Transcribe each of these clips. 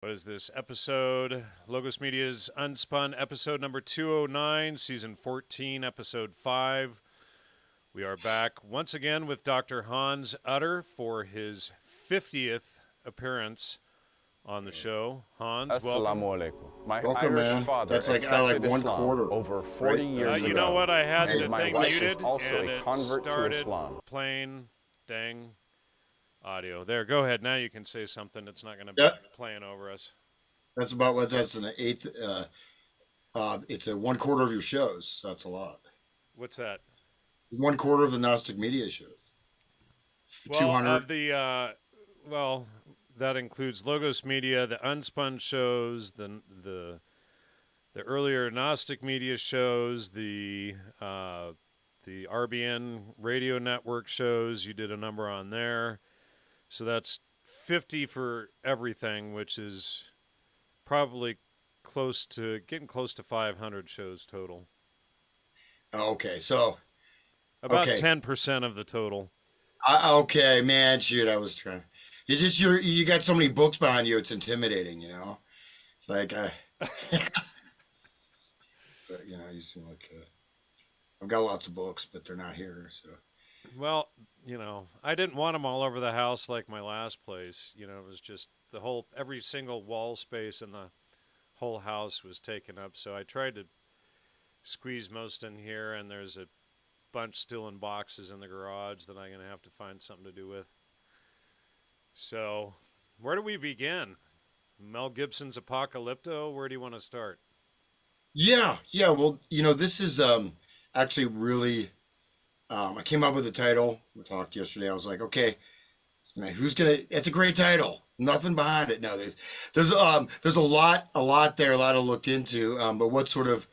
What is this episode? LogosMedia's UnSpun, episode number 209, season 14, episode 5. We are back once again with Dr. Hans Utter for his 50th appearance on the show. Hans, welcome. Assalamu alaikum. My Welcome, Irish man. father That's like accepted one Islam quarter, over 40 right? years You ago. know what? I had Hey, the my thing wife is muted, also and a it convert to started Islam. playing dang audio. There, go ahead. Now you can say something. It's not going to be Yep. playing over us. That's about what that's an eighth. It's a one quarter of your shows. That's a lot. What's that? One quarter of the Gnostic media shows. Well, 200. of the that includes Logos Media, the UnSpun shows, the earlier Gnostic Media shows, the RBN Radio Network shows. You did a number on there, so that's 50 for everything, which is probably getting close to 500 shows total. Okay, so About okay. 10% of the total. Okay, man. Shoot, I was trying. You got so many books behind you. It's intimidating. It's like you seem like I've got lots of books, but they're not here. So Well, I didn't want them all over the house like my last place. It was just every single wall space in the whole house was taken up. So I tried to squeeze most in here, and there's a bunch still in boxes in the garage that I'm going to have to find something to do with. So where do we begin? Mel Gibson's Apocalypto? Where do you want to start? yeah. Well, this is actually really. I came up with the title. We talked yesterday. I was like, okay, it's a great title. Nothing behind it. No, there's a lot there, a lot to look into. But what sort of,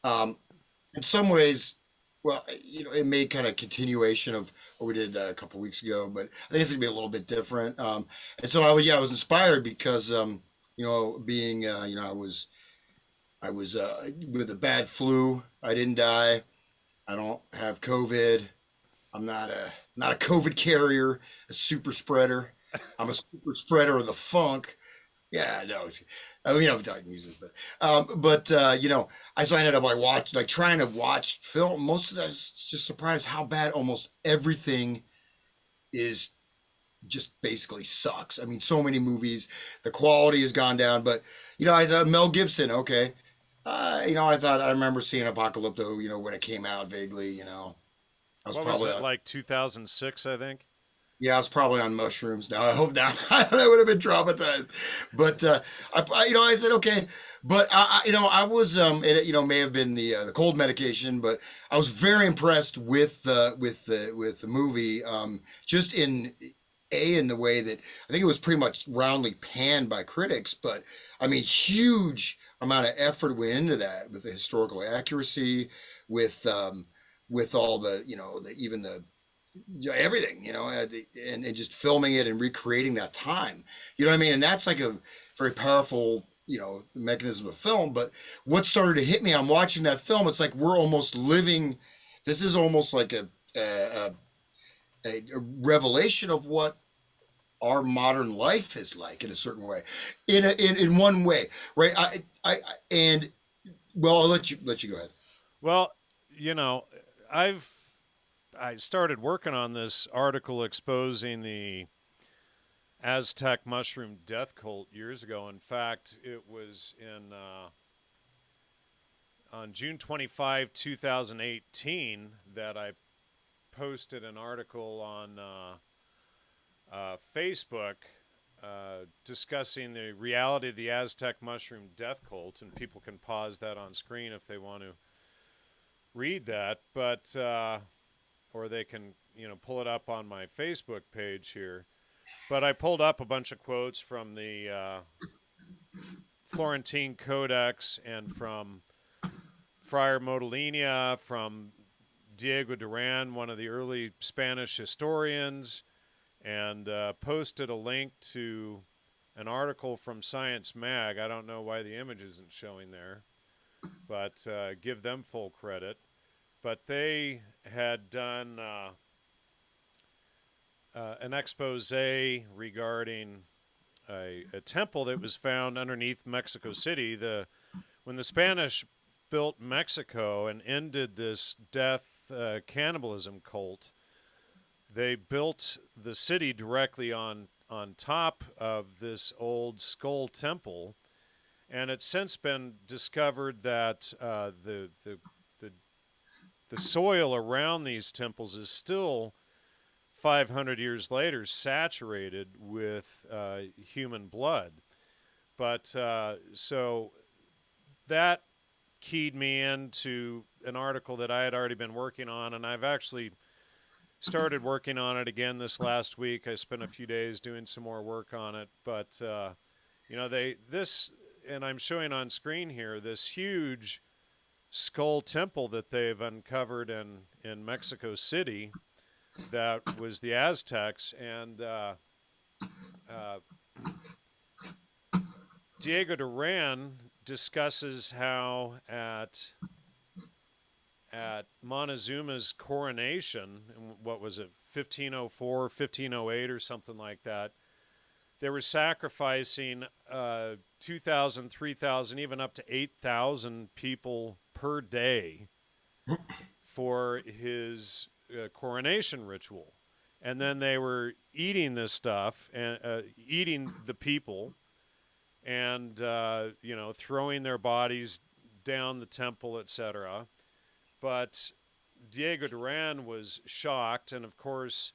in some ways, well, it made kind of continuation of what we did a couple weeks ago, but I think it's gonna be a little bit different. And so I was inspired because, being, I was with a bad flu. I didn't die. I don't have COVID. I'm not a COVID carrier, a super spreader. I'm a super spreader of the funk. Yeah, no, I'm talking music, but so I ended up trying to watch film. Most of that is just surprised how bad almost everything is. Just basically sucks. I mean, so many movies, the quality has gone down. But I thought Mel Gibson, okay. I remember seeing Apocalypto, when it came out vaguely. I was What probably was it, like 2006, I think? Yeah, I was probably on mushrooms. No, I hope not. I would have been traumatized. But I said okay. But I was it may have been the cold medication, but I was very impressed with the movie. Just in the way that I think it was pretty much roundly panned by critics, but I mean, huge amount of effort went into that with the historical accuracy, with all the even the everything, and just filming it and recreating that time. You know what I mean? And that's like a very powerful, mechanism of film. But what started to hit me, I'm watching that film, it's like we're almost living, this is almost like a revelation of what our modern life is like in a certain way, in one way, right? I'll let you go ahead. Well, I started working on this article exposing the Aztec mushroom death cult years ago. In fact, it was on June 25, 2018 that I posted an article on Facebook discussing the reality of the Aztec mushroom death cult, and people can pause that on screen if they want to read that, but or they can pull it up on my Facebook page here. But I pulled up a bunch of quotes from the Florentine Codex and from Friar Motolinia, from Diego Duran, one of the early Spanish historians, and posted a link to an article from Science Mag. I don't know why the image isn't showing there, but give them full credit. But they had done an expose regarding a temple that was found underneath Mexico City. When the Spanish built Mexico and ended this death cannibalism cult, they built the city directly on top of this old skull temple, and it's since been discovered that the soil around these temples is still 500 years later saturated with human blood. But so that keyed me into an article that I had already been working on, and I've actually started working on it again this last week. I spent a few days doing some more work on it, but and I'm showing on screen here this huge skull temple that they've uncovered in Mexico City that was the Aztecs, and Diego Duran discusses how at Montezuma's coronation, what was it, 1504, 1508 or something like that, they were sacrificing 2,000, 3,000, even up to 8,000 people per day for his coronation ritual. And then they were eating this stuff, and eating the people, and throwing their bodies down the temple, etc. But Diego Duran was shocked, and of course,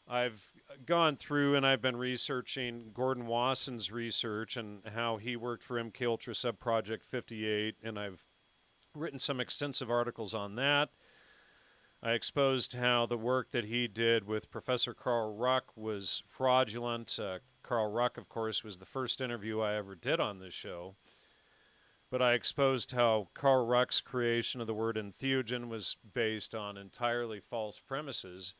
I've gone through and I've been researching Gordon Wasson's research and how he worked for MK Ultra Subproject 58, and I've written some extensive articles on that. I exposed how the work that he did with Professor Carl Ruck was fraudulent. Carl Ruck, of course, was the first interview I ever did on this show. But I exposed how Carl Ruck's creation of the word entheogen was based on entirely false premises.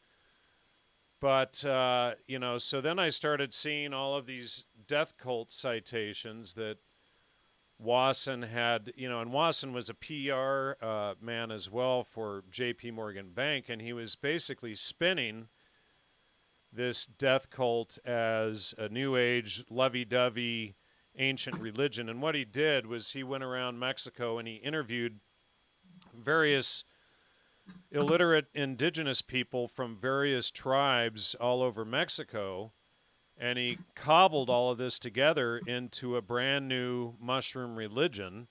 But, so then I started seeing all of these death cult citations that Wasson had, and Wasson was a PR man as well for J.P. Morgan Bank, and he was basically spinning this death cult as a new age, lovey-dovey, ancient religion. And what he did was he went around Mexico and he interviewed various illiterate indigenous people from various tribes all over Mexico, and he cobbled all of this together into a brand new mushroom religion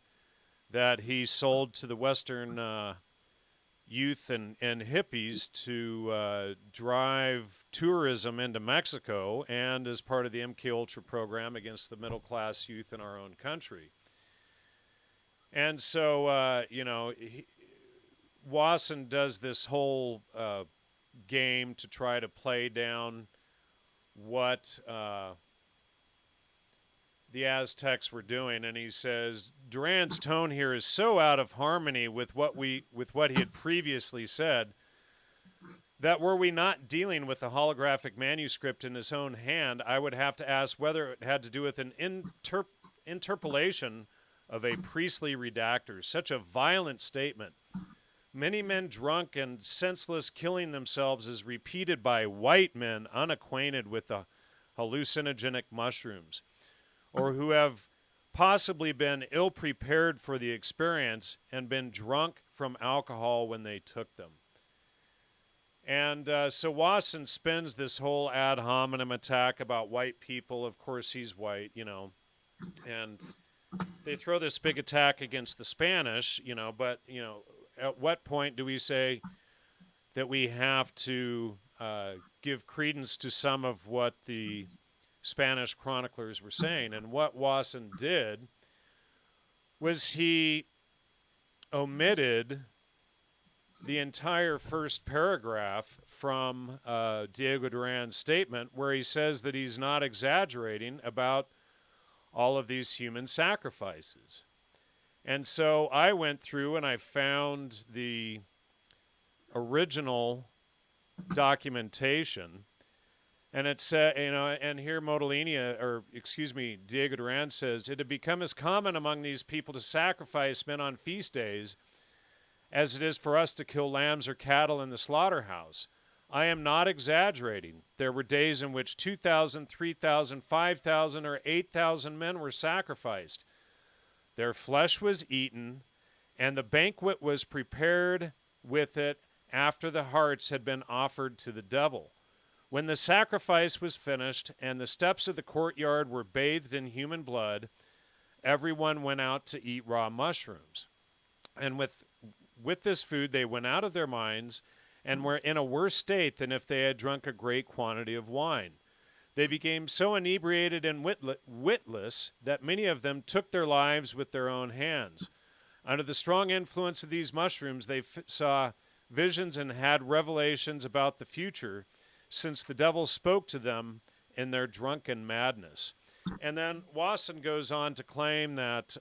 that he sold to the Western youth and hippies to drive tourism into Mexico, and as part of the MK Ultra program against the middle class youth in our own country. And so, Wasson does this whole game to try to play down what the Aztecs were doing, and he says Duran's tone here is so out of harmony with what he had previously said that were we not dealing with a holographic manuscript in his own hand, I would have to ask whether it had to do with an interpolation of a priestly redactor. Such a violent statement. Many men drunk and senseless killing themselves is repeated by white men unacquainted with the hallucinogenic mushrooms, or who have possibly been ill-prepared for the experience and been drunk from alcohol when they took them. And so Wasson spins this whole ad hominem attack about white people. Of course, he's white, and they throw this big attack against the Spanish, but, at what point do we say that we have to give credence to some of what the Spanish chroniclers were saying? And what Wasson did was he omitted the entire first paragraph from Diego Duran's statement, where he says that he's not exaggerating about all of these human sacrifices. And so I went through and I found the original documentation, and it said, and here Diego Duran says, it had become as common among these people to sacrifice men on feast days as it is for us to kill lambs or cattle in the slaughterhouse. I am not exaggerating. There were days in which 2,000, 3,000, 5,000, or 8,000 men were sacrificed. Their flesh was eaten, and the banquet was prepared with it after the hearts had been offered to the devil. When the sacrifice was finished and the steps of the courtyard were bathed in human blood, everyone went out to eat raw mushrooms. And with this food, they went out of their minds and were in a worse state than if they had drunk a great quantity of wine. They became so inebriated and witless that many of them took their lives with their own hands. Under the strong influence of these mushrooms, they saw visions and had revelations about the future, since the devil spoke to them in their drunken madness. And then Wasson goes on to claim that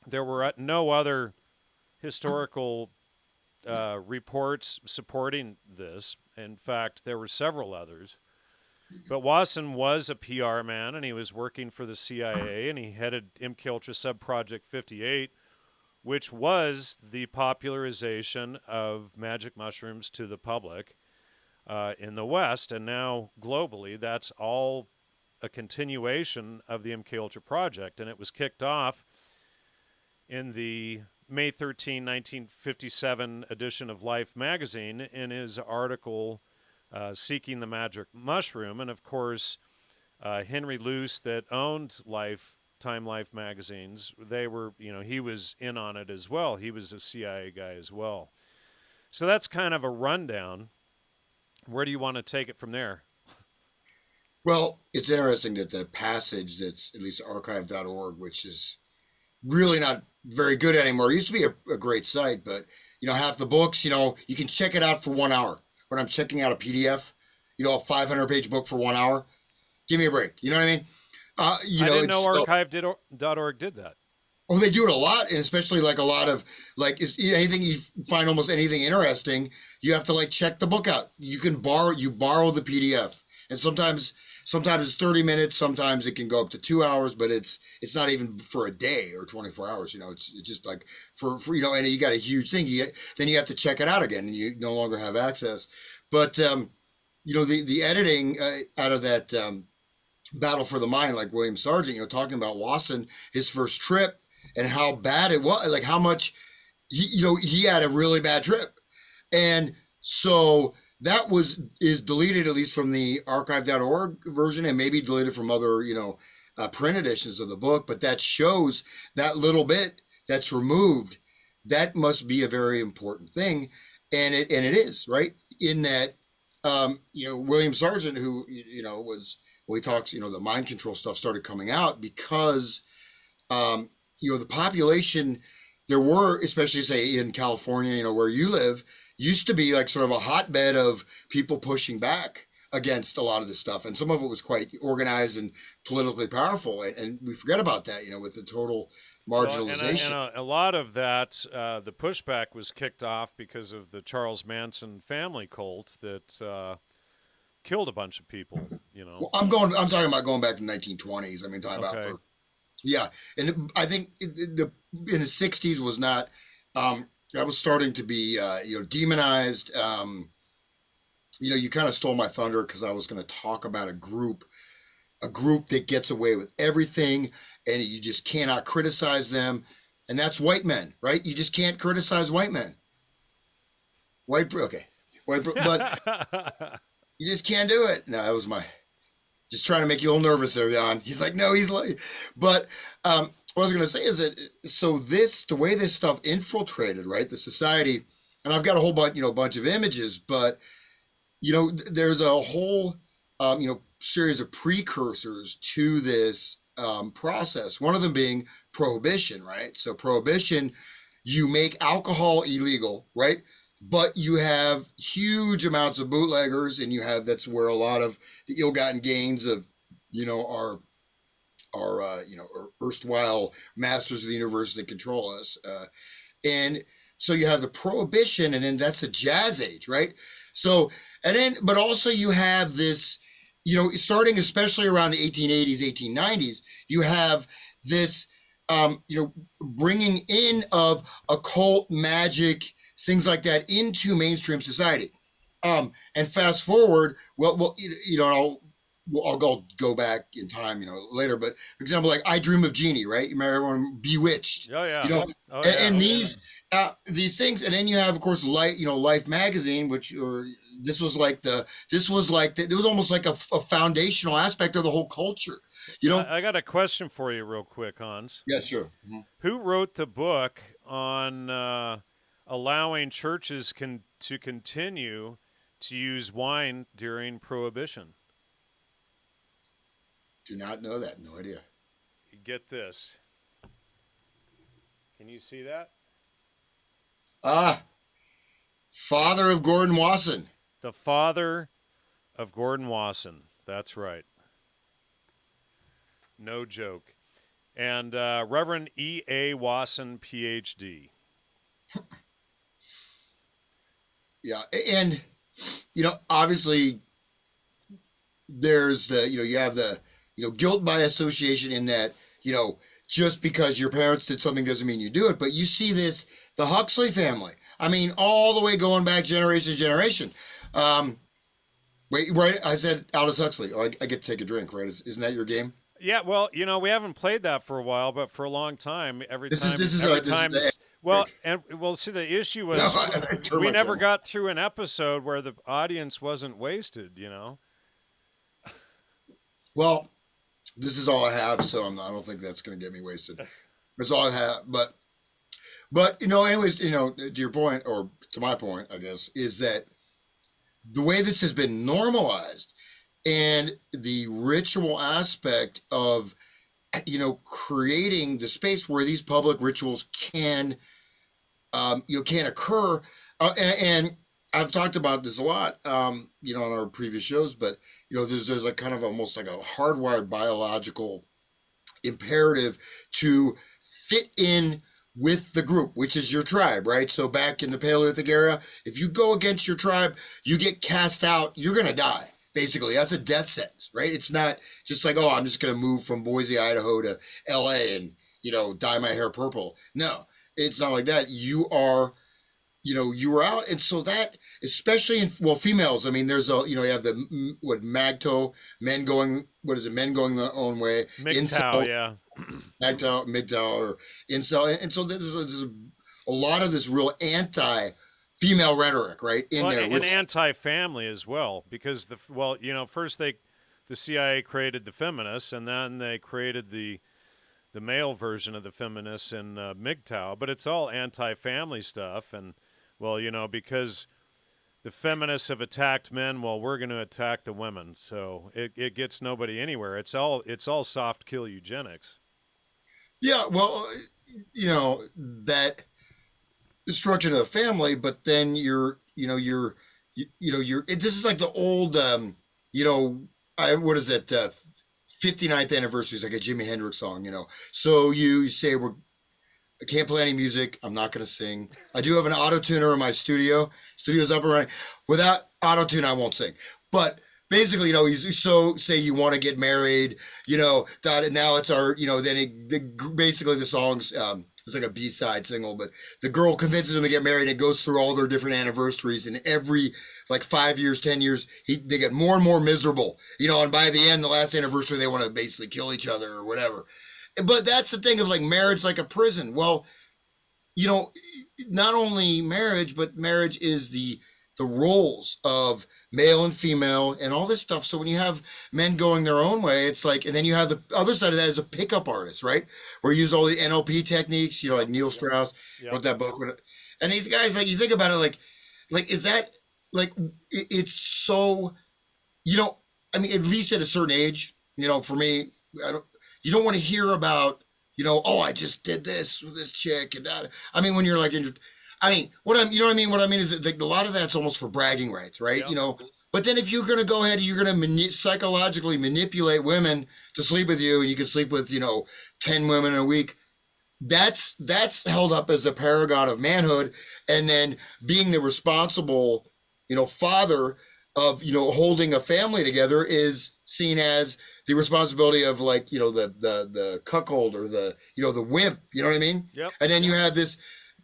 there were no other historical reports supporting this. In fact, there were several others. But Wasson was a PR man, and he was working for the CIA, and he headed MKUltra Subproject 58, which was the popularization of magic mushrooms to the public in the West, and now globally. That's all a continuation of the MKUltra project, and it was kicked off in the May 13, 1957 edition of Life magazine in his article Seeking the Magic Mushroom. And of course, Henry Luce, that owned Time Life magazines, they were, he was in on it as well. He was a CIA guy as well. So that's kind of a rundown. Where do you want to take it from there? Well, it's interesting that the passage that's at least archive.org, which is really not very good anymore. It used to be a great site, but half the books, you can check it out for 1 hour. When I'm checking out a PDF, a 500-page book for 1 hour, give me a break. You know what I mean? I didn't know archive.org did that. Oh, they do it a lot, and especially like a lot of anything you find, almost anything interesting, you have to check the book out. You can borrow the PDF, and sometimes it's 30 minutes, sometimes it can go up to 2 hours, but it's not even for a day or 24 hours. It's just like for and you got a huge thing. Then you have to check it out again, and you no longer have access. But the editing out of that Battle for the Mind, like William Sargent, talking about Wasson, his first trip, and how bad it was, like how much he had a really bad trip, and so that is deleted, at least from the archive.org version, and maybe deleted from other print editions of the book. But that shows that little bit that's removed. That must be a very important thing, and it is, right, in that William Sargent, who he talks, the mind control stuff started coming out because the population, there were, especially say in California, where you live, used to be like sort of a hotbed of people pushing back against a lot of this stuff. And some of it was quite organized and politically powerful. And we forget about that, with the total marginalization. Well, and a lot of that, the pushback was kicked off because of the Charles Manson family cult that killed a bunch of people, Well, I'm talking about going back to the 1920s. I mean, talking about for, yeah. And I think in the 60s was not, that was starting to be, demonized. You kind of stole my thunder because I was going to talk about a group that gets away with everything, and you just cannot criticize them. And that's white men, right? You just can't criticize white men. But you just can't do it. No, that was just trying to make you a little nervous there, Jan. He's like, no, he's like, but, what I was going to say is that, so the way this stuff infiltrated, right, the society, and I've got a whole bunch of images, but, there's a whole, series of precursors to this process. One of them being Prohibition, right? So Prohibition, you make alcohol illegal, right? But you have huge amounts of bootleggers, and that's where a lot of the ill-gotten gains of, our erstwhile masters of the universe that control us. And so you have the Prohibition, and then that's a jazz age, right? So, and then, but also you have this, starting especially around the 1880s, 1890s, you have this, bringing in of occult magic, things like that into mainstream society. And fast forward, well, I'll go back in time, later. But for example, like I Dream of Jeannie, right? You remember everyone Bewitched, Oh yeah. Oh and, yeah. and these things, and then you have, of course, Life magazine, which this was it was almost like a foundational aspect of the whole culture, I got a question for you, real quick, Hans. Yeah, sure. Mm-hmm. Who wrote the book on allowing churches to continue to use wine during Prohibition? Do not know that. No idea. Get this. Can you see that? Father of Gordon Wasson. The father of Gordon Wasson. That's right. No joke. And Reverend E.A. Wasson, Ph.D. Yeah, and obviously there's you have the guilt by association, in that just because your parents did something doesn't mean you do it. But you see the Huxley family. I mean, all the way going back generation to generation. Wait, right? I said Aldous Huxley. Oh, I get to take a drink, right? Isn't that your game? Yeah, well, we haven't played that for a while, but for a long time, see, the issue was we never got through an episode where the audience wasn't wasted, Well, this is all I have, so I don't think that's going to get me wasted. That's all I have, but anyways, to your point, or to my point, I guess, is that the way this has been normalized, and the ritual aspect of creating the space where these public rituals can occur, and I've talked about this a lot on our previous shows, but there's like kind of almost like a hardwired biological imperative to fit in with the group, which is your tribe, right? So back in the Paleolithic era, if you go against your tribe, you get cast out, you're gonna die. Basically, that's a death sentence, right? It's not just like, oh, I'm just going to move from Boise, Idaho to LA and, dye my hair purple. No, it's not like that. You are out. And so that, especially females, I mean, there's you have the, Magto, men going their own way. MGTOW, yeah. MGTOW, or incel. And so there's a lot of this real anti-female rhetoric, right, in there, and anti-family as well, because first the CIA created the feminists, and then they created the male version of the feminists in MGTOW, but it's all anti-family stuff, and because the feminists have attacked men, we're going to attack the women, so it gets nobody anywhere. It's all soft kill eugenics. Yeah, well, that destruction of the family, but then this is like the old, what is it? 59th anniversary is like a Jimi Hendrix song, So you say I can't play any music. I'm not going to sing. I do have an auto tuner in my studio. Studio's up and running. Without auto tune, I won't sing. But basically, say you want to get married, now it's our, basically the song's, it's like a B-side single, but the girl convinces him to get married, and it goes through all their different anniversaries, and every 5 years, 10 years, they get more and more miserable, and by the end, the last anniversary, they want to basically kill each other or whatever. But that's the thing of marriage like a prison. Well, not only marriage, but marriage is the roles of male and female and all this stuff. So when you have men going their own way, it's like, and then you have the other side of that is a pickup artist, right? Where you use all the NLP techniques, like Neil Strauss wrote that book. And these guys, you think about it, is that, it's so, I mean, at least at a certain age, for me, you don't want to hear about, oh, I just did this with this chick and that. I mean, when you're what I mean is that a lot of that's almost for bragging rights, right? Yeah. But then if you're going to go ahead and you're going to psychologically manipulate women to sleep with you, and you can sleep with, 10 women a week, that's held up as a paragon of manhood. And then being the responsible, father of, holding a family together is seen as the responsibility of the cuckold or the wimp, you know what I mean? Yep. And then you have this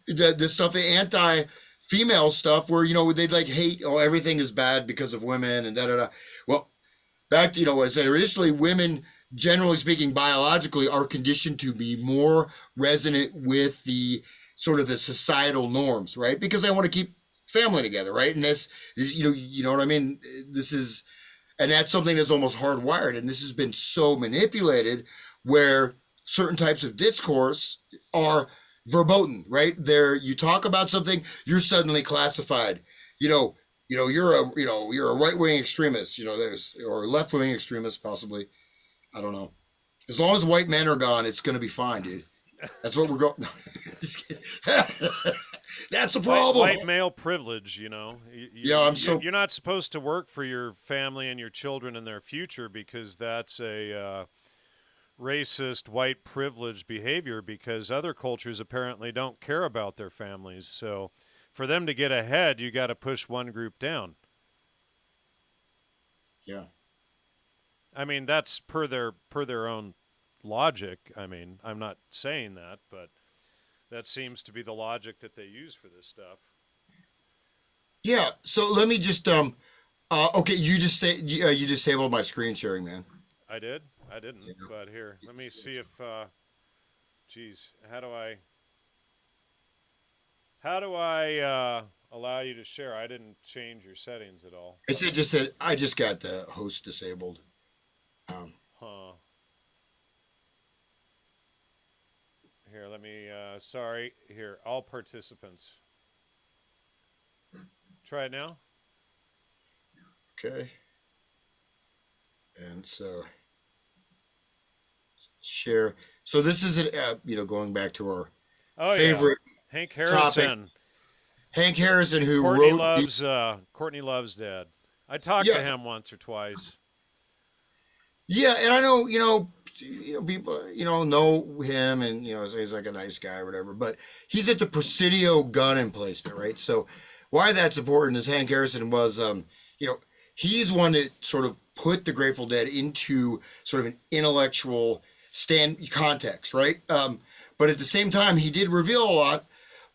stuff, the female stuff where, they'd like hate, oh, everything is bad because of women and da da da. Well, back to, what I said, originally women, generally speaking, biologically are conditioned to be more resonant with the sort of the societal norms, right? Because they want to keep family together, right? And this is, you know what I mean? And that's something that's almost hardwired. And this has been so manipulated where certain types of discourse are verboten, right? You talk about something, you're suddenly classified. You're a right-wing extremist, or left-wing extremist, possibly. I don't know. As long as white men are gone, it's going to be fine, dude. That's what we're going. No, just kidding. That's the problem. White male privilege, You're not supposed to work for your family and your children and their future because that's a racist white privileged behavior, because other cultures apparently don't care about their families. So for them to get ahead, you got to push one group down. Yeah. I mean, that's per their own logic. I mean, I'm not saying that, but that seems to be the logic that they use for this stuff. Yeah. So let me just okay, you disabled my screen sharing, man. I did? I didn't. Yeah. But here, let me see if geez, how do I allow you to share? I didn't change your settings at all. I just got the host disabled. Here, let me, sorry. Here, all participants. Try it now. Okay. And so, share. So this is, going back to our favorite Hank Harrison. Topic. Hank Harrison, who Courtney Love's dad. I talked to him once or twice. Yeah, and I know, people, know him, and he's like a nice guy or whatever. But he's at the Presidio gun emplacement, right? So why that's important is Hank Harrison was, he's one that sort of put the Grateful Dead into sort of an intellectual context, right? But at the same time, he did reveal a lot.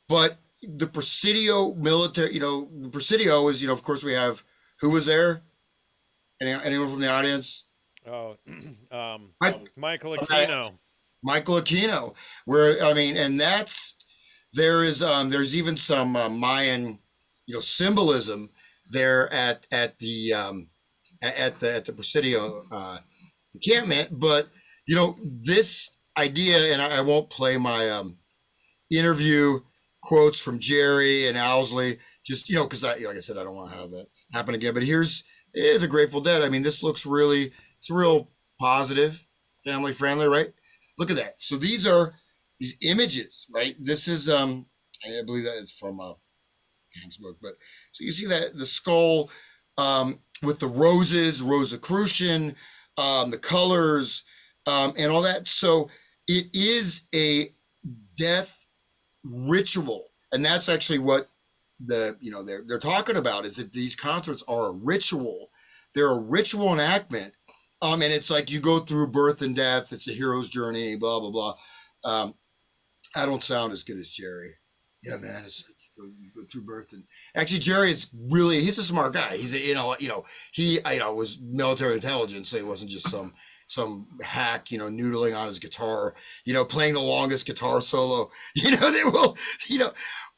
But the Presidio military, the Presidio is, of course, we have who was there? Anyone from the audience? Oh, Michael Aquino. Michael Aquino, and there's even some Mayan, symbolism there at the Presidio encampment. But this idea, and I won't play my interview quotes from Jerry and Owsley, just because like I said, I don't want to have that happen again. But here's a Grateful Dead. I mean, this looks really. It's real positive, family friendly, right? Look at that. So these images, right? This is, I believe that it's from Hank's book, but so you see that the skull with the roses, Rosicrucian, the colors, and all that. So it is a death ritual, and that's actually what they're talking about, is that these concerts are a ritual. They're a ritual enactment. And it's like you go through birth and death. It's a hero's journey, blah, blah, blah. I don't sound as good as Jerry. Yeah, man. It's like you go through birth. And actually, Jerry is he's a smart guy. He's he was military intelligence. So he wasn't just some hack, noodling on his guitar, playing the longest guitar solo, they will,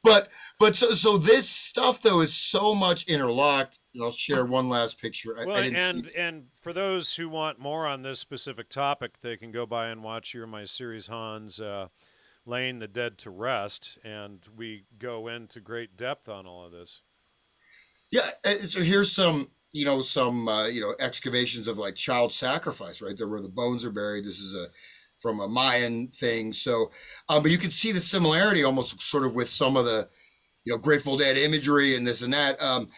but so this stuff though is so much interlocked. I'll share one last picture. And for those who want more on this specific topic, they can go by and watch my series, Hans, Laying the Dead to Rest, and we go into great depth on all of this. Yeah, so here's some excavations of like child sacrifice, right there where the bones are buried. This is from a Mayan thing. So, but you can see the similarity almost sort of with some of the, Grateful Dead imagery and this and that. And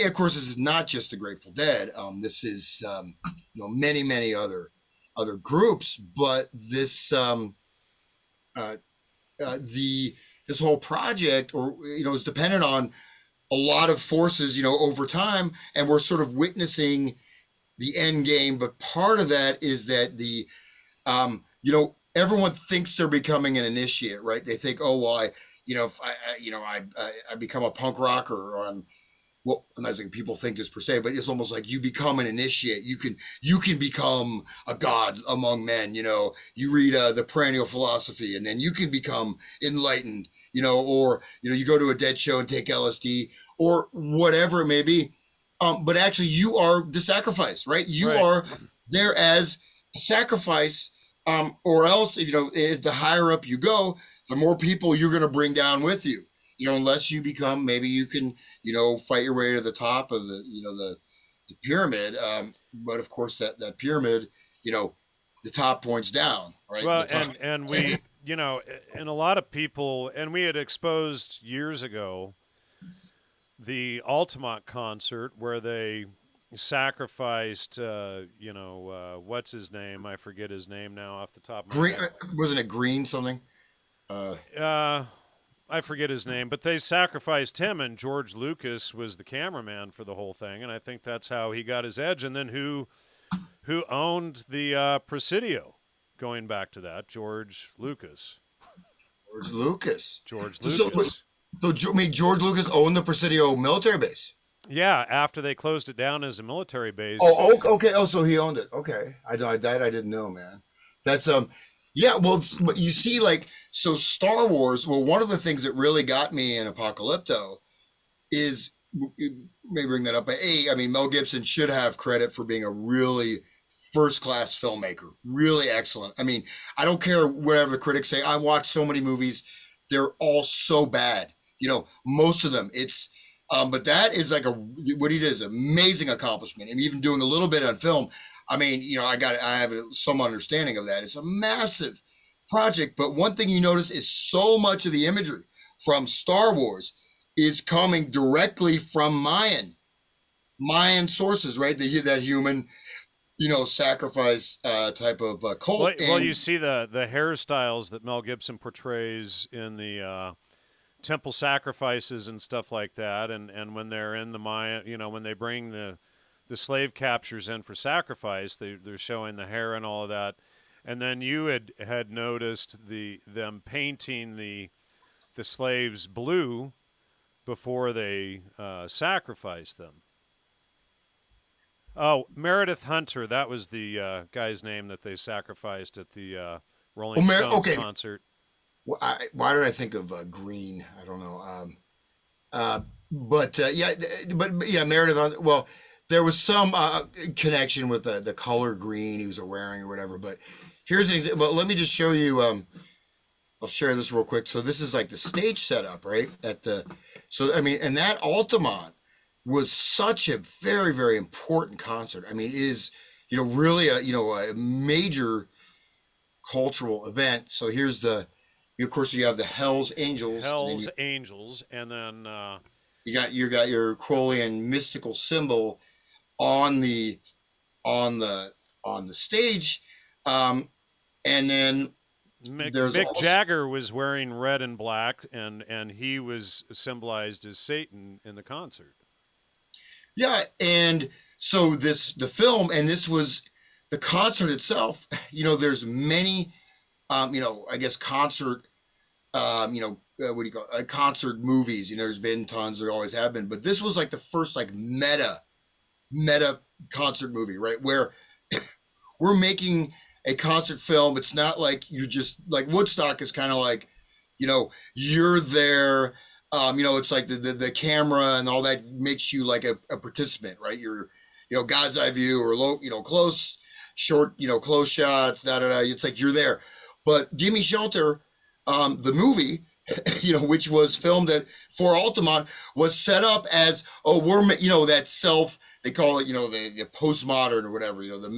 of course, this is not just the Grateful Dead. This is, many, many other groups, but this, this whole project is dependent on a lot of forces, over time, and we're sort of witnessing the end game. But part of that is that everyone thinks they're becoming an initiate, right? They think, oh, well, if I become a punk rocker, or I'm not saying people think this per se, but it's almost like you become an initiate. You can become a god among men. You read the perennial philosophy, and then you can become enlightened. Or you go to a dead show and take LSD or whatever it may be. But actually, you are the sacrifice, right? You Right. are there as a sacrifice, or else, as the higher up you go, the more people you're going to bring down with you. Unless you become, maybe you can, fight your way to the top of the pyramid. But of course, that pyramid, the top points down, right? Well, The top. and we, and a lot of people, and we had exposed years ago the Altamont concert where they sacrificed, what's his name? I forget his name now off the top of my Green, head. wasn't it green something? Uh, I forget his name, but they sacrificed him, and George Lucas was the cameraman for the whole thing, and I think that's how he got his edge. And then who owned the Presidio? Going back to that, George Lucas. George Lucas. George So, Lucas. George Lucas owned the Presidio military base. Yeah, after they closed it down as a military base. Oh, okay. Oh, so he owned it. Okay, I didn't know, man. That's yeah. Well, but you see, so Star Wars. Well, one of the things that really got me in Apocalypto is, may bring that up. But I mean, Mel Gibson should have credit for being a really first class filmmaker, really excellent. I mean, I don't care whatever the critics say. I watch so many movies; they're all so bad. Most of them. But that is what he did is amazing accomplishment. And even doing a little bit on film, I mean, I have some understanding of that. It's a massive project. But one thing you notice is so much of the imagery from Star Wars is coming directly from Mayan sources, right? That human, sacrifice type of cult. Well, you see the hairstyles that Mel Gibson portrays in the temple sacrifices and stuff like that, and when they're in the Maya, when they bring the slave captures in for sacrifice, they're showing the hair and all of that. And then you had noticed them painting the slaves blue before they sacrificed them. Oh, Meredith Hunter, that was the guy's name that they sacrificed at the Rolling Stones concert. Why did I think of green? I don't know. But yeah, Meredith. Well, there was some connection with the color green he was wearing or whatever. But here's an example. But let me just show you. I'll share this real quick. So this is like the stage setup, right? So I mean, and that Altamont was such a very, very important concert. I mean, it is really a major cultural event. So here's of course, you have the Hell's Angels. Angels, and then you got your Crowleyan mystical symbol on the stage, and then Mick Jagger was wearing red and black, and he was symbolized as Satan in the concert. Yeah, and so the film, and this was the concert itself. There's many, I guess concert. What do you call it? Concert movies? There's been tons. There always have been, but this was like the first meta concert movie, right? Where we're making a concert film. It's not like you just like Woodstock is kind of like, you're there. It's like the camera and all that makes you like a participant, right? You're, God's eye view or low, close, short, close shots, It's like you're there. But Gimme Shelter, the movie, which was filmed for Altamont, was set up as, we're, that self, they call it, the postmodern or whatever, the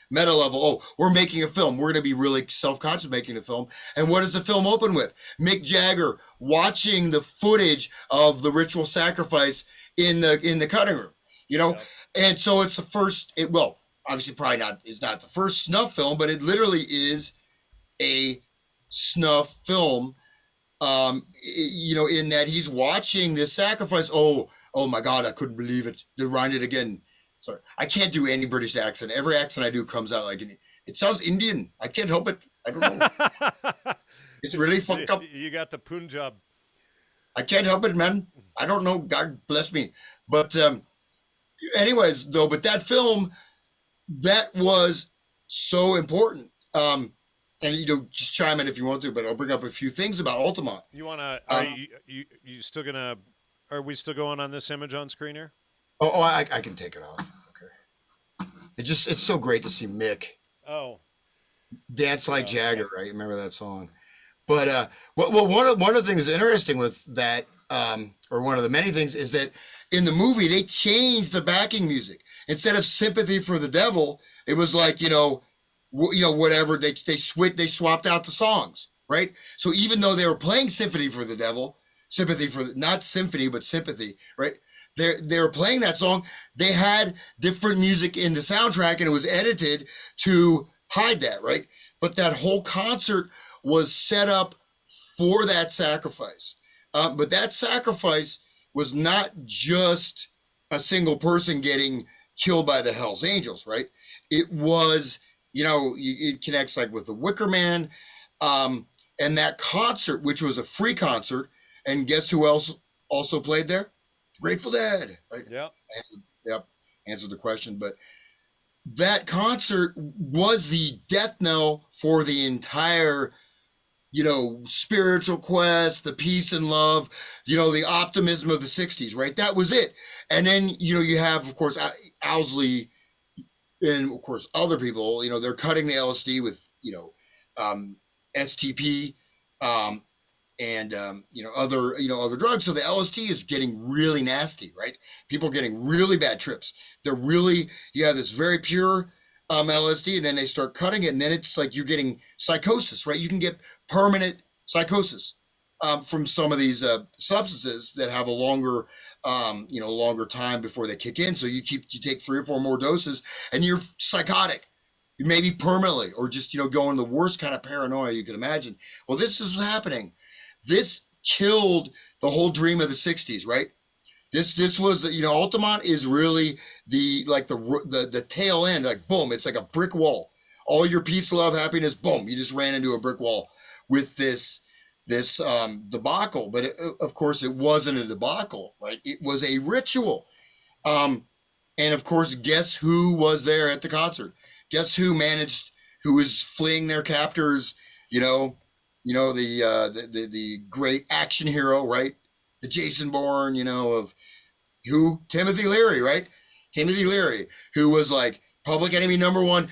meta level. We're making a film. We're going to be really self-conscious making a film. And what does the film open with? Mick Jagger watching the footage of the ritual sacrifice in the cutting room, Yeah. And so it's the first, obviously probably not, it's not the first snuff film, but it literally is a snuff film, in that he's watching this sacrifice. Oh my God, I couldn't believe it. They rewind it again. Sorry, I can't do any British accent. Every accent I do comes out like it sounds Indian. I can't help it. I don't know. It's really fucked up. You got the Punjab I can't help it, man. I don't know. God bless me. But anyways, though, but that film, that was so important. And just chime in if you want to, but I'll bring up a few things about Altamont. You want to? Are Um, you still gonna? Are we still going on this image on screen here? I can take it off. Okay. It's so great to see Mick Oh, dance like yeah. Jagger, right? Remember that song? But well, one of the things interesting with that, or one of the many things, is that in the movie they changed the backing music. Instead of "Sympathy for the Devil," it was like whatever they swapped out the songs, right? So even though they were playing "Sympathy for the Devil," not symphony but sympathy, right? They were playing that song. They had different music in the soundtrack, and it was edited to hide that, right? But that whole concert was set up for that sacrifice. But that sacrifice was not just a single person getting killed by the Hells Angels, right? It was, it connects like with the Wicker Man, and that concert, which was a free concert, and guess who else also played there? Grateful Dead. Right? Yeah. Yep. Answered the question, but that concert was the death knell for the entire spiritual quest, the peace and love, the optimism of the 60s, right? That was it. And then, you have, of course, Owsley and, of course, other people, they're cutting the LSD with, STP, and, other drugs. So the LSD is getting really nasty, right? People getting really bad trips. You have this very pure LSD, and then they start cutting it, and then it's like you're getting psychosis, right? You can get permanent psychosis from some of these substances that have a longer time before they kick in. So you take 3 or 4 more doses, and you're psychotic, maybe permanently, or just going the worst kind of paranoia you can imagine. Well, this is happening. This killed the whole dream of the 60s, right? This was, Altamont is really the tail end, like boom, it's like a brick wall. All your peace, love, happiness, boom, you just ran into a brick wall with this debacle. But of course, it wasn't a debacle, right? It was a ritual. And of course, guess who was there at the concert? Guess who was fleeing their captors? The great action hero, right? The Jason Bourne, of who? Timothy Leary, right? Timothy Leary, who was like public enemy #1,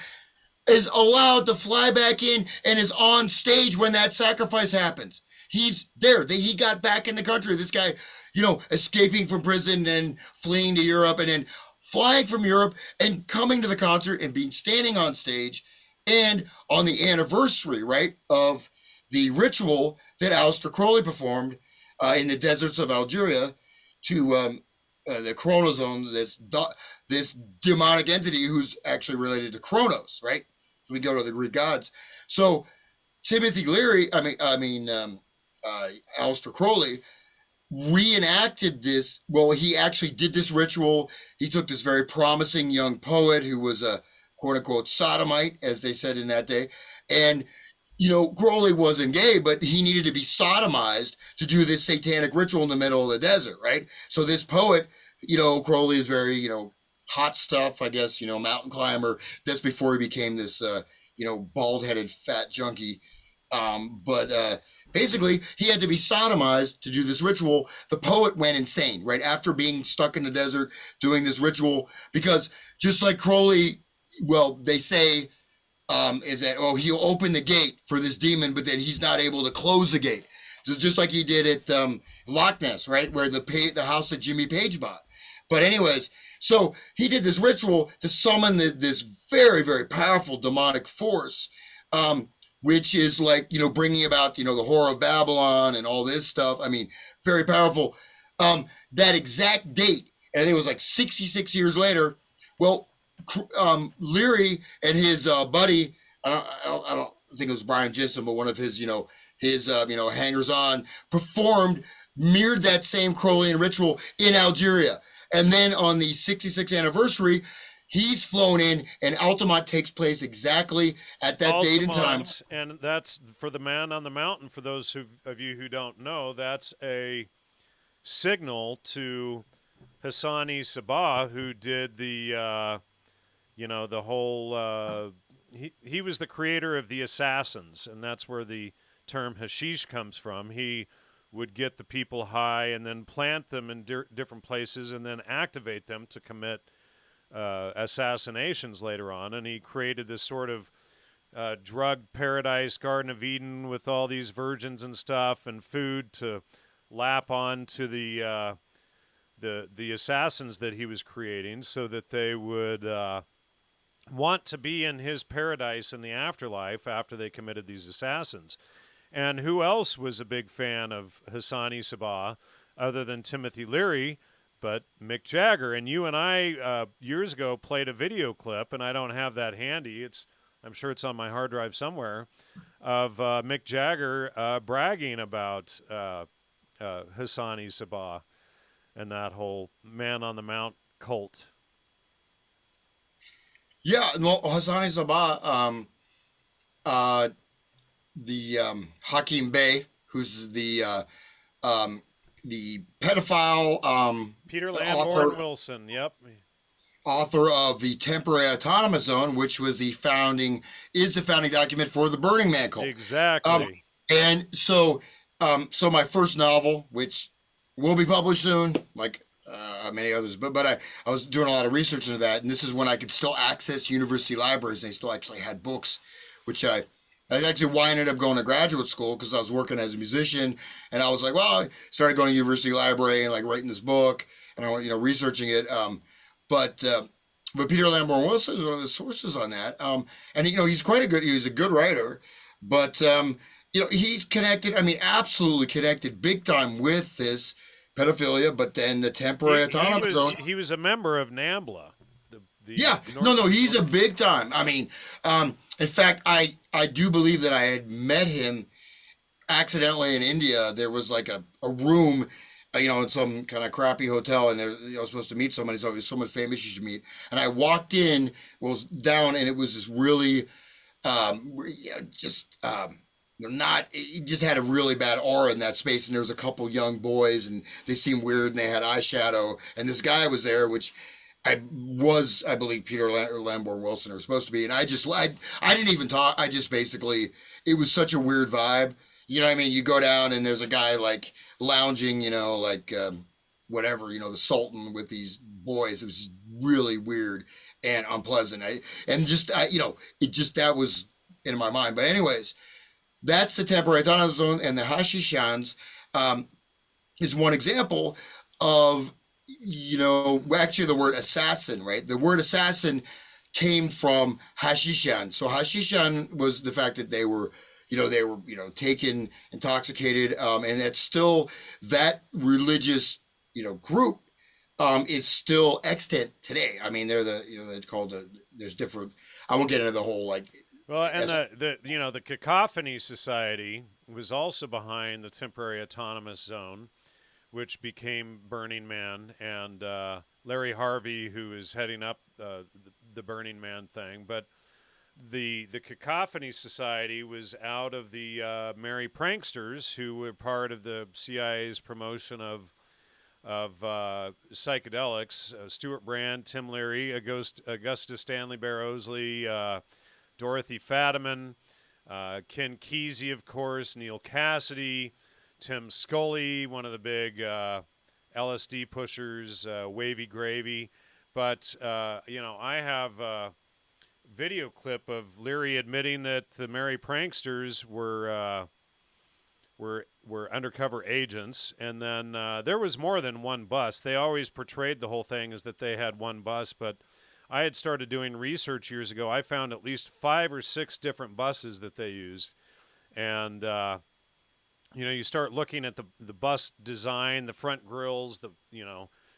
is allowed to fly back in and is on stage when that sacrifice happens. He's there. He got back in the country. This guy, escaping from prison and fleeing to Europe and then flying from Europe and coming to the concert and standing on stage, and on the anniversary, right, of the ritual that Aleister Crowley performed in the deserts of Algeria to the chronozone, this demonic entity who's actually related to Kronos, right? We go to the Greek gods. So Timothy Leary, Aleister Crowley reenacted this. Well, he actually did this ritual. He took this very promising young poet who was a quote unquote sodomite, as they said in that day, and Crowley wasn't gay, but he needed to be sodomized to do this satanic ritual in the middle of the desert, right? So this poet, Crowley is very, hot stuff, I guess, mountain climber. That's before he became this, bald-headed fat junkie. But basically, he had to be sodomized to do this ritual. The poet went insane, right? After being stuck in the desert doing this ritual, because just like Crowley, well, they say, is that, he'll open the gate for this demon, but then he's not able to close the gate. So just like he did at Loch Ness, right, where the house that Jimmy Page bought. But anyways, so he did this ritual to summon this very, very powerful demonic force, which is like, bringing about, the Whore of Babylon and all this stuff. I mean, very powerful. That exact date, and I think it was like 66 years later, well, Leary and his buddy, I don't think it was Brian Jensen, but one of his, hangers-on, mirrored that same Crowleyan ritual in Algeria. And then on the 66th anniversary, he's flown in, and Altamont takes place exactly at that date and time. And that's for the Man on the Mountain. For those of you who don't know, that's a signal to Hassani Sabah, who did the the whole. He was the creator of the assassins, and that's where the term hashish comes from. He would get the people high and then plant them in different places and then activate them to commit assassinations later on. And he created this sort of drug paradise, Garden of Eden, with all these virgins and stuff and food to lap on to the assassins that he was creating, so that they would want to be in his paradise in the afterlife after they committed these assassins. And who else was a big fan of Hassani Sabah other than Timothy Leary, but Mick Jagger? And you and I, years ago, played a video clip, and I don't have that handy. I'm sure it's on my hard drive somewhere, of Mick Jagger bragging about Hassani Sabah and that whole Man on the Mount cult. Yeah, no, Hassani Sabah, the Hakim Bey, who's the pedophile Peter Lamborn author Wilson, yep. author of the Temporary Autonomous Zone, which was the founding document for the Burning Man cult. Exactly. And so my first novel, which will be published soon, like many others, but I was doing a lot of research into that, and this is when I could still access university libraries. They still actually had books, which I actually why I ended up going to graduate school, because I was working as a musician, and I was like, well, I started going to university library and like writing this book, and I researching it. But Peter Lamborn Wilson is one of the sources on that, and he's he's a good writer, but he's connected. I mean, absolutely connected, big time with this pedophilia, but then the temporary autonomous zone. He was a member of NAMBLA. He's a big time. I mean, in fact, I do believe that I had met him accidentally in India. There was like a room, in some kind of crappy hotel, and I was supposed to meet somebody. So he's someone famous you should meet. And I walked in, was down, and it was this really, it just had a really bad aura in that space. And there was a couple young boys, and they seemed weird, and they had eyeshadow. And this guy was there, which I believe Peter Lamborn Wilson, or supposed to be. And I didn't even talk. I just basically, it was such a weird vibe. You know what I mean? You go down and there's a guy like lounging, whatever, the Sultan with these boys. It was really weird and unpleasant. That was in my mind. But anyways, that's the temporary autonomous zone, and the Hashishans is one example of, actually the word assassin, right? The word assassin came from Hashishan. So Hashishan was the fact that they were taken, intoxicated, and that's still, that religious, group is still extant today. I mean, they're they're called there's different, I won't get into the whole well, and the Cacophony Society was also behind the Temporary Autonomous Zone, which became Burning Man, and Larry Harvey, who is heading up the Burning Man thing. But the Cacophony Society was out of the Merry Pranksters, who were part of the CIA's promotion of psychedelics. Stuart Brand, Tim Leary, Augustus Stanley Barrosley, Dorothy Fadiman, Ken Kesey, of course, Neil Cassidy, Tim Scully, one of the big LSD pushers, Wavy Gravy. But, I have a video clip of Leary admitting that the Merry Pranksters were undercover agents. And then there was more than one bus. They always portrayed the whole thing as that they had one bus, but I had started doing research years ago. I found at least 5 or 6 different buses that they used. And, you start looking at the bus design, the front grills,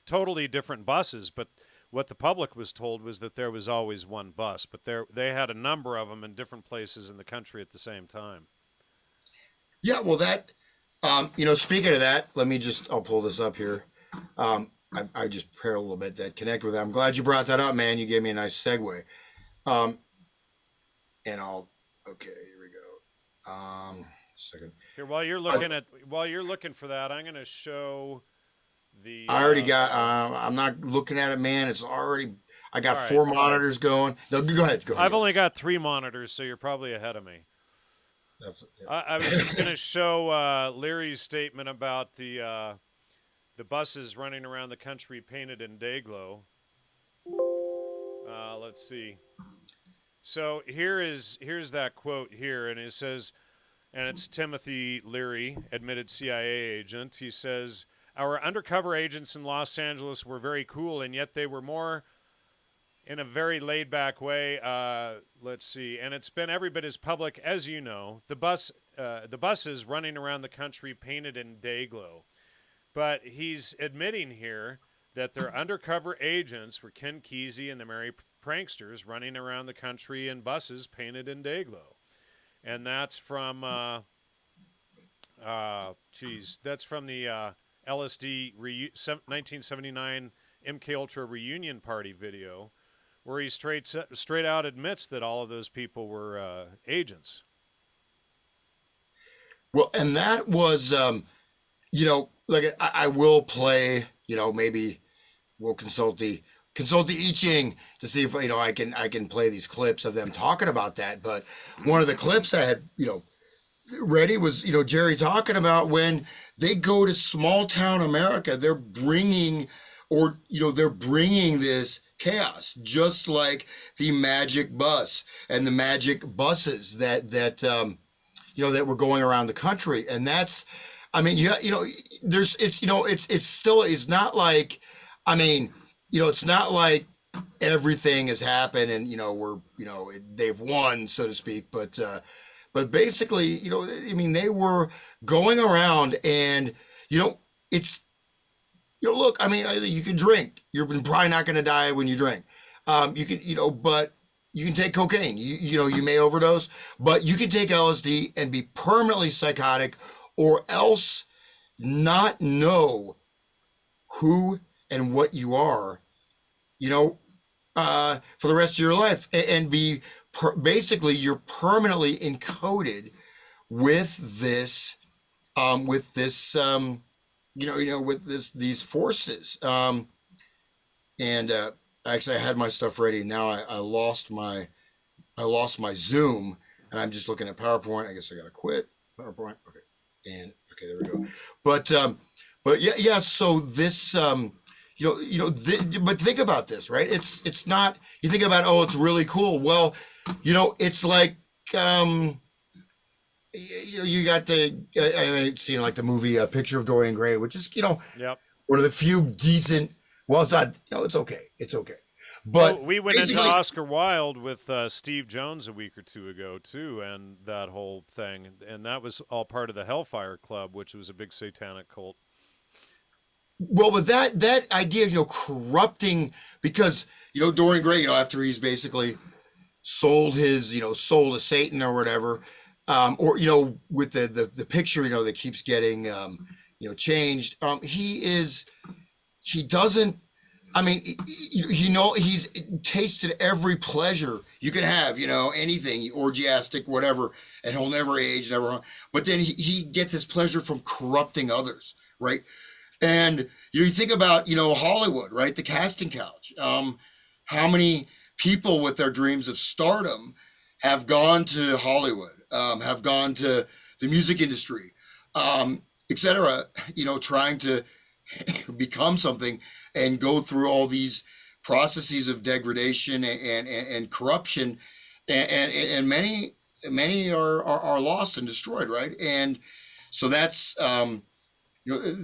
totally different buses. But what the public was told was that there was always one bus. But they had a number of them in different places in the country at the same time. Yeah, well, that, speaking of that, I'll pull this up here. I just prepared a little bit that connect with that. I'm glad you brought that up, man. You gave me a nice segue. Okay, here we go. Second. Here, while you're looking for that, I'm going to show The I already got. I'm not looking at it, man. It's already. I got all right. 4 monitors going. No, go ahead. Go ahead. I've only got 3 monitors, so you're probably ahead of me. That's. Yeah. I was just going to show Leary's statement about the buses running around the country painted in day glow. Let's see. So here's that quote here, and it says, and it's Timothy Leary, admitted CIA agent. He says, "Our undercover agents in Los Angeles were very cool, and yet they were more in a very laid-back way." Let's see, and it's been every bit as public as you know. The buses running around the country painted in day glow, but he's admitting here that their undercover agents were Ken Kesey and the Merry Pranksters running around the country in buses painted in day glow, and that's from that's from the LSD 1979 MK Ultra reunion party video, where he straight out admits that all of those people were agents. Well, and that was, like I will play, maybe we'll consult the I Ching to see if I can play these clips of them talking about that. But one of the clips I had ready was Jerry talking about when they go to small town America, they're bringing this chaos, just like the magic bus and the magic buses that were going around the country. And that's, there's, it's not like, it's not like everything has happened and, they've won, so to speak. But basically, they were going around and, it's, look, you can drink. You're probably not going to die when you drink. You can, but you can take cocaine. You may overdose, but you can take LSD and be permanently psychotic, or else not know who and what you are, for the rest of your life, and be basically you're permanently encoded with this, these forces. Actually, I had my stuff ready. Now I lost my Zoom, and I'm just looking at PowerPoint. I guess I gotta quit PowerPoint. Okay, and okay, there we go. But yeah. So this, but think about this, right? It's not. You think about, oh, it's really cool. Well, it's like, you got I seen like the movie Picture of Dorian Gray, which is Yep. one of the few decent. Well, it's not. It's okay. It's okay. But we went into Oscar Wilde with Steve Jones a week or two ago too, and that whole thing, and that was all part of the Hellfire Club, which was a big satanic cult. Well, but that idea of corrupting, because Dorian Gray, after he's basically sold his soul to Satan or whatever, or with the picture that keeps getting changed, he doesn't. He's tasted every pleasure you can have, anything orgiastic, whatever, and he'll never age, never. But then he gets his pleasure from corrupting others, right? And you think about Hollywood, right? The casting couch. How many people with their dreams of stardom have gone to Hollywood, have gone to the music industry, etc. Trying to become something and go through all these processes of degradation and corruption, and many are lost and destroyed, right? And so that's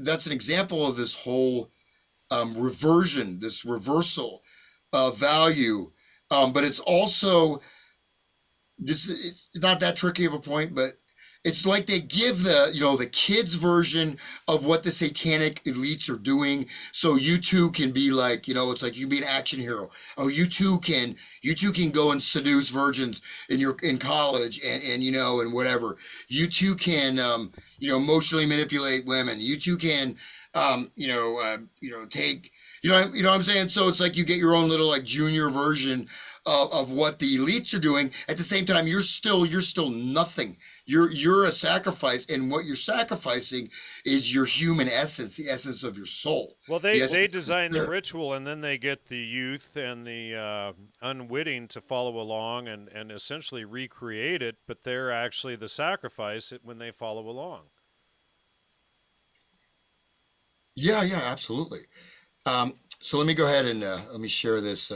that's an example of this whole reversion, this reversal of value. But it's also it's not that tricky of a point, but it's like they give the kids version of what the satanic elites are doing, so you too can be like, it's like you be an action hero. Oh, you too can go and seduce virgins in college and and whatever. You too can emotionally manipulate women. You too can take what I'm saying. So it's like you get your own little like junior version of what the elites are doing. At the same time, you're still nothing. You're a sacrifice, and what you're sacrificing is your human essence, the essence of your soul. Well, The they essence of design the your ritual, and then they get the youth and the unwitting to follow along and essentially recreate it, but they're actually the sacrifice when they follow along. Yeah, yeah, absolutely. So let me go ahead and let me share this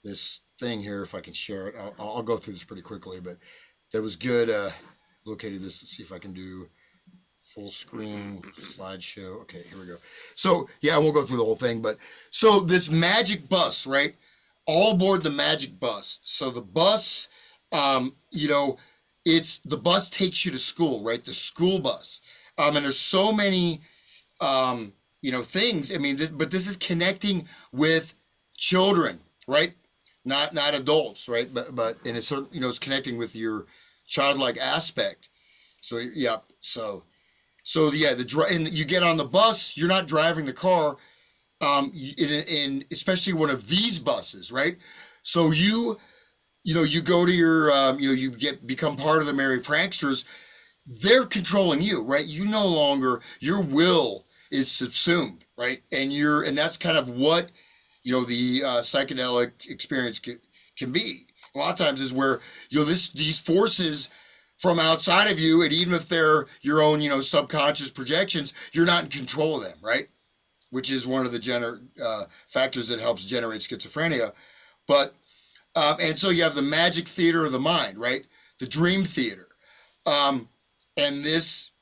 this thing here if I can share it. I'll go through this pretty quickly, but that was good. Located this. Let's see if I can do full screen slideshow. Okay, here we go. So yeah, I won't go through the whole thing, but so this magic bus, right? All aboard the magic bus. So the bus, you know, it's the bus takes you to school, right? The school bus. And there's so many you know, things. I mean, but this is connecting with children, right? Not adults, right? But in a certain, you know, it's connecting with your childlike aspect. So yeah, so yeah, and you get on the bus. You're not driving the car, in especially one of these buses, right? So you know, you go to your, you know, you become part of the Merry Pranksters. They're controlling you, right? You no longer, your will is subsumed, right? And that's kind of what, you know, the psychedelic experience can be. A lot of times is where, you know, these forces from outside of you, and even if they're your own, you know, subconscious projections, you're not in control of them, right? Which is one of the factors that helps generate schizophrenia. But, and so you have the magic theater of the mind, right? The dream theater. And this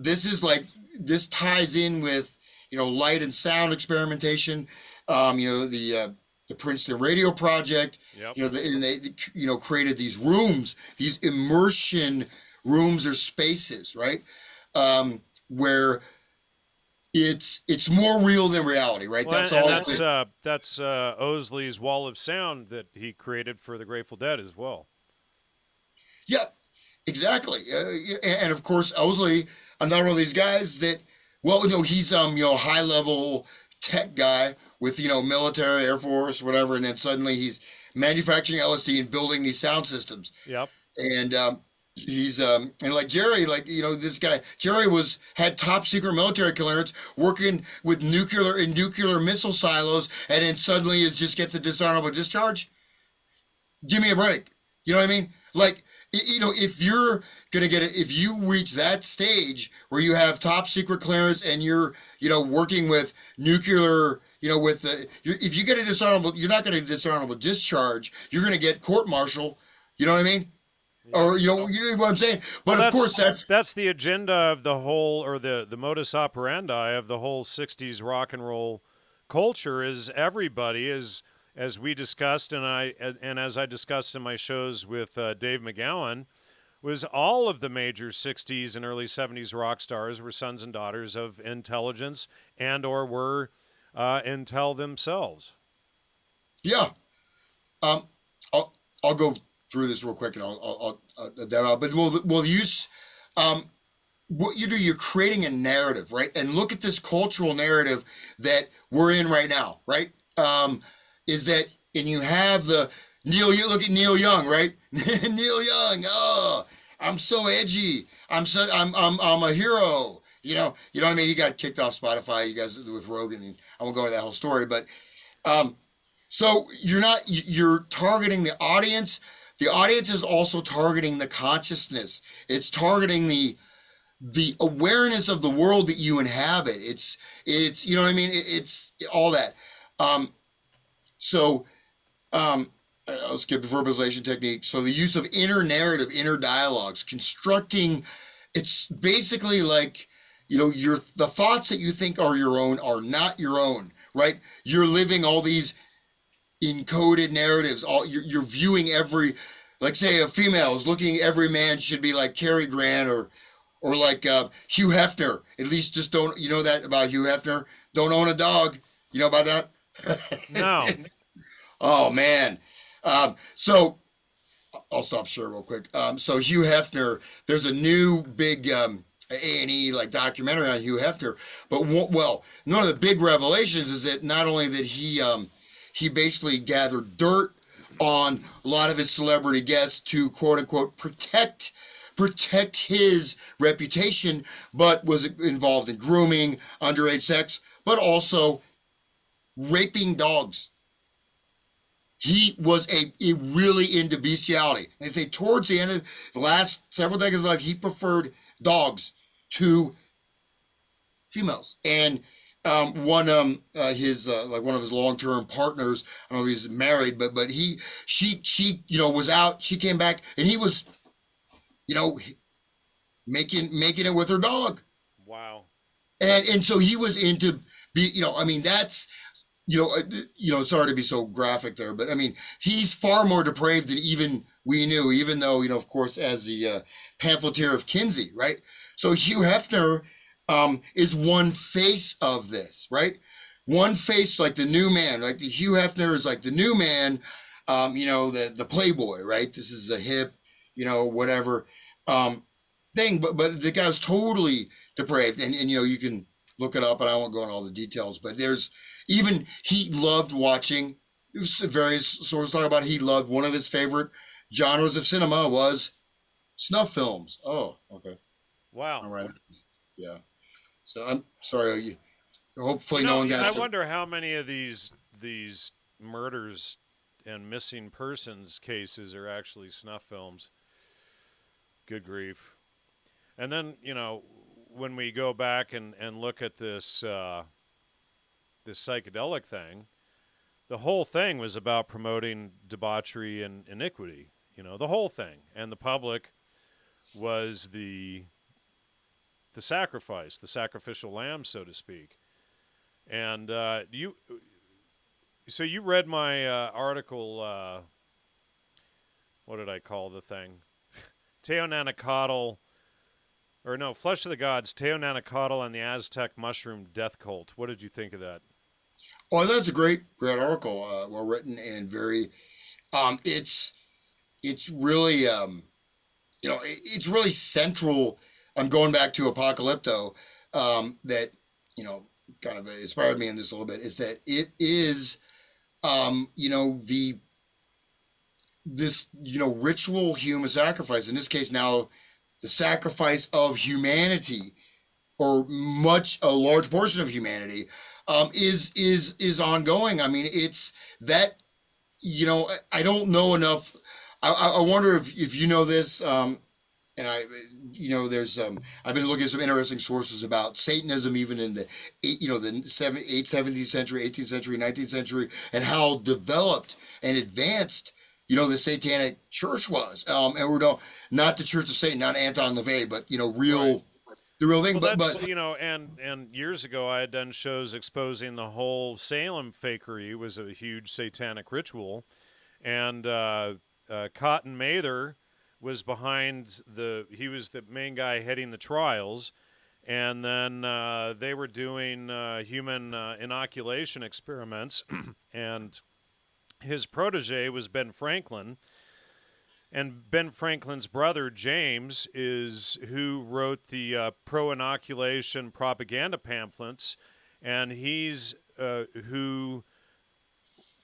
is like, this ties in with, you know, light and sound experimentation, you know, the Princeton Radio Project, Yep. you know, and they, you know, created these rooms, these immersion rooms or spaces, right? Where it's more real than reality, right? Well, That's and all. that's Owsley's Wall of Sound that he created for the Grateful Dead as well. Yeah, exactly. And of course, Owsley, another one of these guys that, well, you know, he's you know, high level tech guy with, you know, military, Air Force, whatever, and then suddenly he's manufacturing LSD and building these sound systems. Yep. And he's and like Jerry, like, you know, this guy Jerry had top secret military clearance, working with nuclear missile silos, and then suddenly just gets a dishonorable discharge. Give me a break. You know what I mean? Like, you know, if you're gonna if you reach that stage where you have top secret clearance and you're, you know, working with nuclear, you know, with if you get a dishonorable, you're not gonna get a dishonorable discharge. You're gonna get court-martial. You know what I mean? Yeah. Or you know what I'm saying? But Well, of course, that's the agenda of the whole, or the modus operandi of the whole '60s rock and roll culture. Is everybody is, as we discussed, and as I discussed in my shows with Dave McGowan, was all of the major '60s and early '70s rock stars were sons and daughters of intelligence and or were intel themselves. yeah. Um, I'll go through this real quick, and but we'll use what you do. You're creating a narrative, right? And look at this cultural narrative that we're in right now, right? Is that, and you have you look at Neil Young, right? Neil Young, oh, I'm so edgy. I'm a hero. You know what I mean? He got kicked off Spotify, you guys, with Rogan, and I won't go into that whole story, but so you're targeting the audience. The audience is also targeting the consciousness. It's targeting the awareness of the world that you inhabit. It's you know what I mean? It's all that. So I'll skip the verbalization technique. So the use of inner narrative, inner dialogues, constructing. It's basically like, you know, the thoughts that you think are your own are not your own, right? You're living all these encoded narratives. You're viewing every, like, say a female is looking, every man should be like Cary Grant or like Hugh Hefner. At least just don't, you know that about Hugh Hefner? Don't own a dog. You know about that? No. Oh man. So I'll stop share real quick. So Hugh Hefner, there's a new big A&E like documentary on Hugh Hefner. But well, one of the big revelations is that not only that he basically gathered dirt on a lot of his celebrity guests to quote unquote protect protect his reputation, but was involved in grooming, underage sex, but also raping dogs. He was a really into bestiality. They say towards the end of the last several decades of life, he preferred dogs to females. And one his like one of his long-term partners, I don't know if he's married, but she was out. She came back, and he was making it with her dog. Wow. And so he was into I mean, that's sorry to be so graphic there, but I mean, he's far more depraved than even we knew, even though, of course, as the pamphleteer of Kinsey, right? So Hugh Hefner is one face of this, right? One face, like the new man, like the Hugh Hefner is like the new man, the Playboy, right? This is a hip, whatever thing, but the guy's totally depraved, and you can look it up, and I won't go into all the details, but he loved watching, various sources talk about it, he loved, one of his favorite genres of cinema was snuff films. Oh, okay. Wow. All right. Yeah. So I'm sorry. Hopefully no one got I wonder how many of these murders and missing persons cases are actually snuff films. Good grief. And then, when we go back and look at this this psychedelic thing, the whole thing was about promoting debauchery and iniquity, the whole thing. And the public was the sacrifice, the sacrificial lamb, so to speak. And you read my article, what did I call the thing? Teonanacatl, or no, Flesh of the Gods, Teonanacatl and the Aztec Mushroom Death Cult. What did you think of that? Oh, that's a great article, well written, and very, it's really, it's really central. I'm going back to Apocalypto, that, kind of inspired me in this a little bit, is that it is, this ritual human sacrifice, in this case now, the sacrifice of humanity, or a large portion of humanity, is ongoing. I mean, it's that, I don't know enough. I wonder if you know this, and there's I've been looking at some interesting sources about Satanism, even in the 17th century, 18th century, 19th century, and how developed and advanced the Satanic Church was. And we're not the Church of Satan, not Anton LaVey, but real. Right. The real thing. Well, but and years ago I had done shows exposing the whole Salem fakery was a huge satanic ritual, and Cotton Mather was behind he was the main guy heading the trials, and then they were doing human inoculation experiments, and his protege was Ben Franklin. And Ben Franklin's brother, James, is who wrote the pro-inoculation propaganda pamphlets, and he's who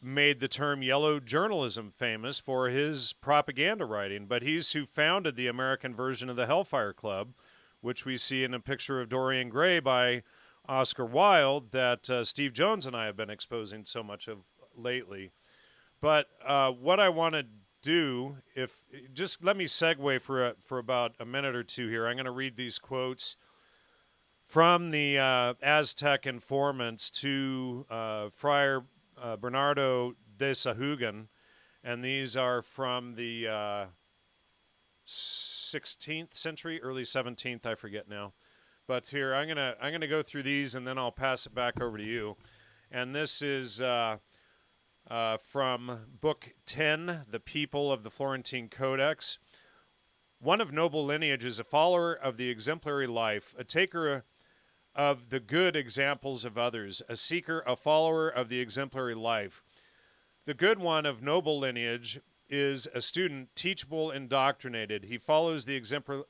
made the term yellow journalism famous for his propaganda writing. But he's who founded the American version of the Hellfire Club, which we see in a picture of Dorian Gray by Oscar Wilde that Steve Jones and I have been exposing so much of lately. But what I want to do, just let me segue for about a minute or two here. I'm going to read these quotes from the Aztec informants to Friar Bernardo de Sahugan, and these are from the 16th century, early 17th, I forget now. But here I'm gonna go through these, and then I'll pass it back over to you. And this is from Book 10, The People of the Florentine Codex. One of noble lineage is a follower of the exemplary life, a taker of the good examples of others, a seeker, a follower of the exemplary life. The good one of noble lineage is a student, teachable, indoctrinated. He follows the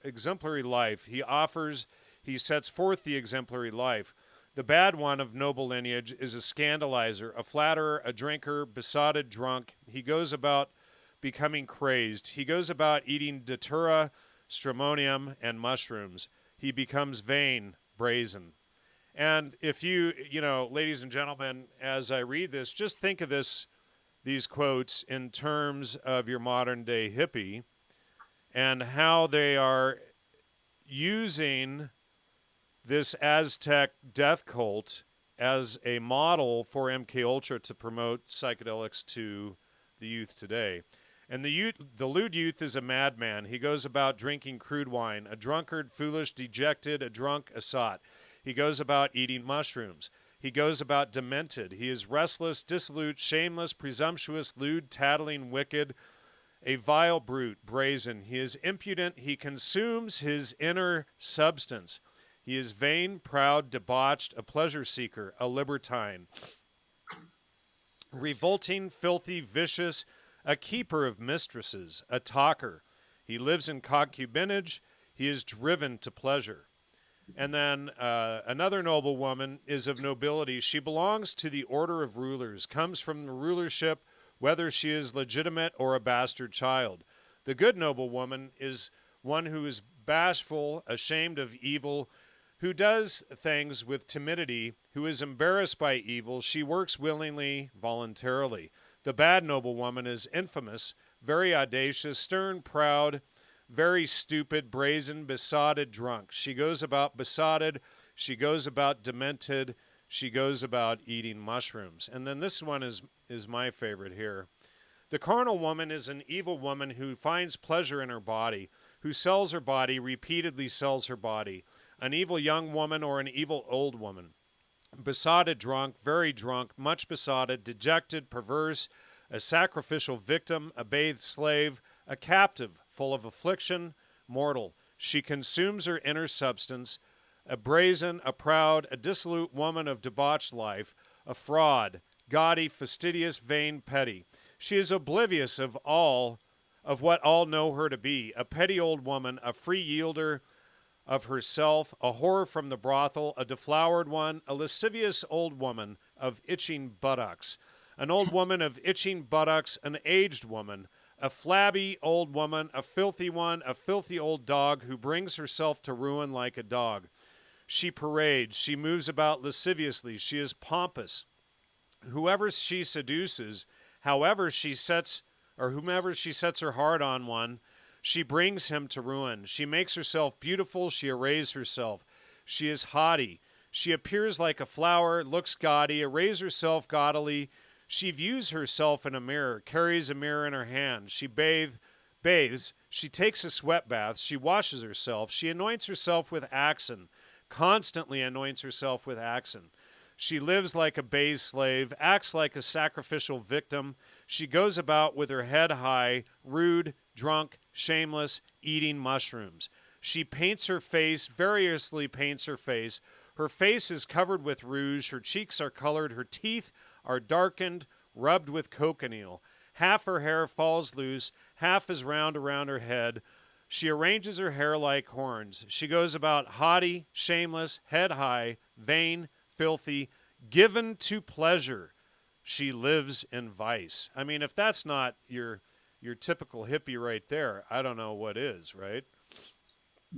exemplary life. He sets forth the exemplary life. The bad one of noble lineage is a scandalizer, a flatterer, a drinker, besotted drunk. He goes about becoming crazed. He goes about eating datura, stramonium, and mushrooms. He becomes vain, brazen. And if you, ladies and gentlemen, as I read this, just think of these quotes in terms of your modern day hippie and how they are using this Aztec death cult as a model for MK Ultra to promote psychedelics to the youth today. And the lewd youth is a madman. He goes about drinking crude wine, a drunkard, foolish, dejected, a drunk, a sot. He goes about eating mushrooms. He goes about demented. He is restless, dissolute, shameless, presumptuous, lewd, tattling, wicked, a vile brute, brazen. He is impudent. He consumes his inner substance. He is vain, proud, debauched, a pleasure seeker, a libertine, revolting, filthy, vicious, a keeper of mistresses, a talker. He lives in concubinage. He is driven to pleasure. And then another noble woman is of nobility. She belongs to the order of rulers, comes from the rulership, whether she is legitimate or a bastard child. The good noble woman is one who is bashful, ashamed of evil, who does things with timidity, who is embarrassed by evil. She works willingly, voluntarily. The bad noble woman is infamous, very audacious, stern, proud, very stupid, brazen, besotted, drunk. She goes about besotted. She goes about demented. She goes about eating mushrooms. And then this one is my favorite here. The carnal woman is an evil woman who finds pleasure in her body, who sells her body, repeatedly sells her body. An evil young woman or an evil old woman. Besotted, drunk, very drunk, much besotted, dejected, perverse, a sacrificial victim, a bathed slave, a captive, full of affliction, mortal. She consumes her inner substance, a brazen, a proud, a dissolute woman of debauched life, a fraud, gaudy, fastidious, vain, petty. She is oblivious of what all know her to be, a petty old woman, a free yielder of herself, a whore from the brothel, a deflowered one, a lascivious old woman of itching buttocks, an old woman of itching buttocks, an aged woman, a flabby old woman, a filthy one, a filthy old dog who brings herself to ruin like a dog. She parades, she moves about lasciviously, she is pompous. Whoever she seduces, whomever she sets her heart on one, she brings him to ruin. She makes herself beautiful, she arrays herself. She is haughty. She appears like a flower, looks gaudy, arrays herself gaudily. She views herself in a mirror, carries a mirror in her hand. She bathes, she takes a sweat bath, she washes herself, she anoints herself with axen, constantly anoints herself with axen. She lives like a bathed slave, acts like a sacrificial victim. She goes about with her head high, rude, drunk, shameless, eating mushrooms. She paints her face, variously paints her face. Her face is covered with rouge, her cheeks are colored, her teeth are darkened, rubbed with cochineal. Half her hair falls loose, half is round around her head. She arranges her hair like horns. She goes about haughty, shameless, head high, vain, filthy, given to pleasure. She lives in vice. I mean, if that's not your typical hippie right there, I don't know what is, right?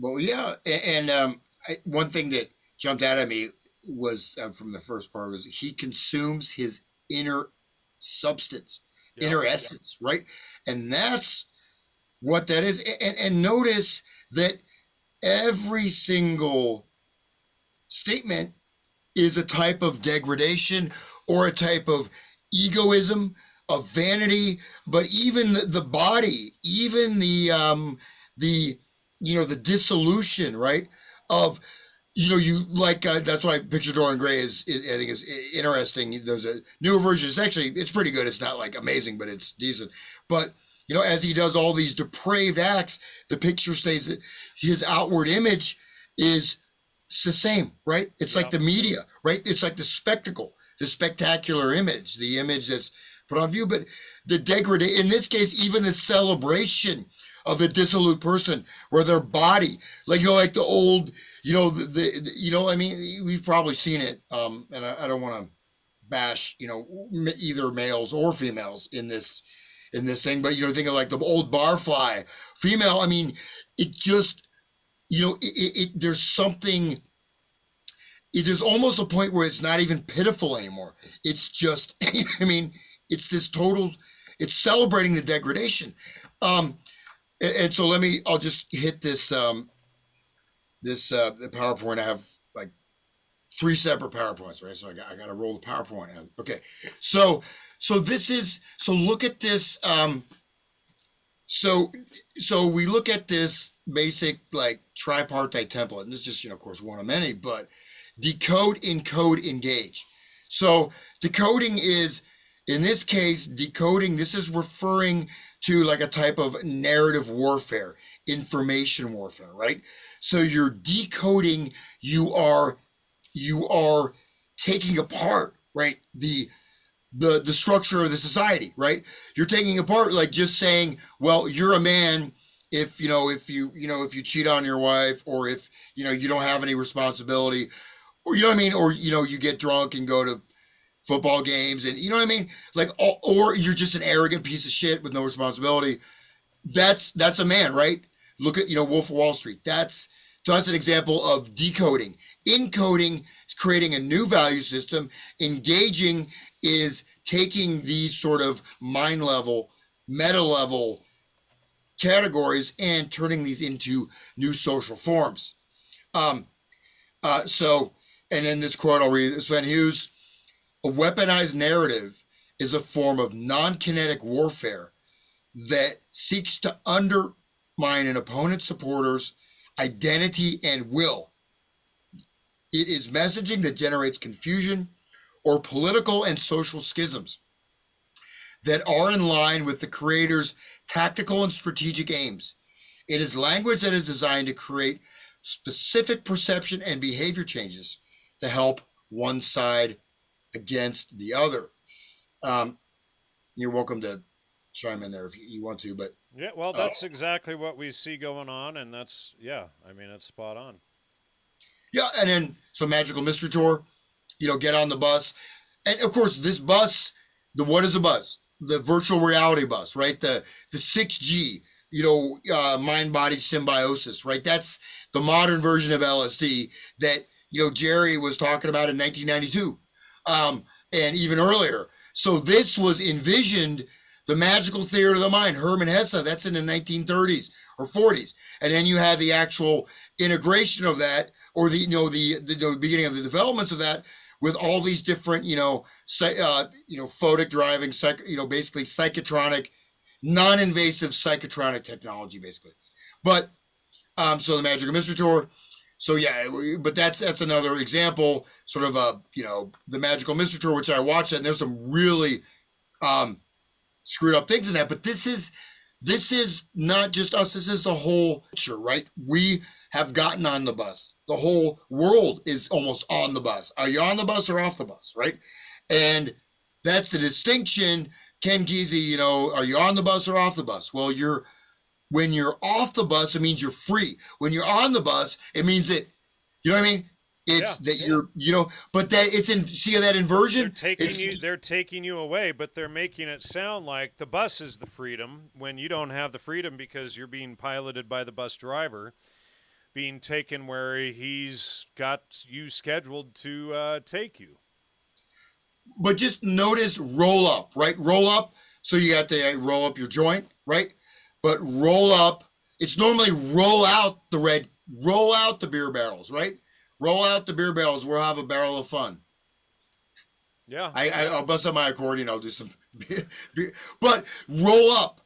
Well, yeah, and one thing that jumped out at me was from the first part was he consumes his inner substance, inner essence, right? And that's what that is. And notice that every single statement is a type of degradation or a type of egoism, of vanity, but even the body, even the the dissolution, right? Of you like that's why Picture Dorian Gray is I think is interesting. There's a newer version. It's pretty good. It's not like amazing, but it's decent. But as he does all these depraved acts, the picture stays. His outward image is the same, right? It's like the media, right? It's like the spectacle, the spectacular image, the image that's put on view. But the degradation, in this case, even the celebration of a dissolute person, where their body, like like the old, I mean, we've probably seen it. And I don't want to bash, either males or females in this in this thing, but think of like the old barfly female. I mean, it just, there's something, there's almost a point where it's not even pitiful anymore. It's just, I mean, it's this total, it's celebrating the degradation. And so I'll just hit this, the PowerPoint. I have like 3 separate PowerPoints, right? So I got to roll the PowerPoint. Okay. So look at this. So we look at this basic like tripartite template, and this is just, of course, one of many, but decode, encode, engage. So decoding is, in this case, decoding, this is referring to like a type of narrative warfare, information warfare, right? So you're decoding, you are taking apart, right, the structure of the society, right? You're taking apart, like just saying, well, you're a man if you cheat on your wife, or if you don't have any responsibility, or or you get drunk and go to football games, and like, or you're just an arrogant piece of shit with no responsibility. That's a man, right? Look at Wolf of Wall Street. That's an example of decoding. Encoding is creating a new value system. Engaging is taking these sort of mind level, meta level categories and turning these into new social forms. And in this quote, I'll read Sven Hughes: a weaponized narrative is a form of non-kinetic warfare that seeks to undermine an opponent's supporters' identity and will. It is messaging that generates confusion or political and social schisms that are in line with the creator's tactical and strategic aims. It is language that is designed to create specific perception and behavior changes to help one side against the other. You're welcome to chime in there if you want to, but yeah, well, that's exactly what we see going on, and that's, I mean, it's spot on. Yeah, and then so Magical Mystery Tour, get on the bus, and of course this bus, what is a bus? The virtual reality bus, right? The 6G, mind body symbiosis, right? That's the modern version of LSD that Jerry was talking about in 1992, and even earlier. So this was envisioned, the magical theater of the mind, Hermann Hesse. That's in the 1930s or 40s, and then you have the actual integration of that, or the beginning of the developments of that, with all these different photic driving, basically psychotronic, non-invasive psychotronic technology, basically. But so the Magical Mystery Tour. So yeah, but that's another example, sort of the Magical Mystery Tour, which I watched, and there's some really screwed up things in that. But this is not just us. This is the whole picture, right? We have gotten on the bus. The whole world is almost on the bus. Are you on the bus or off the bus, right? And that's the distinction. Ken Kesey, are you on the bus or off the bus? Well, when you're off the bus, it means you're free. When you're on the bus, it means that, you know what I mean? It's that you're, but that it's see that inversion? They're taking you away, but they're making it sound like the bus is the freedom when you don't have the freedom because you're being piloted by the bus driver, being taken where he's got you scheduled to take you. But just notice roll up, right? Roll up. So you got to roll up your joint, right? But roll up, it's normally roll out the beer barrels, right? Roll out the beer barrels. We'll have a barrel of fun. Yeah. I'll bust out my accordion. I'll do some beer. But roll up.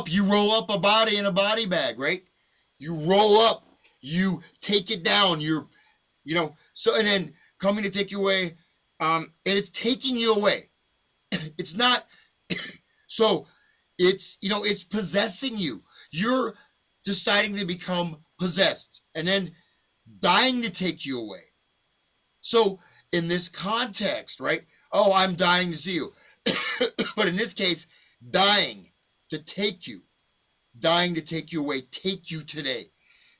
You roll up a body in a body bag, right? You roll up. You take it down. So, and then coming to take you away, and it's taking you away. It's not, so it's, it's possessing you. You're deciding to become possessed and then dying to take you away. So in this context, right? Oh, I'm dying to see you. But in this case, dying to take you away, take you today.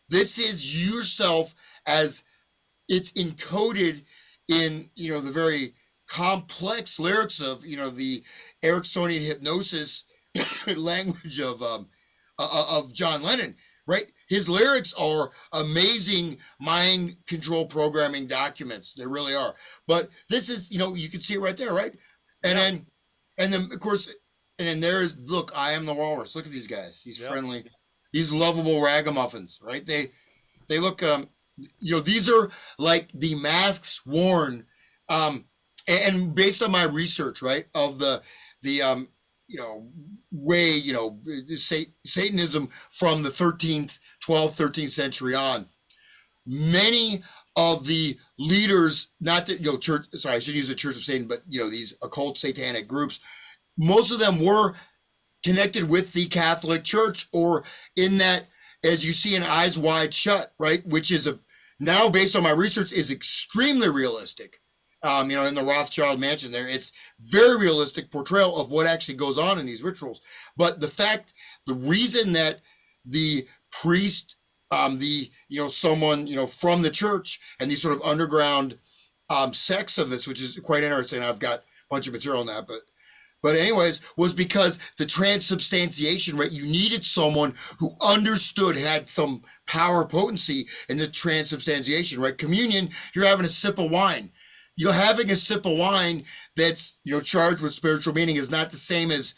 This is yourself as it's encoded in, the very complex lyrics of, the Ericksonian hypnosis language of John Lennon, right? His lyrics are amazing mind control programming documents. They really are. But this is, you can see it right there, right? And Yeah. then of course, and then there's, look, I am the walrus. Look at these guys. These Yep. friendly, these lovable ragamuffins, right? They look, these are like the masks worn, and based on my research, right, of the way, Satanism from the 13th, 12th, 13th century on, many of the leaders, not that, church, sorry, I should use the Church of Satan, but, these occult satanic groups, most of them were connected with the Catholic Church, or in that, as you see in Eyes Wide Shut, right, which is now based on my research is extremely realistic. In the Rothschild mansion there, it's very realistic portrayal of what actually goes on in these rituals. But the reason that the priest, someone, from the church, and these sort of underground sects of this, which is quite interesting. I've got a bunch of material on that, but anyways, was because the transubstantiation, right? You needed someone who understood, had some power, potency in the transubstantiation, right? Communion, you're having a sip of wine. Having a sip of wine that's, charged with spiritual meaning is not the same as,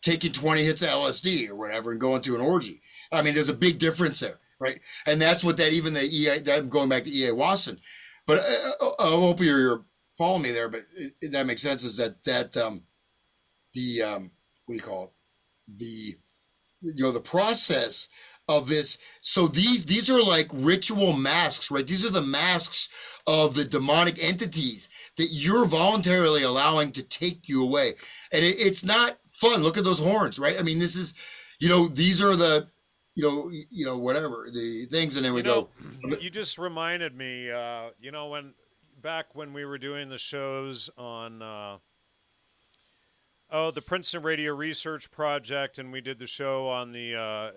taking 20 hits of LSD or whatever and going to an orgy. I mean, there's a big difference there, right? And that's what I'm going back to E.A. Watson. But I hope you're following me there, but that makes sense, is that what do you call it? The process of this. So these are like ritual masks, right? These are the masks of the demonic entities that you're voluntarily allowing to take you away. And it's not fun. Look at those horns, right? I mean, this is, these are the, whatever, the things. And then we go. You just reminded me, when we were doing the shows on, the Princeton Radio Research Project, and we did the show on the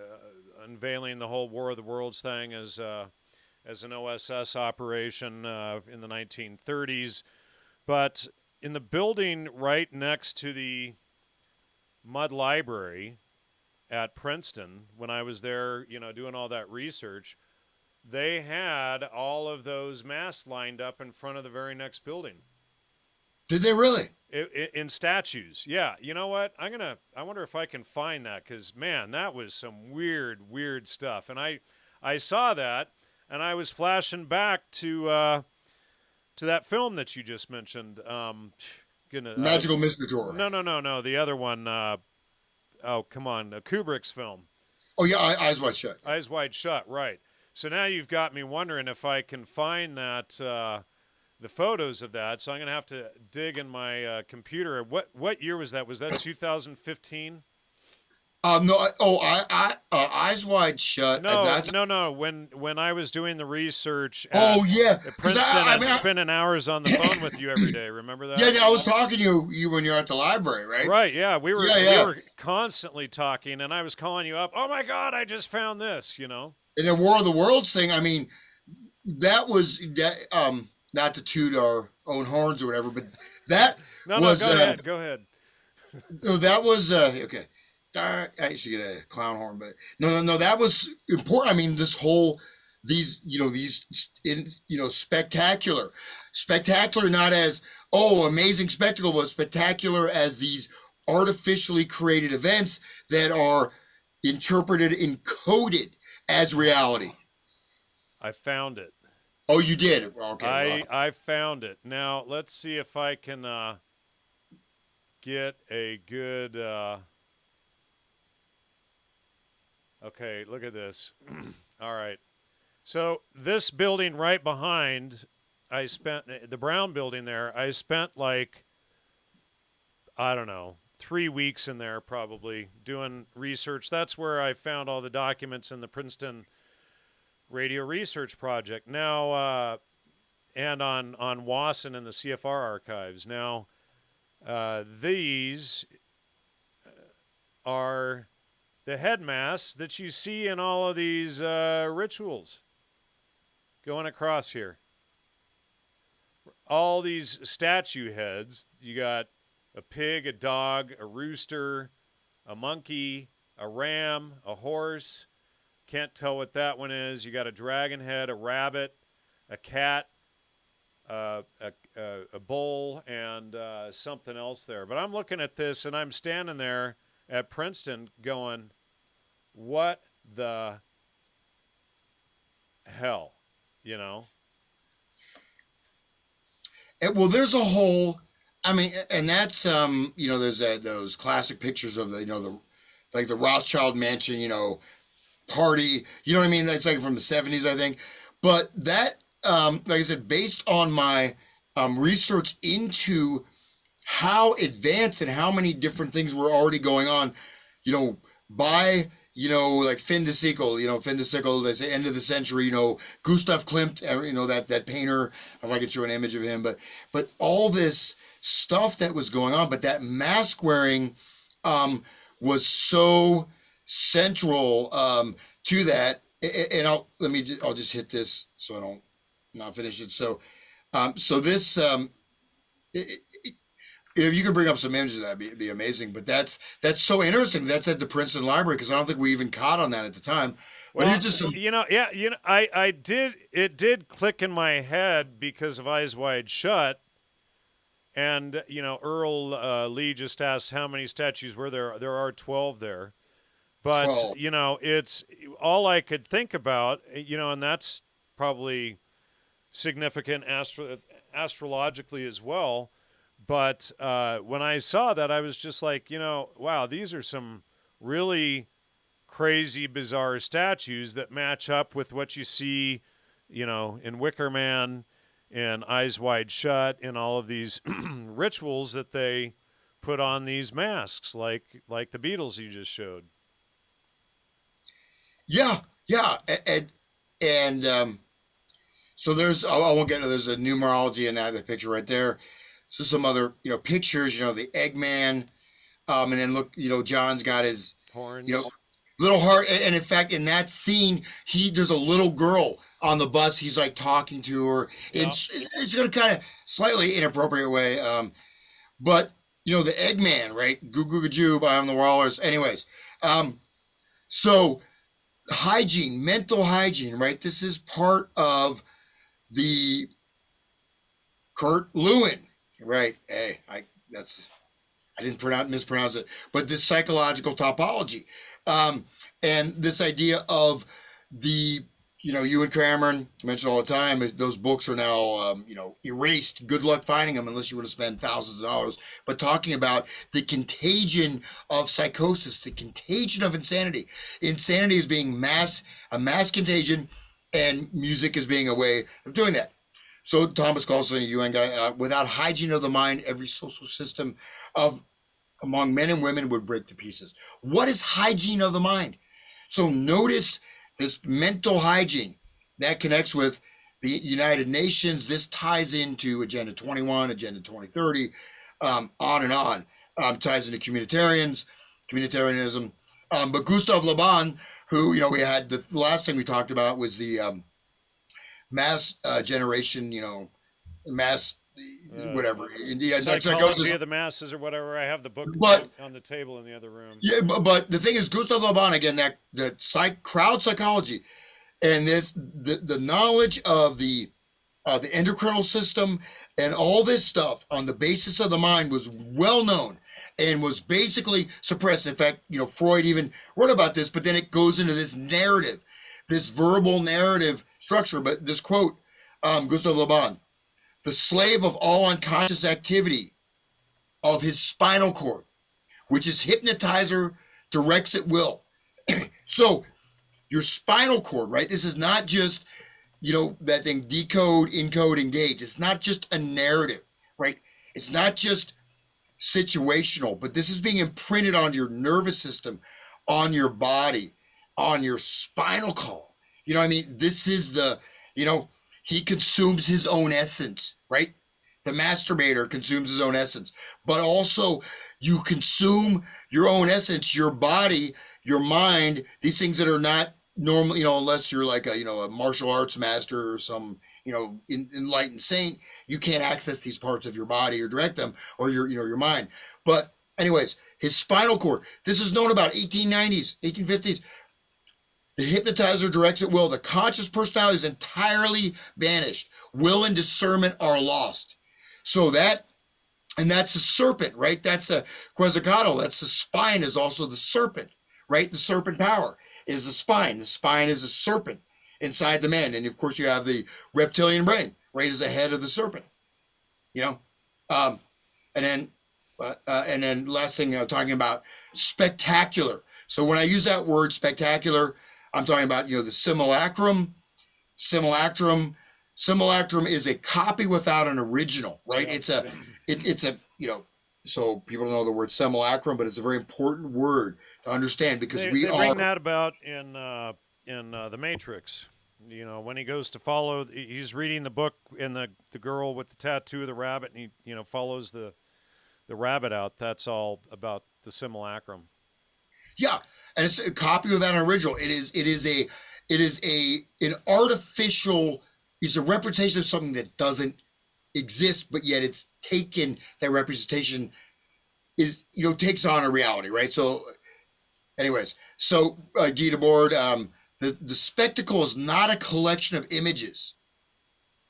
unveiling the whole War of the Worlds thing as an OSS operation in the 1930s. But in the building right next to the Mudd Library at Princeton, when I was there, doing all that research, they had all of those masks lined up in front of the very next building. Did they really? In statues, yeah. You know what? I wonder if I can find that, because man, that was some weird stuff. And I saw that, and I was flashing back to that film that you just mentioned. Magical Mystery Tour. No. The other one. Come on, Kubrick's film. Oh yeah, Eyes Wide Shut. Eyes Wide Shut, right. So now you've got me wondering if I can find that. The photos of that, so I'm gonna have to dig in my computer. What year was that? Was that 2015? No. Eyes Wide Shut. No. When I was doing the research at Princeton, I'm spending hours on the phone with you every day. Remember that? Yeah. I was talking to you when you're at the library, right? Right. Yeah. We were constantly talking, and I was calling you up. Oh my God! I just found this. And the War of the Worlds thing. I mean, that was that. Not to toot our own horns or whatever, but that was... Go ahead. No, that was... okay. I should get a clown horn, but... No, that was important. I mean, these spectacular. Spectacular not as, amazing spectacle, but spectacular as these artificially created events that are interpreted and coded as reality. I found it. Oh, you did? Okay. I found it. Now, let's see if I can get a good... Okay, look at this. All right. So this building right behind, the brown building there, I spent like, I don't know, 3 weeks in there probably doing research. That's where I found all the documents in the Princeton Radio Research Project. Now, and on Wasson and the CFR archives. Now, these are the head masks that you see in all of these rituals going across here. All these statue heads. You got a pig, a dog, a rooster, a monkey, a ram, a horse. Can't tell what that one is. You got a dragon head, a rabbit, a cat, a bull, and something else there. But I'm looking at this, and I'm standing there at Princeton going, what the hell, you know? Well, there's a whole, I mean, and that's, there's those classic pictures of the Rothschild mansion, party, you know what I mean? That's like from the 70s, I think. But that, like I said, based on my research into how advanced and how many different things were already going on, by, like Fin de Siècle, they say end of the century, Gustav Klimt, that painter, if I could show an image of him, but all this stuff that was going on, but that mask wearing was so central to that. And I'll just hit this so I don't not finish it. So this, if you could bring up some images, that'd be amazing. But that's so interesting. That's at the Princeton Library, because I don't think we even caught on that at the time. But Well, it's just I did. It did click in my head because of Eyes Wide Shut, and Earl Lee just asked how many statues were there. There are 12 there, but 12. It's all I could think about. And that's probably significant astrologically as well. But when I saw that, I was just like, wow, these are some really crazy, bizarre statues that match up with what you see, in Wicker Man and Eyes Wide Shut and all of these rituals that they put on these masks, like the Beatles you just showed. Yeah, and so there's, I won't get into, there's a numerology in that picture right there. So some other, pictures, the Eggman, and then look, John's got his, Horns. Little heart. And in fact, in that scene, there's a little girl on the bus. He's like talking to her. Yeah. It's going to kind of slightly inappropriate way. But the Eggman, right? Goo Goo Gajoob, I am the Wallers. Anyways, so hygiene, mental hygiene, right? This is part of the Kurt Lewin. Right. Hey, I didn't mispronounce it, but this psychological topology, and this idea of the, you and Cameron mention all the time, those books are now, erased. Good luck finding them unless you want to spend thousands of dollars. But talking about the contagion of psychosis, the contagion of insanity. Insanity is being a mass contagion, and music is being a way of doing that. So Thomas Carlson, a UN guy, without hygiene of the mind, every social system among men and women would break to pieces. What is hygiene of the mind? So notice this mental hygiene that connects with the United Nations. This ties into Agenda 21, Agenda 2030, on and on. Ties into communitarianism. But Gustave Le Bon, who, we had, the last thing we talked about was the mass generation, mass whatever. Psychology of the masses or whatever. I have the book on the table in the other room. Yeah, but the thing is, Gustave Le Bon, again, crowd psychology, and the knowledge of the endocrinal system and all this stuff on the basis of the mind was well known and was basically suppressed. In fact, Freud even wrote about this, but then it goes into this narrative, this verbal narrative structure. But this quote, Gustave Le Bon, the slave of all unconscious activity of his spinal cord, which his hypnotizer directs at will. So your spinal cord, right? This is not just, that thing, decode, encode, engage. It's not just a narrative, right? It's not just situational, but this is being imprinted on your nervous system, on your body, on your spinal column. You know what I mean? This is the, he consumes his own essence, right? The masturbator consumes his own essence, but also you consume your own essence, your body, your mind, these things that are not normal, unless you're like a martial arts master or some, enlightened saint, you can't access these parts of your body or direct them, or your mind. But Anyways, his spinal cord. This is known about 1890s, 1850s. The hypnotizer directs at will. The conscious personality is entirely vanished. Will and discernment are lost. So that, and that's the serpent, right? That's a Quetzalcoatl. That's the spine is also the serpent, right? The serpent power is the spine. The spine is a serpent inside the man. And of course you have the reptilian brain, right? As the head of the serpent, you know? And then last thing I'm talking about, spectacular. So when I use that word spectacular, I'm talking about, the simulacrum. Simulacrum is a copy without an original, right? Yeah. It's a so people don't know the word simulacrum, but it's a very important word to understand because they bring that about in the Matrix. When he goes to follow, he's reading the book, and the girl with the tattoo of the rabbit, and he follows the rabbit out. That's all about the simulacrum. Yeah, and it's a copy without an original. It is an artificial. It's a representation of something that doesn't exist, but yet it's taken. That representation is takes on a reality, right? So, anyways, Guy Debord, the spectacle is not a collection of images.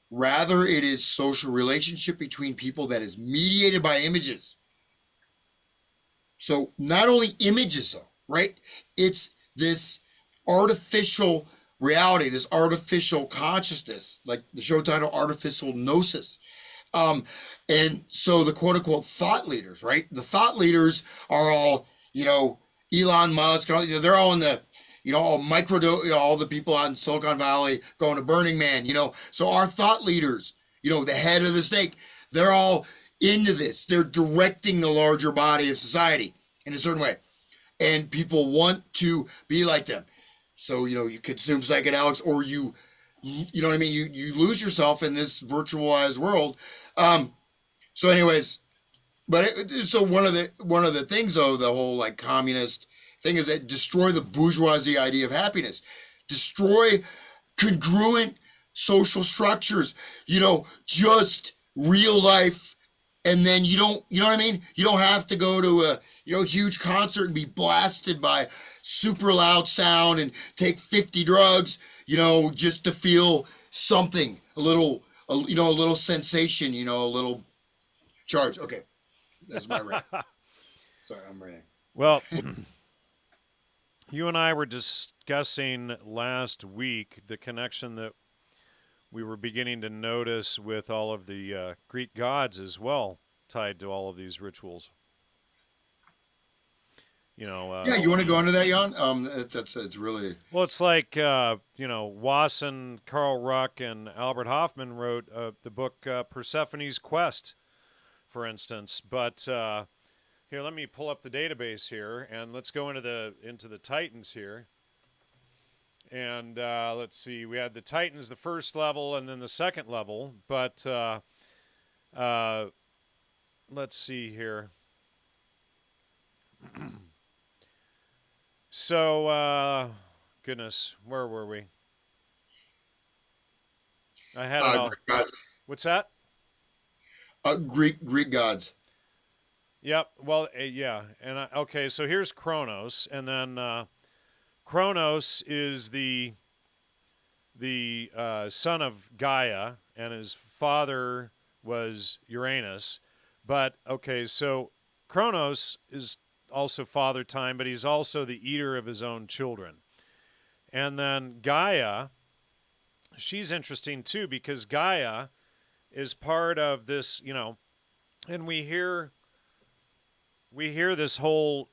Rather, it is social relationship between people that is mediated by images. So not only images, though, right? It's this artificial reality, this artificial consciousness, like the show title, Artificial Gnosis. And so the quote unquote thought leaders, right? The thought leaders are all, Elon Musk, they're all in the, all all the people out in Silicon Valley going to Burning Man, So our thought leaders, the head of the snake, they're all into this. They're directing the larger body of society in a certain way. And people want to be like them. So, you consume psychedelics or you know what I mean? You lose yourself in this virtualized world. So anyways, but so one of the things though, the whole like communist thing is that destroy the bourgeoisie idea of happiness, destroy congruent social structures, just real life. And then you know what I mean? You don't have to go to a, huge concert and be blasted by super loud sound and take 50 drugs, just to feel something, a little sensation, a little charge. Okay. That's my rant. Sorry, I'm ranting. Well, you and I were discussing last week the connection that we were beginning to notice with all of the Greek gods as well, tied to all of these rituals. Yeah, you want to go into that, Jan? It's really well. It's like Wasson, Carl Ruck, and Albert Hoffman wrote the book Persephone's Quest, for instance. But here, let me pull up the database here, and let's go into the Titans here. And let's see, we had the Titans, the first level, and then the second level. But let's see here. So, goodness, where were we? I had it all. Greek gods. What's that? Greek gods. Yep. Well, yeah. And okay, so here's Kronos, and then Kronos is the son of Gaia, and his father was Uranus. But okay, so Kronos is also father time, but he's also the eater of his own children. And then Gaia, she's interesting too, because Gaia is part of this, and we hear this whole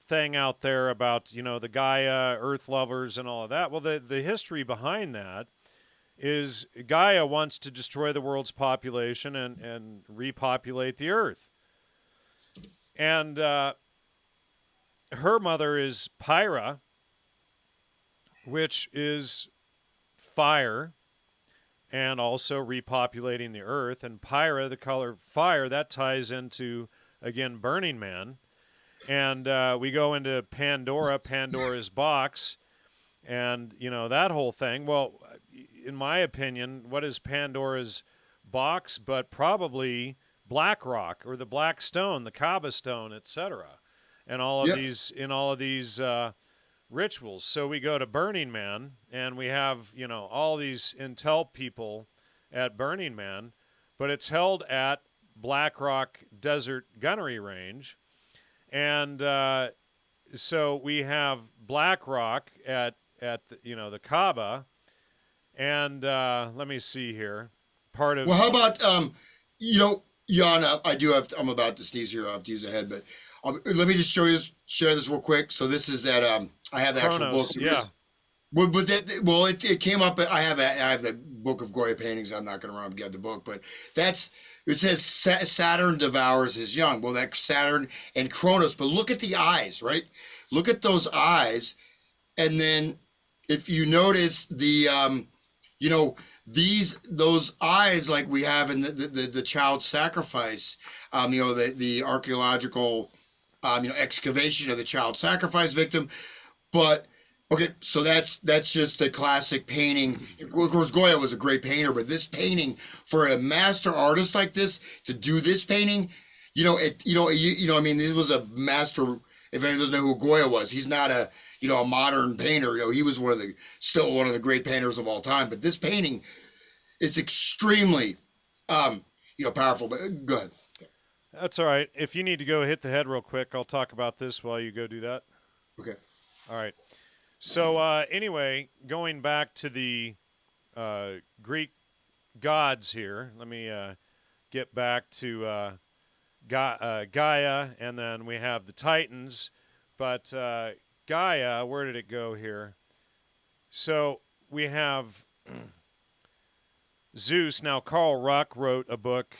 thing out there about, the Gaia, Earth lovers and all of that. Well, the history behind that is Gaia wants to destroy the world's population and repopulate the Earth. And her mother is Pyra, which is fire and also repopulating the earth. And Pyra, the color fire, that ties into, again, Burning Man. And we go into Pandora, Pandora's box, and, that whole thing. Well, in my opinion, what is Pandora's box but probably black rock or the black stone, the Kaaba stone, etc., and all of these rituals. So we go to Burning Man, and we have all these intel people at Burning Man, but it's held at Black Rock Desert Gunnery Range, and so we have Black Rock at the Kaaba, and let me see here. Part of Well, how about Jan? I'm about to sneeze here. I have to use a head, but let me just share this real quick. So this is that I have the actual book. Kronos, yeah. It came up. I have the book of Goya paintings. I'm not going to run up and get the book, but it says Saturn devours his young. Well, that's Saturn and Kronos. But look at the eyes, right? Look at those eyes, and then if you notice those eyes like we have in the child sacrifice, the archaeological excavation of the child sacrifice victim. But okay, so that's just a classic painting. Of course, Goya was a great painter, but this painting, for a master artist like this to do this painting, this was a master. If anyone doesn't know who Goya was, he's not a modern painter. He was still one of the great painters of all time. But this painting, it's extremely, powerful. But go ahead. That's all right. If you need to go hit the head real quick, I'll talk about this while you go do that. Okay. All right. So anyway, going back to the Greek gods here, let me get back to Gaia, and then we have the Titans. But Gaia, where did it go here? So we have Zeus. Now, Carl Ruck wrote a book,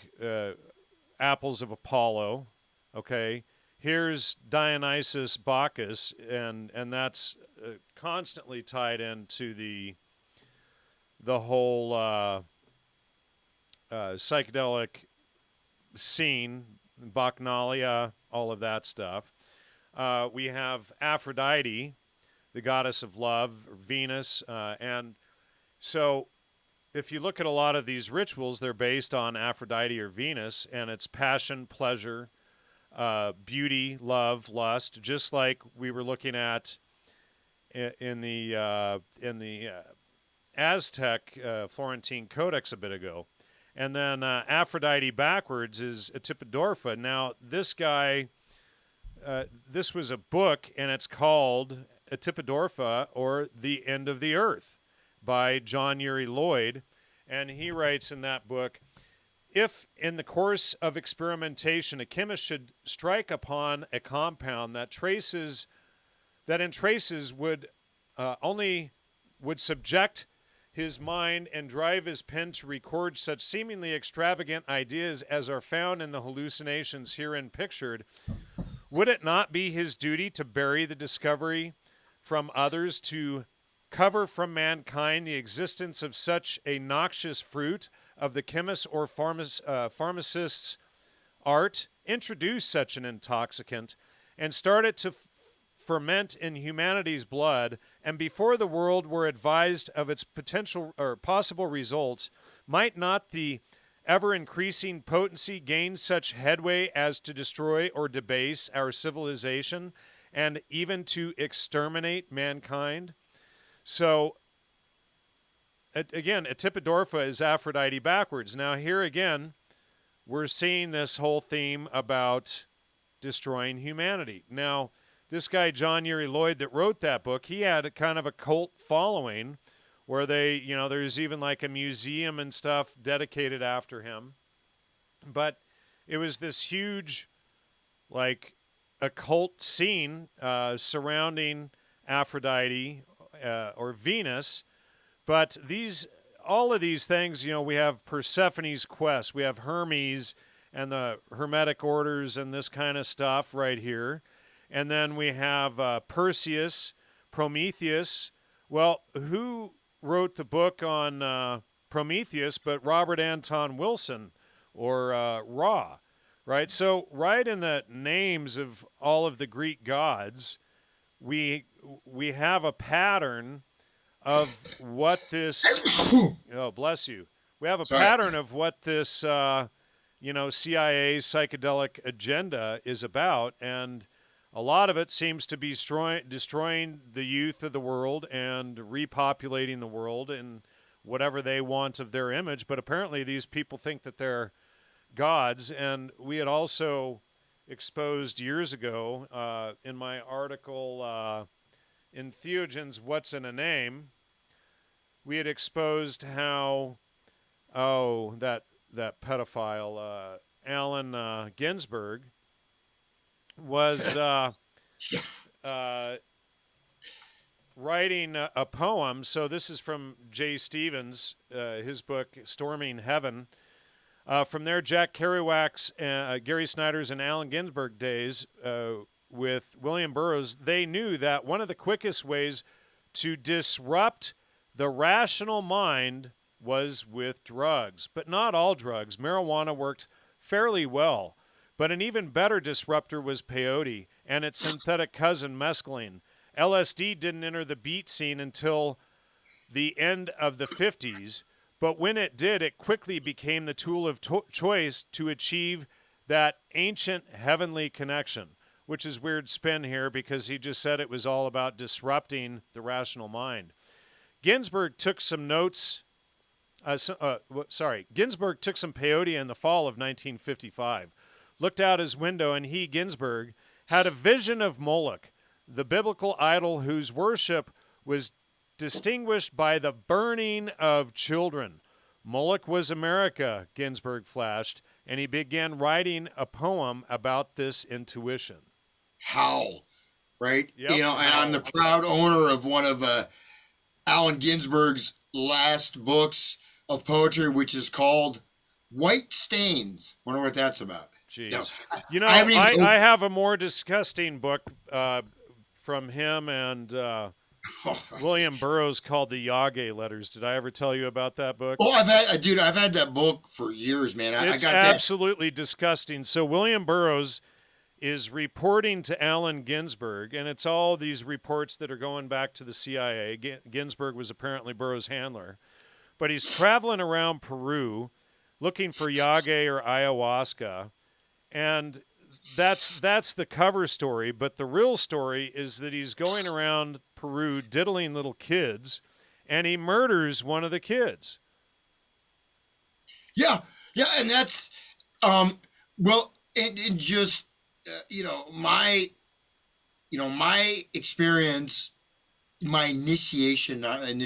Apples of Apollo. Okay. Here's Dionysus Bacchus, and that's constantly tied into the whole psychedelic scene, Bacchanalia, all of that stuff. We have Aphrodite, the goddess of love, Venus, and so if you look at a lot of these rituals, they're based on Aphrodite or Venus, and it's passion, pleasure, beauty, love, lust, just like we were looking at in the Aztec Florentine Codex a bit ago. And then Aphrodite backwards is Atipodorfa. Now, this guy, this was a book, and it's called Atipodorfa, or The End of the Earth, by John Uri Lloyd. And he writes in that book, if in the course of experimentation a chemist should strike upon a compound that in traces would subject his mind and drive his pen to record such seemingly extravagant ideas as are found in the hallucinations herein pictured, would it not be his duty to bury the discovery from others, to cover from mankind the existence of such a noxious fruit of the chemist's or pharmacist's art, introduce such an intoxicant, and start it to ferment in humanity's blood, and before the world were advised of its potential or possible results, might not the ever-increasing potency gain such headway as to destroy or debase our civilization, and even to exterminate mankind? So, again, Atipodorfa is Aphrodite backwards. Now, here again, we're seeing this whole theme about destroying humanity. Now, this guy, John Uri Lloyd, that wrote that book, he had a kind of a cult following where there's even like a museum and stuff dedicated after him. But it was this huge, like, occult scene surrounding Aphrodite or Venus. But all of these things, we have Persephone's quest, we have Hermes and the Hermetic orders and this kind of stuff right here. And then we have Perseus, Prometheus. Well, who wrote the book on Prometheus but Robert Anton Wilson, or Ra, right? So right in the names of all of the Greek gods, we have a pattern of what this oh, bless you. We have a pattern of what this CIA psychedelic agenda is about. And a lot of it seems to be destroying the youth of the world and repopulating the world in whatever they want of their image. But apparently these people think that they're gods. And we had also exposed years ago in my article in Theogen's What's in a Name, we had exposed how, that pedophile, Allen Ginsberg, was writing a poem. So this is from Jay Stevens, his book, Storming Heaven. From there, Jack Kerouac's, Gary Snyder's, and Allen Ginsberg days with William Burroughs, they knew that one of the quickest ways to disrupt the rational mind was with drugs. But not all drugs. Marijuana worked fairly well. But an even better disruptor was peyote and its synthetic cousin, mescaline. LSD didn't enter the beat scene until the end of the 50s, but when it did, it quickly became the tool of choice to achieve that ancient heavenly connection, which is weird spin here because he just said it was all about disrupting the rational mind. Ginsberg took some notes. Ginsberg took some peyote in the fall of 1955, looked out his window, and he, Ginsberg, had a vision of Moloch, the biblical idol whose worship was distinguished by the burning of children. Moloch was America, Ginsberg flashed, and he began writing a poem about this intuition. Howl, right? Yep. And I'm the proud owner of one of Allen Ginsberg's last books of poetry, which is called White Stains. Wonder what that's about. Jeez. No, I have a more disgusting book from him and William Burroughs called the Yage Letters. Did I ever tell you about that book? Oh, I've had that book for years, man. It's absolutely disgusting. So William Burroughs is reporting to Allen Ginsberg, and it's all these reports that are going back to the CIA. Ginsberg was apparently Burroughs' handler. But he's traveling around Peru looking for Yage or ayahuasca, and that's the cover story. But the real story is that he's going around Peru diddling little kids, and he murders one of the kids. Yeah, and that's and just my experience, my initiation, not in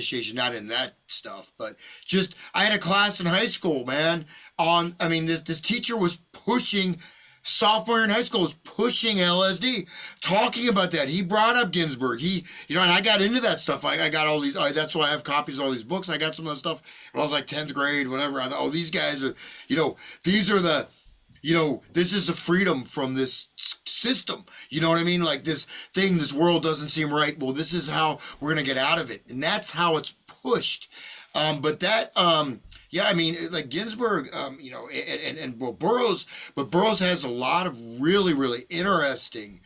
that stuff, but just I had a class in high school, man. This teacher was pushing. Sophomore in high school was pushing LSD, talking about that. He brought up Ginsberg. And I got into that stuff. I got all these. That's why I have copies of all these books. I got some of that stuff when I was like 10th grade, whatever. I thought, these guys are, these are the, this is the freedom from this system. You know what I mean? Like this thing, this world doesn't seem right. Well, this is how we're gonna get out of it, and that's how it's pushed. Like Ginsberg, Burroughs, but Burroughs has a lot of really, really interesting,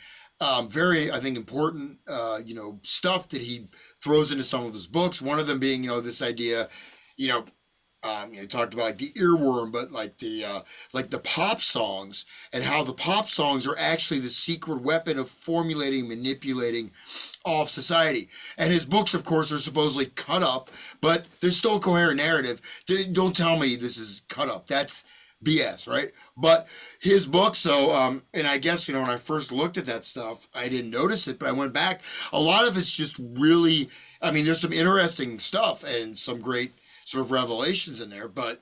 very, I think, important, stuff that he throws into some of his books. One of them being, this idea, he talked about like the earworm, but like the pop songs, and how the pop songs are actually the secret weapon of formulating, manipulating all of society. And his books, of course, are supposedly cut up, but there's still a coherent narrative. Don't tell me this is cut up. That's BS, right? But his books, and I guess, when I first looked at that stuff, I didn't notice it, but I went back. A lot of it's just really, there's some interesting stuff and some great sort of revelations in there, but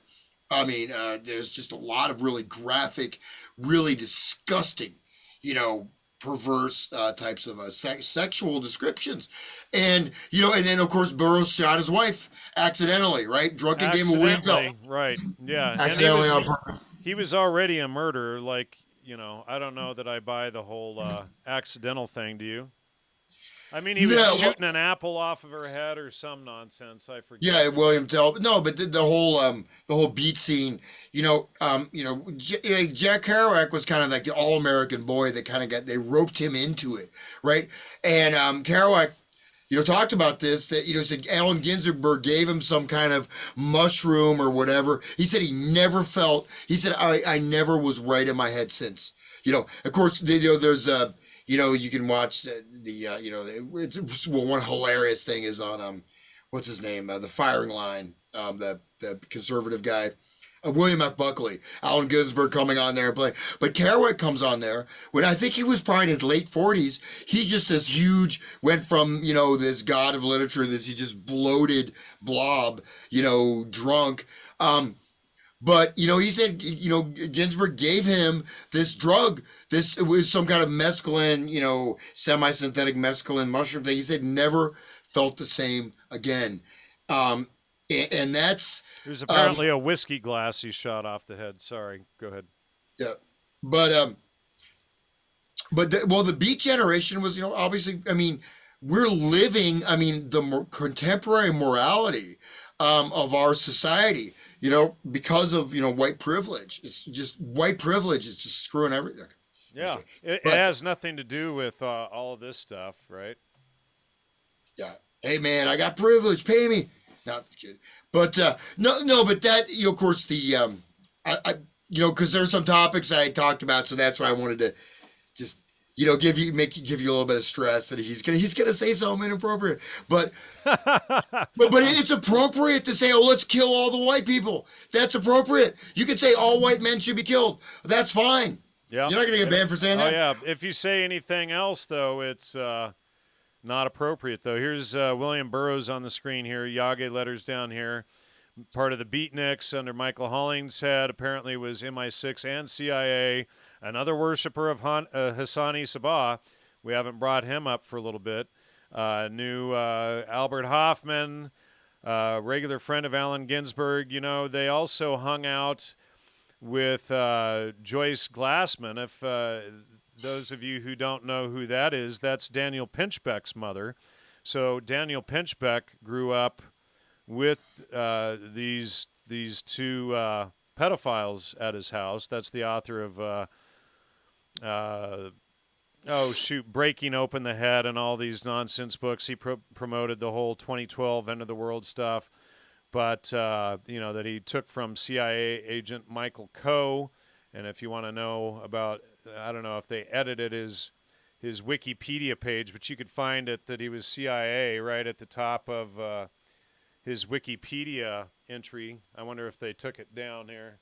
there's just a lot of really graphic, really disgusting, perverse types of sexual descriptions. And then of course Burroughs shot his wife accidentally, right? Drunken game of William Tell. Right. Yeah. Accidentally And on purpose. he was already a murderer. Like, I don't know that I buy the whole accidental thing. Do you? He was shooting an apple off of her head or some nonsense. I forget. Yeah, William Tell. No, but the whole beat scene. Jack Kerouac was kind of like the all-American boy that kind of they roped him into it, right? And Kerouac, talked about this, that, said Allen Ginsberg gave him some kind of mushroom or whatever. He said he never felt, he said, I never was right in my head since. Of course, there's, you can watch one hilarious thing is on, what's his name? The Firing Line, the conservative guy. William F. Buckley, Allen Ginsberg coming on there and playing. But Kerouac comes on there when I think he was probably in his late 40s. He just this huge, went from, this god of literature, this he just bloated blob, drunk. But, he said, Ginsberg gave him this drug. It was some kind of mescaline, semi-synthetic mescaline mushroom thing. He said never felt the same again. And that's... It was apparently a whiskey glass he shot off the head. Sorry, go ahead. Yeah. But the Beat Generation was, obviously, we're living, the contemporary morality of our society, because of, white privilege. It's just white privilege. It's just screwing everything. Yeah. It has nothing to do with all of this stuff, right? Yeah. Hey, man, I got privilege. Pay me. No, kidding. But no, but that, of course, the because there's some topics I talked about, so that's why I wanted to just give you a little bit of stress that he's gonna say something inappropriate, but it's appropriate to say, oh, let's kill all the white people. That's appropriate. You can say all white men should be killed. That's fine. Yeah, you're not gonna get banned for saying that. Oh yeah. If you say anything else, though, it's not appropriate, though. Here's William Burroughs on the screen here. Yage letters down here. Part of the Beatniks under Michael Hollingshead. Apparently was MI6 and CIA. Another worshiper of Hassani Sabah. We haven't brought him up for a little bit. New Albert Hoffman, regular friend of Allen Ginsberg. They also hung out with Joyce Glassman. If those of you who don't know who that is, that's Daniel Pinchbeck's mother. So Daniel Pinchbeck grew up with these two pedophiles at his house. That's the author of Breaking Open the Head and all these nonsense books. He promoted the whole 2012 End of the World stuff, but that he took from CIA agent Michael Coe. And if you want to know about, I don't know if they edited his Wikipedia page, but you could find it that he was CIA right at the top of his Wikipedia entry. I wonder if they took it down here,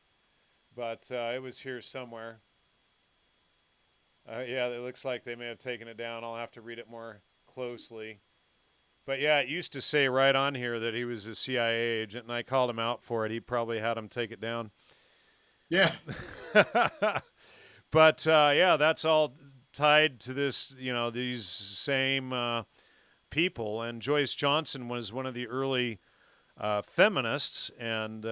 but it was here somewhere. Yeah, it looks like they may have taken it down. I'll have to read it more closely. But yeah, it used to say right on here that he was a CIA agent, and I called him out for it. He probably had him take it down. Yeah. But yeah, that's all tied to this, these same people. And Joyce Johnson was one of the early feminists and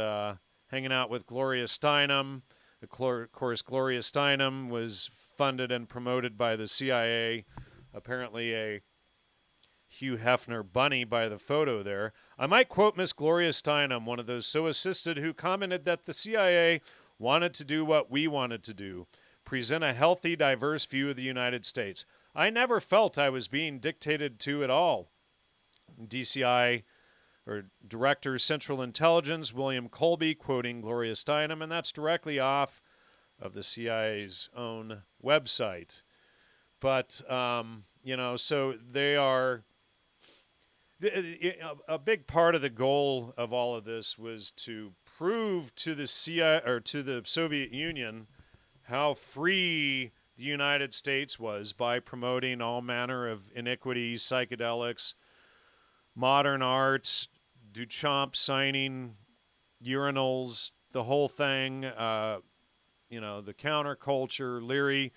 hanging out with Gloria Steinem. Of course, Gloria Steinem was funded and promoted by the CIA, apparently a Hugh Hefner bunny by the photo there. I might quote Miss Gloria Steinem, one of those so assisted, who commented that the CIA wanted to do what we wanted to do, present a healthy, diverse view of the United States. I never felt I was being dictated to at all. DCI, or Director Central Intelligence, William Colby, quoting Gloria Steinem, and that's directly off of the CIA's own website. But, so they are... A big part of the goal of all of this was to prove to the CIA or to the Soviet Union how free the United States was by promoting all manner of iniquities, psychedelics, modern art, Duchamp signing urinals, the whole thing, the counterculture, Leary.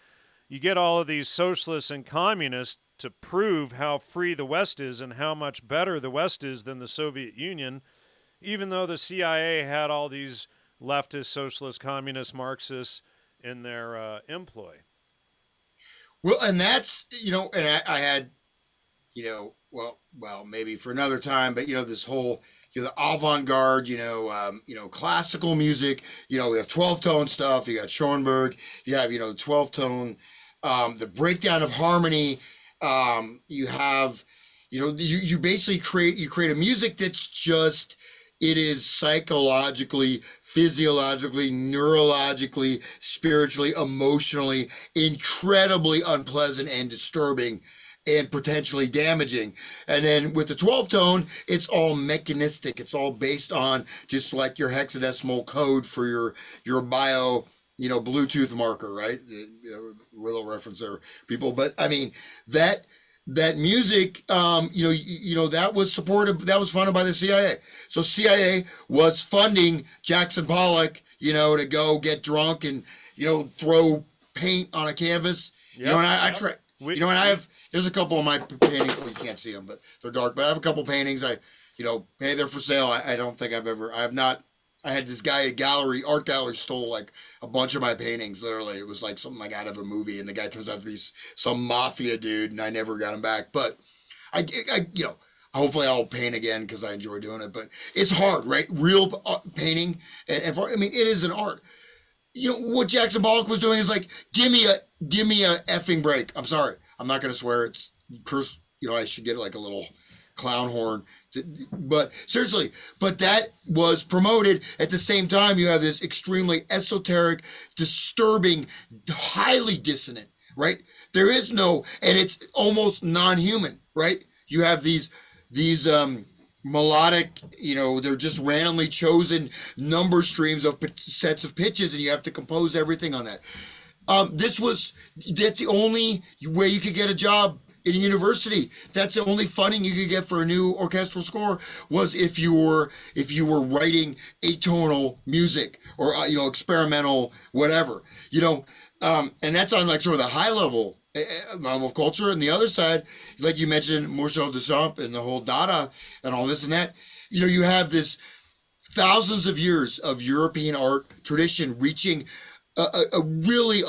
You get all of these socialists and communists to prove how free the West is and how much better the West is than the Soviet Union, even though the CIA had all these leftist, socialist, communist, Marxists in their employ. Well, and that's, and I had, maybe for another time, but, this whole, the avant-garde, classical music, we have 12-tone stuff. You got Schoenberg, you have, the 12-tone, the breakdown of harmony. You have, You know, you basically create a music that's just, it is psychologically, physiologically, neurologically, spiritually, emotionally incredibly unpleasant and disturbing and potentially damaging. And then with the 12 tone, it's all mechanistic. It's all based on just like your hexadecimal code for your bio, you know, Bluetooth marker, right? Little reference there, people. But I mean, that music, that was supported, that was funded by the CIA. So CIA was funding Jackson Pollock, you know, to go get drunk and, you know, throw paint on a canvas. Yep, you know, and I try, we, you know, and I have, there's a couple of my paintings. Well, you can't see them, but they're dark. But I have a couple paintings. Hey, they're for sale. I don't think I have not. I had this guy at art gallery stole like a bunch of my paintings. Literally, it was like something like out of a movie, and the guy turns out to be some mafia dude, and I never got him back. But hopefully I'll paint again because I enjoy doing it. But it's hard, right? Real painting, it is an art. You know what Jackson Pollock was doing is like, give me a effing break. I'm sorry, I'm not gonna swear. It's curse. You know, I should get like a little clown horn. But seriously, but that was promoted at the same time. You have this extremely esoteric, disturbing, highly dissonant, right? There is no, and it's almost non-human, right? You have these melodic, you know, they're just randomly chosen number streams of sets of pitches, and you have to compose everything on that. That's the only way you could get a job in a university. That's the only funding you could get for a new orchestral score, was if you were writing atonal music or experimental whatever, and that's on like sort of the high level of culture. And the other side, like you mentioned, Marcel Duchamp and the whole Dada and all this and that, you have this thousands of years of European art tradition reaching a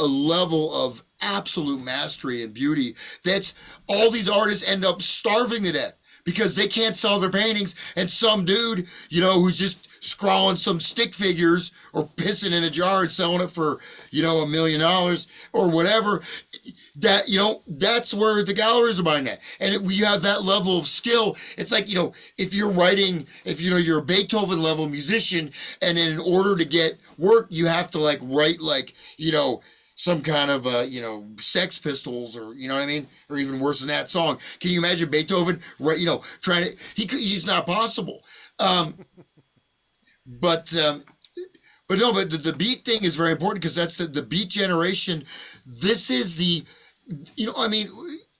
level of absolute mastery and beauty that's all these artists end up starving to death because they can't sell their paintings, and some dude who's just scrawling some stick figures or pissing in a jar and selling it for $1 million or whatever, that's where the galleries are buying that. And we have that level of skill. It's like, if you're writing, if you're a Beethoven level musician, and in order to get work, you have to write some kind of Sex Pistols, or what I mean, or even worse than that song. Can you imagine Beethoven trying to? He's not possible. But the beat thing is very important, because that's the beat generation. This is the,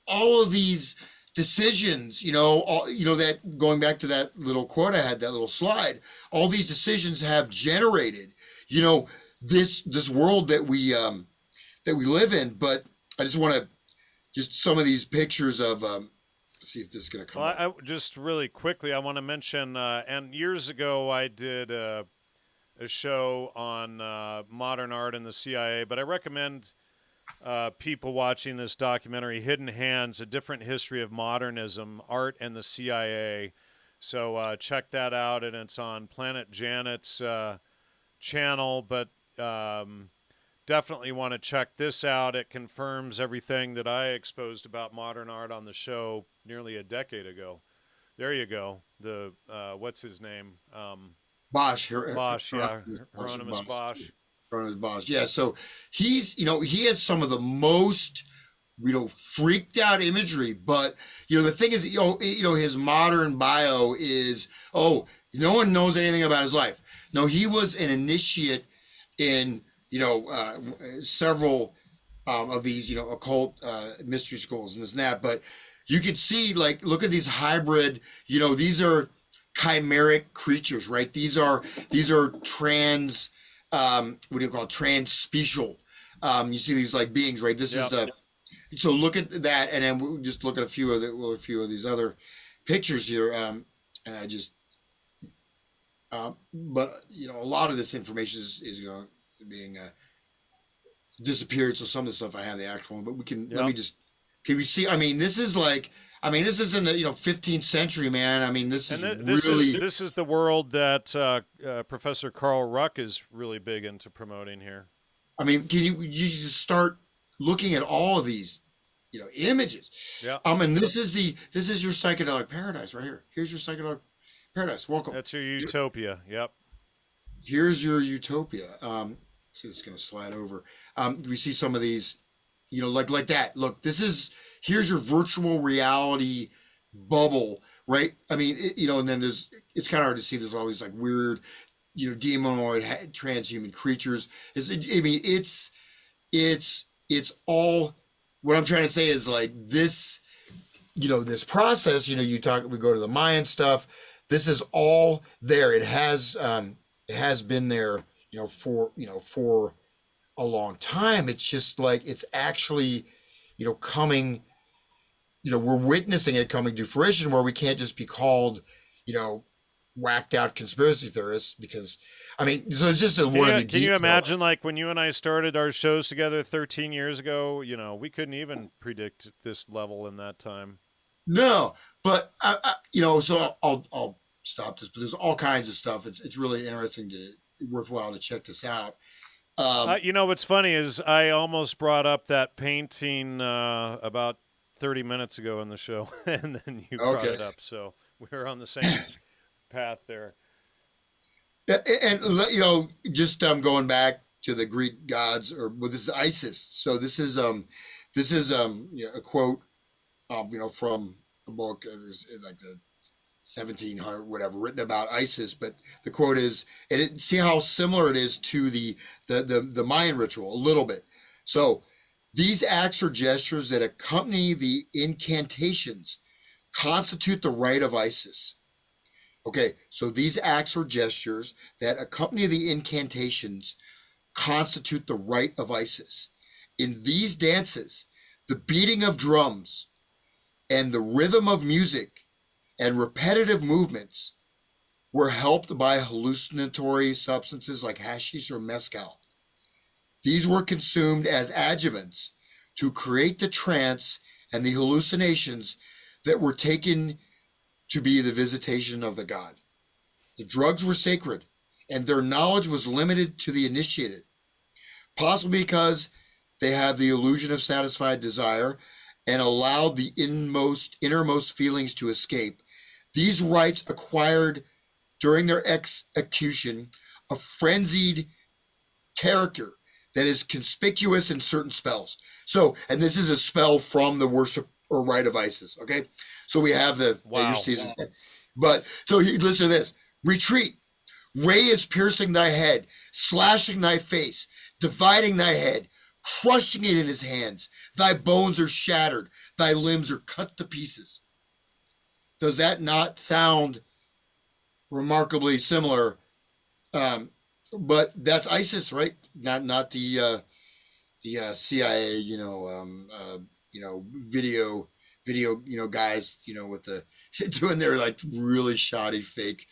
all of these decisions, that going back to that little quote I had, that little slide, all these decisions have generated, this world that we live in. But I just want to, just some of these pictures of, see if this is going to come up. I just really quickly, I want to mention, and years ago I did a show on modern art in the CIA, but I recommend people watching this documentary, Hidden Hands, A Different History of Modernism, Art and the CIA. So check that out, and it's on Planet Janet's channel, but definitely want to check this out. It confirms everything that I exposed about modern art on the show nearly a decade ago. There you go. The what's his name? Bosch. Bosch, yeah. Hieronymus Bosch. Hieronymus Bosch. Yeah, so he's, he has some of the most, freaked out imagery. But, the thing is, his modern bio is, no one knows anything about his life. No, he was an initiate in, several of these, occult mystery schools and this and that. But you could see, look at these hybrid, these are chimeric creatures, right? These are trans, transspecial. You see these beings, right? This is so look at that, and then we'll just look at a few of these other pictures here. And I just, but a lot of this information is being disappeared. So some of the stuff I have the actual one, but we can, can we see? This is this is in the 15th century, man. This is this is the world that Professor Carl Ruck is really big into promoting here. Can you just start looking at all of these? images. Yeah. And this is your psychedelic paradise right here. Here's your psychedelic paradise. Welcome. That's your utopia. Yep. Here's your utopia. See, this is gonna slide over. We see some of these, like that. Look, here's your virtual reality bubble, right? I mean, and then it's kind of hard to see. There's all these like weird, demonoid transhuman creatures. It's all. What I'm trying to say is like this, this process. We go to the Mayan stuff. This is all there. It has been there, for a long time. It's just like it's actually, coming. We're witnessing it coming to fruition, where we can't just be called, whacked out conspiracy theorists, because so it's just Can you imagine, like, when you and I started our shows together 13 years ago, we couldn't even predict this level in that time. No, but so I'll stop this, but there's all kinds of stuff. It's really interesting, worthwhile to check this out. What's funny is I almost brought up that painting about 30 minutes ago in the show, and then you brought it up. So we're on the same path there. And just going back to the Greek gods, this is Isis. So this is a quote, from a book, like the 1700 whatever, written about Isis. But the quote is, and see how similar it is to the Mayan ritual a little bit. So these acts or gestures that accompany the incantations constitute the rite of Isis. Okay, so these acts or gestures that accompany the incantations constitute the rite of Isis. In these dances, the beating of drums and the rhythm of music and repetitive movements were helped by hallucinatory substances like hashish or mezcal. These were consumed as adjuvants to create the trance and the hallucinations that were taken to be the visitation of the god. The drugs were sacred, and their knowledge was limited to the initiated, possibly because they have the illusion of satisfied desire and allowed the innermost feelings to escape. These rites acquired during their execution a frenzied character that is conspicuous in certain spells. So, and this is a spell from the worship or rite of Isis, okay? So we have the... Wow. But, so listen to this. Retreat. Ray is piercing thy head, slashing thy face, dividing thy head, crushing it in his hands. Thy bones are shattered. Thy limbs are cut to pieces. Does that not sound remarkably similar? But that's ISIS, right? Not the CIA, video, guys, with the doing their like really shoddy fake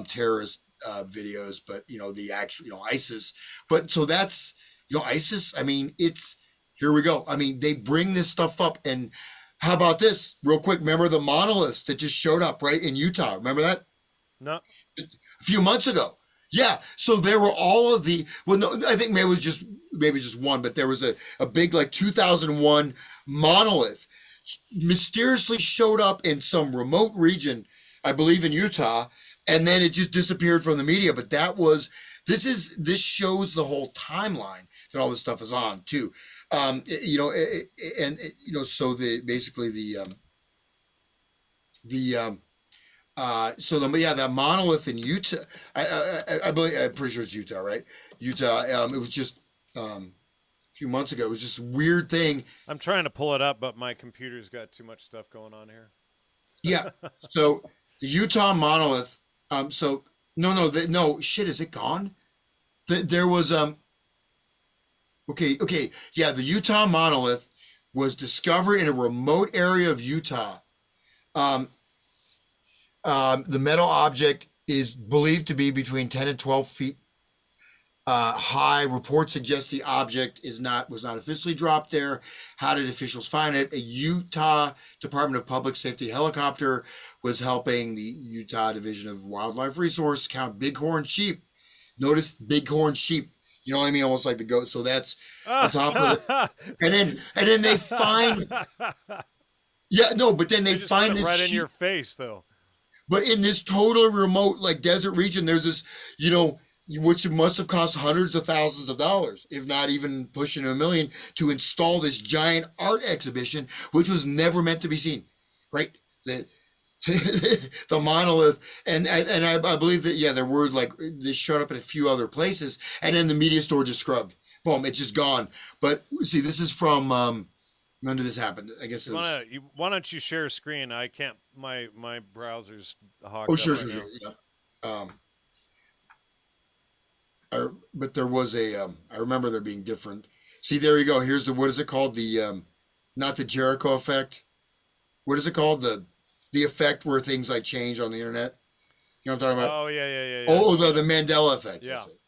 terrorist videos, but the actual, ISIS. But so that's, ISIS. It's, here we go. They bring this stuff up. And how about this real quick? Remember the monoliths that just showed up right in Utah? Remember that? No. A few months ago. Yeah. So there were all of the, well, no, I think maybe just one, but there was a big like 2001 monolith mysteriously showed up in some remote region, I believe in Utah, and then it just disappeared from the media. But this shows the whole timeline that all this stuff is on too. So that monolith in Utah, I believe, I'm pretty sure it's Utah, right? Utah. It was just a few months ago. It was just a weird thing. I'm trying to pull it up, but my computer's got too much stuff going on here. Yeah. So the Utah monolith. No. Shit, is it gone? There was Okay. Yeah, the Utah monolith was discovered in a remote area of Utah. The metal object is believed to be between 10 and 12 feet high. Reports suggest the object was not officially dropped there. How did officials find it? A Utah Department of Public Safety helicopter was helping the Utah Division of Wildlife Resource count bighorn sheep. Notice bighorn sheep. You know what I mean? Almost like the goat. So that's on top of it. And then they find, yeah, no, but then they just put find it this right in sheep. your face, though. But in this total remote, like desert region, there's this, which must have cost hundreds of thousands of dollars, if not even pushing $1 million, to install this giant art exhibition, which was never meant to be seen, right? The the monolith, and I believe that, yeah, there were like this showed up in a few other places, and then the media store just scrubbed, boom, it's just gone. But see, this is from when did this happen? I guess it was. Why don't you share screen? I can't. My browser's Oh, hogged up sure, right sure, sure. now. Yeah. But there was I remember there being different. See, there you go. Here's what is it called? Not the Jericho effect. What is it called? The effect where things like change on the internet. You know what I'm talking about? Oh yeah. Oh, the Mandela effect. Yeah. That's it.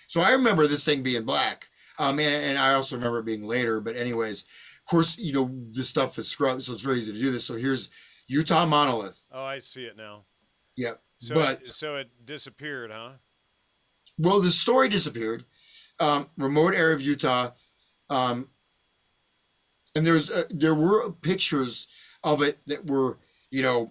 So I remember this thing being black. And I also remember it being later. But anyways, of course, this stuff is scrubbed, so it's very easy to do this. So here's Utah monolith. Oh, I see it now. Yep. So it disappeared, huh? Well, the story disappeared. Remote area of Utah, and there were pictures of it that were I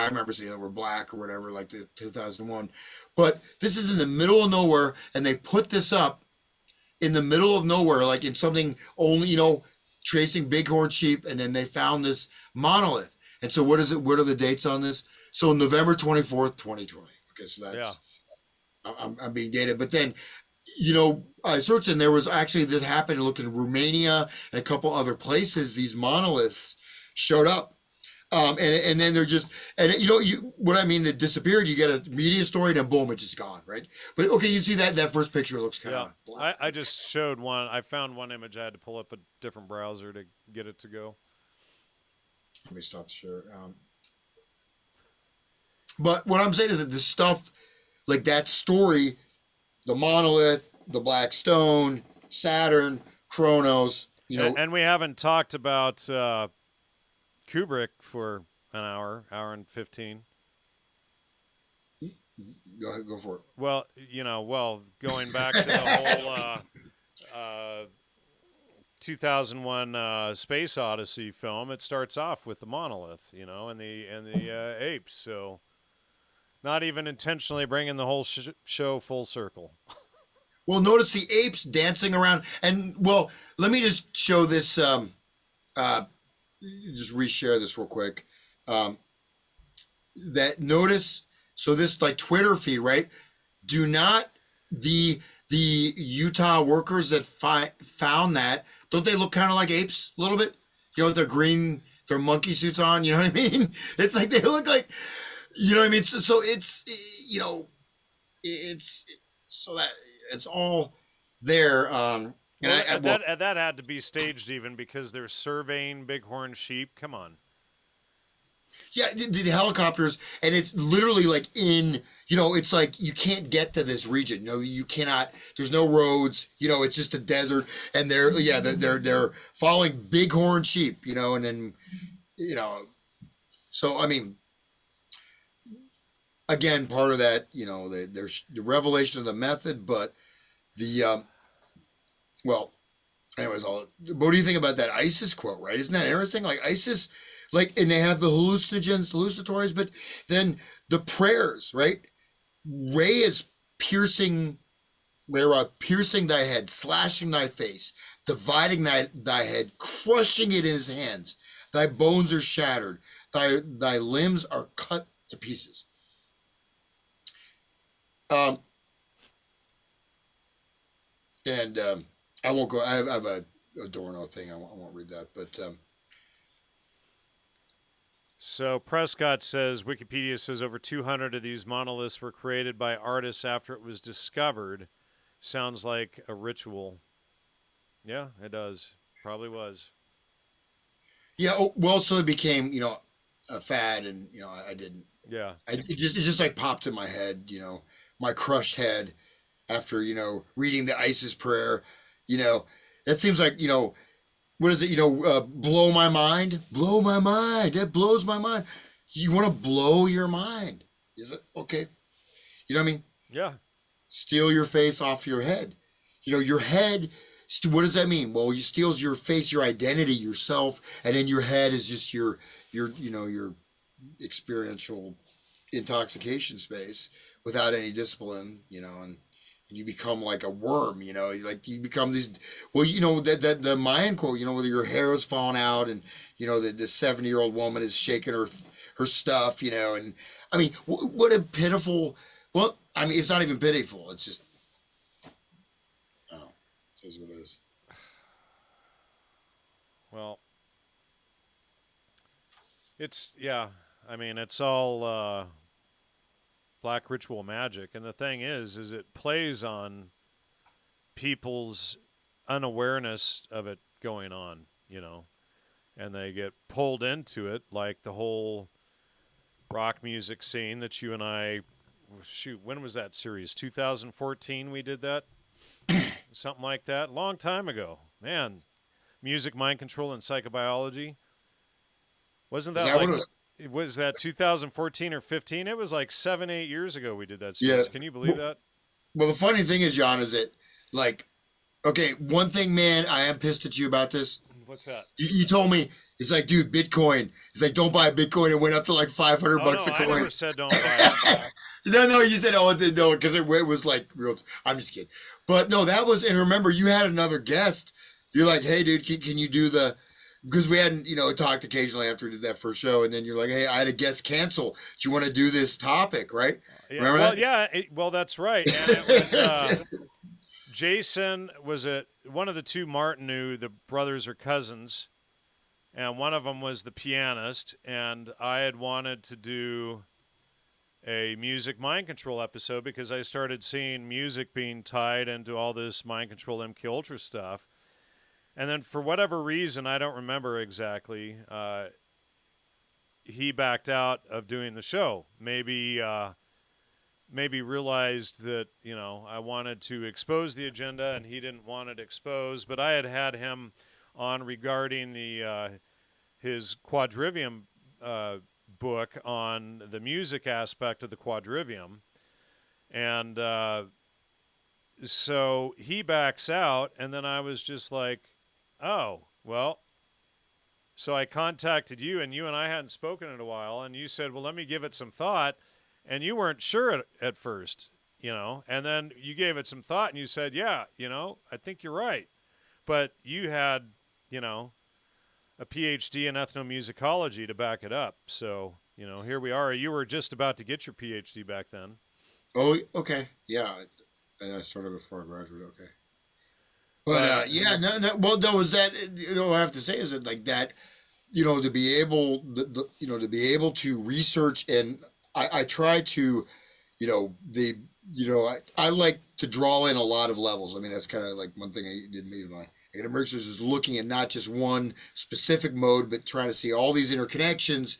remember seeing that were black or whatever, like the 2001. But this is in the middle of nowhere, and they put this up in the middle of nowhere, like in something only tracing bighorn sheep, and then they found this monolith. And so what is it? What are the dates on this? So November 24th, 2020. Okay, so that's I'm being dated. But then, I searched, and there was actually that happened. I looked in Romania and a couple other places. These monoliths showed up, and then they're just what I mean. That disappeared. You get a media story, and then boom, it's just gone, right? But okay, you see that first picture looks kind of black. I just showed one. I found one image. I had to pull up a different browser to get it to go. Let me stop the share. But what I'm saying is that this stuff, like that story, the monolith, the black stone, Saturn, Kronos, And we haven't talked about Kubrick for an hour and 15. Go ahead, go for it. Well, going back to the whole 2001 Space Odyssey film, it starts off with the monolith, and the apes. So, not even intentionally bringing the whole show full circle. Well, notice the apes dancing around, and let me just show this. Just reshare this real quick. That notice. So this like Twitter feed, right? Do not the Utah workers that found that, don't they look kind of like apes a little bit? With their their monkey suits on. You know what I mean? It's like they look like. You know what I mean? So it's it's so that it's all there. That had to be staged even because they're surveying bighorn sheep. Come on. Yeah, the helicopters, and it's literally like it's like you can't get to this region. You cannot. There's no roads. It's just a desert, and they're following bighorn sheep. And then so I mean. Again, part of that, there's the revelation of the method, but anyways, what do you think about that ISIS quote, right? Isn't that interesting? Like ISIS, and they have the hallucinatories, but then the prayers, right? Ray is piercing thy head, slashing thy face, dividing thy head, crushing it in his hands. Thy bones are shattered, thy limbs are cut to pieces. I won't go. I have a Adorno thing. I won't read that. But so Prescott says Wikipedia says over 200 of these monoliths were created by artists after it was discovered. Sounds like a ritual. Yeah, it does. Probably was. Yeah. So it became a fad, and I didn't. Yeah. It just like popped in my head. My crushed head after, reading the ISIS prayer, that seems like, what is it? Blow my mind, that blows my mind. You want to blow your mind. Is it? Okay. You know what I mean? Yeah. steal your face off your head. You know, your head, what does that mean? Well, you steals your face, your identity, yourself, and then your head is just your experiential intoxication space without any discipline, and you become like a worm, like you become these, well, that the Mayan quote, whether your hair is falling out and, the 70-year-old woman is shaking her stuff, and I mean, what a pitiful, well, I mean, it's not even pitiful. It's just, oh, it is what it is. Well, yeah, I mean, it's all black ritual magic. And the thing is it plays on people's unawareness of it going on, and they get pulled into it, like the whole rock music scene that you and I, shoot, when was that series? 2014 we did that? Something like that. Long time ago. Man, music, mind control, and psychobiology. Wasn't that like... Was that 2014 or 15? It was like 7-8 years ago we did that series. Yeah. Can you believe that? Well, the funny thing is, John, is that, like, okay, one thing, man, I am pissed at you about this. What's that? You told me, it's like, dude, Bitcoin. It's like, don't buy Bitcoin. It went up to like $500 a coin. I never said don't buy it. No, you said, oh, no, because it was like real. I'm just kidding. But no, that was, and remember, you had another guest. You're like, hey, dude, can you do the... Because we hadn't, talked occasionally after we did that first show, and then you're like, hey, I had a guest cancel. Do you want to do this topic, right? Yeah, remember that? Yeah, that's right. And it was Jason was one of the two Martineau, the brothers or cousins, and one of them was the pianist, and I had wanted to do a music mind control episode because I started seeing music being tied into all this mind control MK Ultra stuff. And then for whatever reason, I don't remember exactly, he backed out of doing the show. Maybe realized that, I wanted to expose the agenda and he didn't want it exposed. But I had him on regarding his Quadrivium book on the music aspect of the Quadrivium. And so he backs out, and then I was just like, oh, well, so I contacted you, and I hadn't spoken in a while, and you said, well, let me give it some thought, and you weren't sure at first, and then you gave it some thought, and you said, yeah, I think you're right, but you had, a PhD in ethnomusicology to back it up, so, here we are. You were just about to get your PhD back then. Oh, okay, yeah, I started before I graduated, okay. But no. Well, no, is that I have to say is that like that, to be able, to be able to research, and I try to, I like to draw in a lot of levels. I mean, that's kind of like one thing I did with my academic research is looking at not just one specific mode, but trying to see all these interconnections,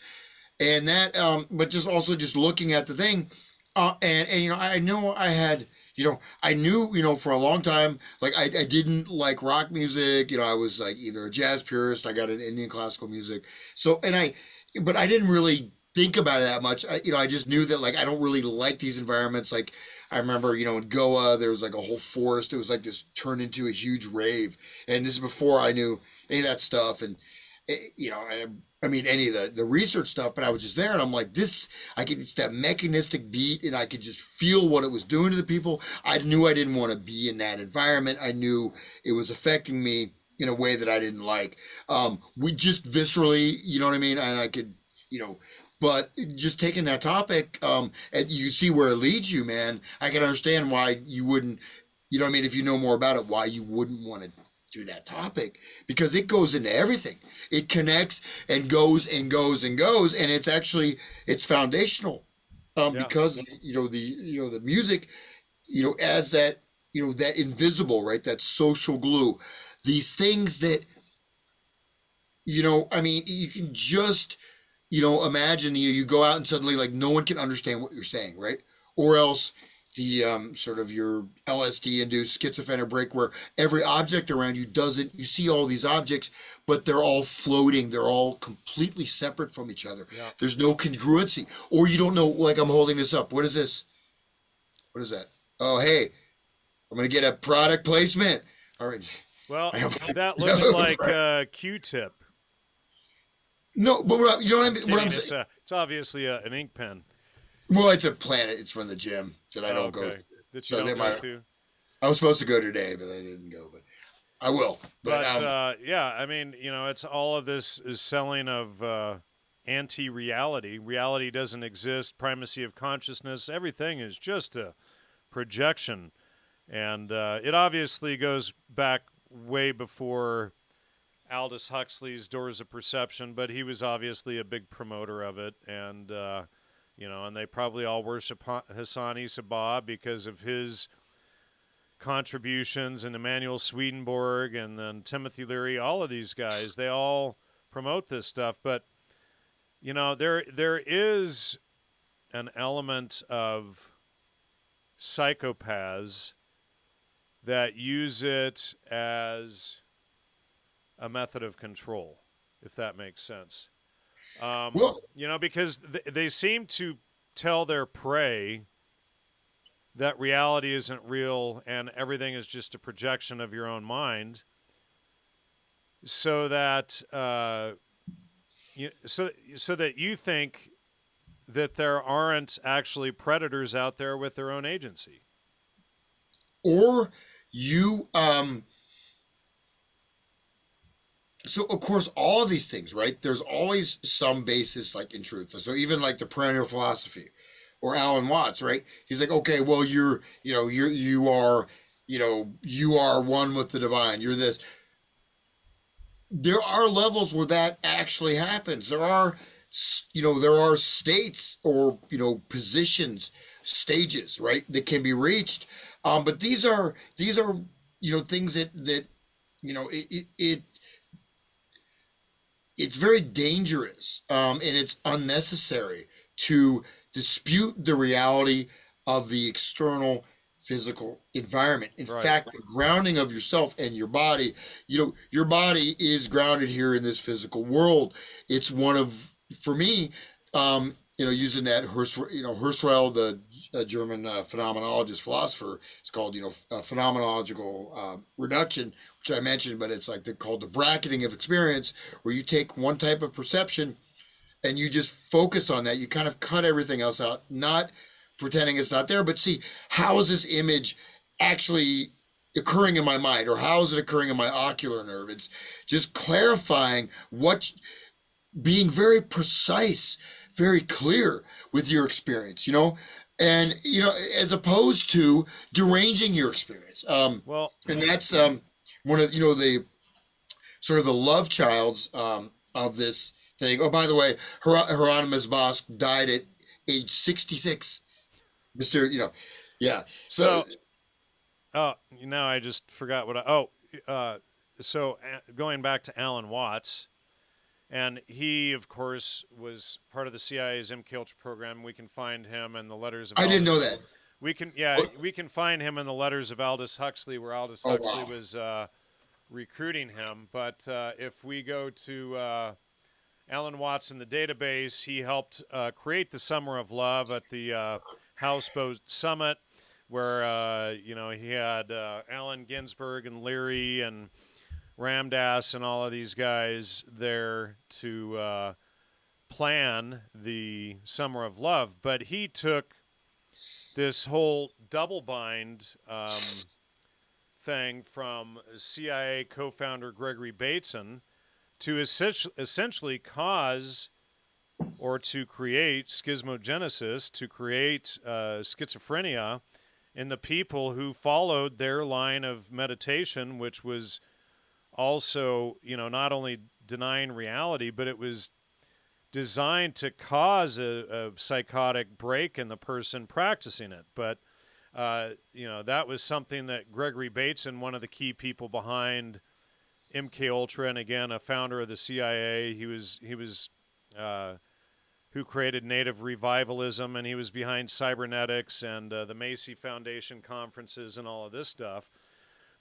and that, but just also just looking at the thing, and I know I had. I knew, for a long time, like I didn't like rock music. I was like either a jazz purist. I got into Indian classical music. So, but I didn't really think about it that much. I just knew that like I don't really like these environments. Like I remember, in Goa, there was like a whole forest. It was like this turned into a huge rave. And this is before I knew any of that stuff. And, I mean, any of the research stuff, but I was just there and I'm like, it's that mechanistic beat and I could just feel what it was doing to the people. I knew I didn't want to be in that environment. I knew it was affecting me in a way that I didn't like. We just viscerally, you know what I mean? And I could, but just taking that topic, and you see where it leads you, man. I can understand why you wouldn't, if you know more about it, why you wouldn't want to do that topic, because it goes into everything. It connects and goes and goes and goes, and it's foundational, because the music, as that that invisible, right, that social glue, these things that I mean, you can just imagine you go out and suddenly like no one can understand what you're saying, right? Or else the sort of your LSD-induced schizophrenic break where every object around you you see all these objects, but they're all floating. They're all completely separate from each other. Yeah. There's no congruency. Or you don't know, like I'm holding this up. What is this? What is that? Oh, hey, I'm going to get a product placement. All right. Well, I have, that looks like a Q-tip. no, but you know what I I'm mean? What I'm kidding. saying? It's obviously an ink pen. Well, it's a planet. It's from the gym that I Oh, don't go to. okay. That you So they don't go might. to. I was supposed to go today, but I didn't go. But I will. But But yeah, I mean, it's all of this is selling of anti-reality. Reality doesn't exist. Primacy of consciousness. Everything is just a projection, and it obviously goes back way before Aldous Huxley's Doors of Perception, but he was obviously a big promoter of it, and and they probably all worship Hassani Sabah because of his contributions, and Emanuel Swedenborg, and then Timothy Leary. All of these guys, they all promote this stuff, but there is an element of psychopaths that use it as a method of control, if that makes sense. well, Because they seem to tell their prey that reality isn't real and everything is just a projection of your own mind, so that so that you think that there aren't actually predators out there with their own agency. or you so of course all of these things, right? There's always some basis like in truth. So even like the perennial philosophy or Alan Watts, right? He's like, okay, well, you are one with the divine. You're this. There are levels where that actually happens. There are states or positions, stages, right, that can be reached. But these are things that it's very dangerous, and it's unnecessary to dispute the reality of the external physical environment. In Right. fact, the grounding of yourself and your body, your body is grounded here in this physical world. It's one of, for me, using that Husserl, the German phenomenologist philosopher, it's called, phenomenological reduction, which I mentioned, but it's like called the bracketing of experience, where you take one type of perception and you just focus on that. You kind of cut everything else out, not pretending it's not there, but see, how is this image actually occurring in my mind, or how is it occurring in my ocular nerve? It's just clarifying being very precise, very clear with your experience, and as opposed to deranging your experience. Well, And that's one of the sort of the love childs of this thing. Oh, by the way, Hieronymus Bosch died at age 66. Mister, yeah. So, oh, I just forgot what so going back to Alan Watts, and he, of course, was part of the CIA's MKUltra program. We can find him in the letters of I didn't know Aldous. that. We can find him in the letters of Aldous Huxley, where Aldous Oh, Huxley wow. was recruiting him. But if we go to Alan Watts in the database, he helped create the Summer of Love at the Houseboat Summit, where he had Allen Ginsberg and Leary and Ramdas and all of these guys there to plan the Summer of Love. But he took this whole double bind thing from CIA co-founder Gregory Bateson to essentially cause or to create schismogenesis, to create schizophrenia in the people who followed their line of meditation, which was also, not only denying reality, but it was designed to cause a psychotic break in the person practicing it. But, that was something that Gregory Bateson, one of the key people behind MKUltra, and again, a founder of the CIA, he was who created Native Revivalism, and he was behind cybernetics and the Macy Foundation conferences and all of this stuff.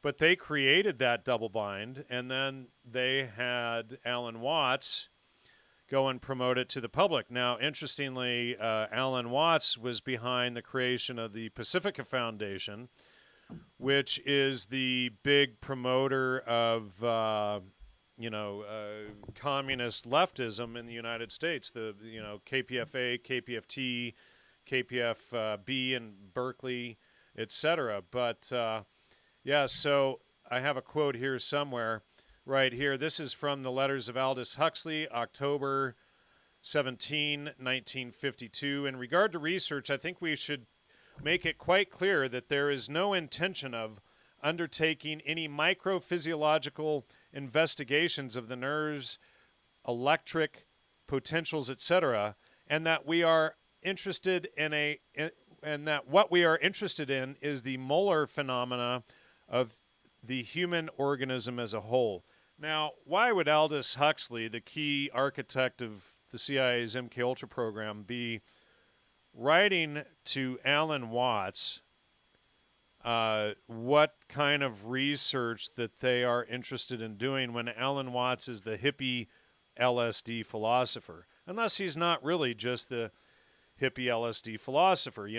But they created that double bind, and then they had Alan Watts go and promote it to the public. Now, interestingly, Alan Watts was behind the creation of the Pacifica Foundation, which is the big promoter of communist leftism in the United States. The KPFA, KPFT, KPFB in Berkeley, etc. But so I have a quote here somewhere. Right here. This is from the letters of Aldous Huxley, October 17, 1952. In regard to research, I think we should make it quite clear that there is no intention of undertaking any microphysiological investigations of the nerves, electric potentials, etc., and that we are interested in and that what we are interested in is the molar phenomena of the human organism as a whole. Now, why would Aldous Huxley, the key architect of the CIA's MKUltra program, be writing to Alan Watts what kind of research that they are interested in doing when Alan Watts is the hippie LSD philosopher? Unless he's not really just the hippie LSD philosopher.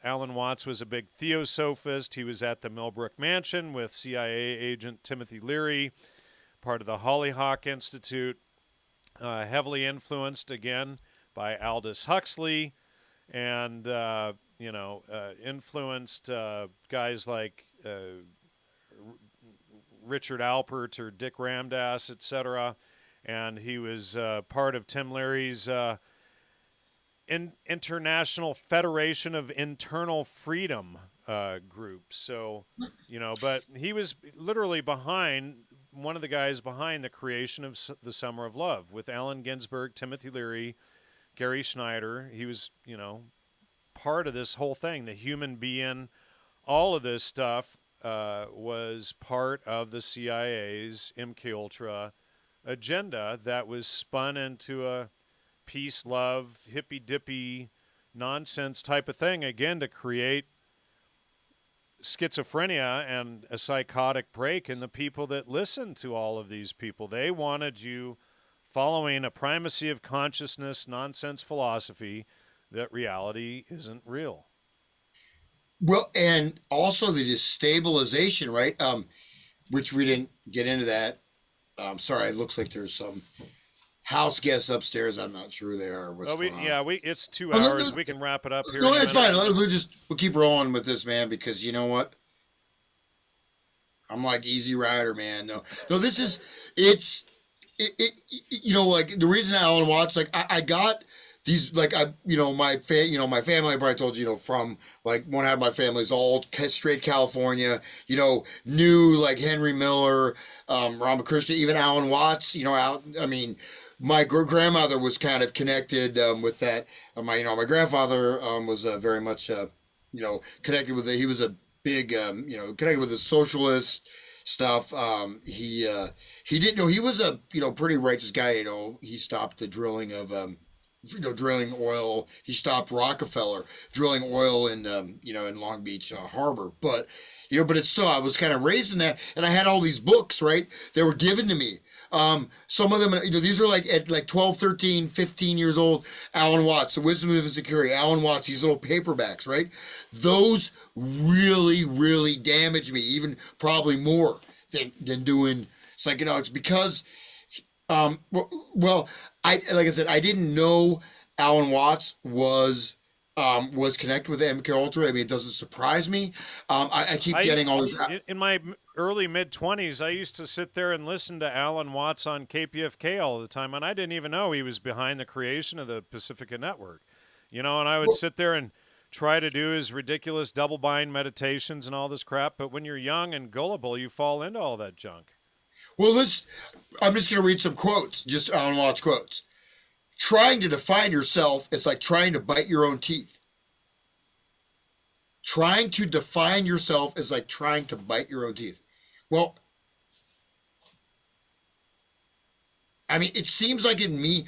Alan Watts was a big theosophist. He was at the Millbrook Mansion with CIA agent Timothy Leary, part of the Hollyhock Institute, heavily influenced again by Aldous Huxley, and influenced guys like Richard Alpert or Dick Ramdas, etc. And he was part of Tim Leary's International Federation of Internal Freedom group. So, but he was literally one of the guys behind the creation of the Summer of Love with Allen Ginsberg, Timothy Leary, Gary Schneider. He was, part of this whole thing. The human being, all of this stuff was part of the CIA's MKUltra agenda that was spun into a peace, love, hippy-dippy nonsense type of thing, again, to create schizophrenia and a psychotic break in the people that listen to all of these people. They wanted you following a primacy of consciousness nonsense philosophy that reality isn't real. Well, and also the destabilization, right? Which we didn't get into that. Sorry, it looks like there's some house guests upstairs. I'm not sure they are. It's 2 hours. We can wrap it up here. No, it's fine. We'll keep rolling with this, man, because you know what? I'm like Easy Rider, man. No, it's like the reason Alan Watts, like I got these, like my family, I probably told you, from like one half of my family's all straight California, knew like Henry Miller, Ramakrishna, even Alan Watts, my grandmother was kind of connected with that. My grandfather was very much connected with it. He was a big connected with the socialist stuff. He didn't know he was a pretty righteous guy. He stopped the drilling of drilling oil. He stopped Rockefeller drilling oil in in Long Beach Harbor. But it's still, I was kind of raised in that, and I had all these books, right? They were given to me. Some of them, these are like at like 12, 13, 15 years old. Alan Watts, The Wisdom of Insecurity, Alan Watts, these little paperbacks, right? Those really, really damaged me, even probably more than doing psychedelics, because, like I said, I didn't know Alan Watts was connected with MKUltra. It doesn't surprise me. I keep getting all these. In my early mid-20s, I used to sit there and listen to Alan Watts on KPFK all the time, and I didn't even know he was behind the creation of the Pacifica Network. And I would sit there and try to do his ridiculous double-bind meditations and all this crap, but when you're young and gullible, you fall into all that junk. Well, I'm just going to read some quotes, just Alan Watts quotes. Trying to define yourself is like trying to bite your own teeth. Trying to define yourself is like trying to bite your own teeth. Well, it seems like in me,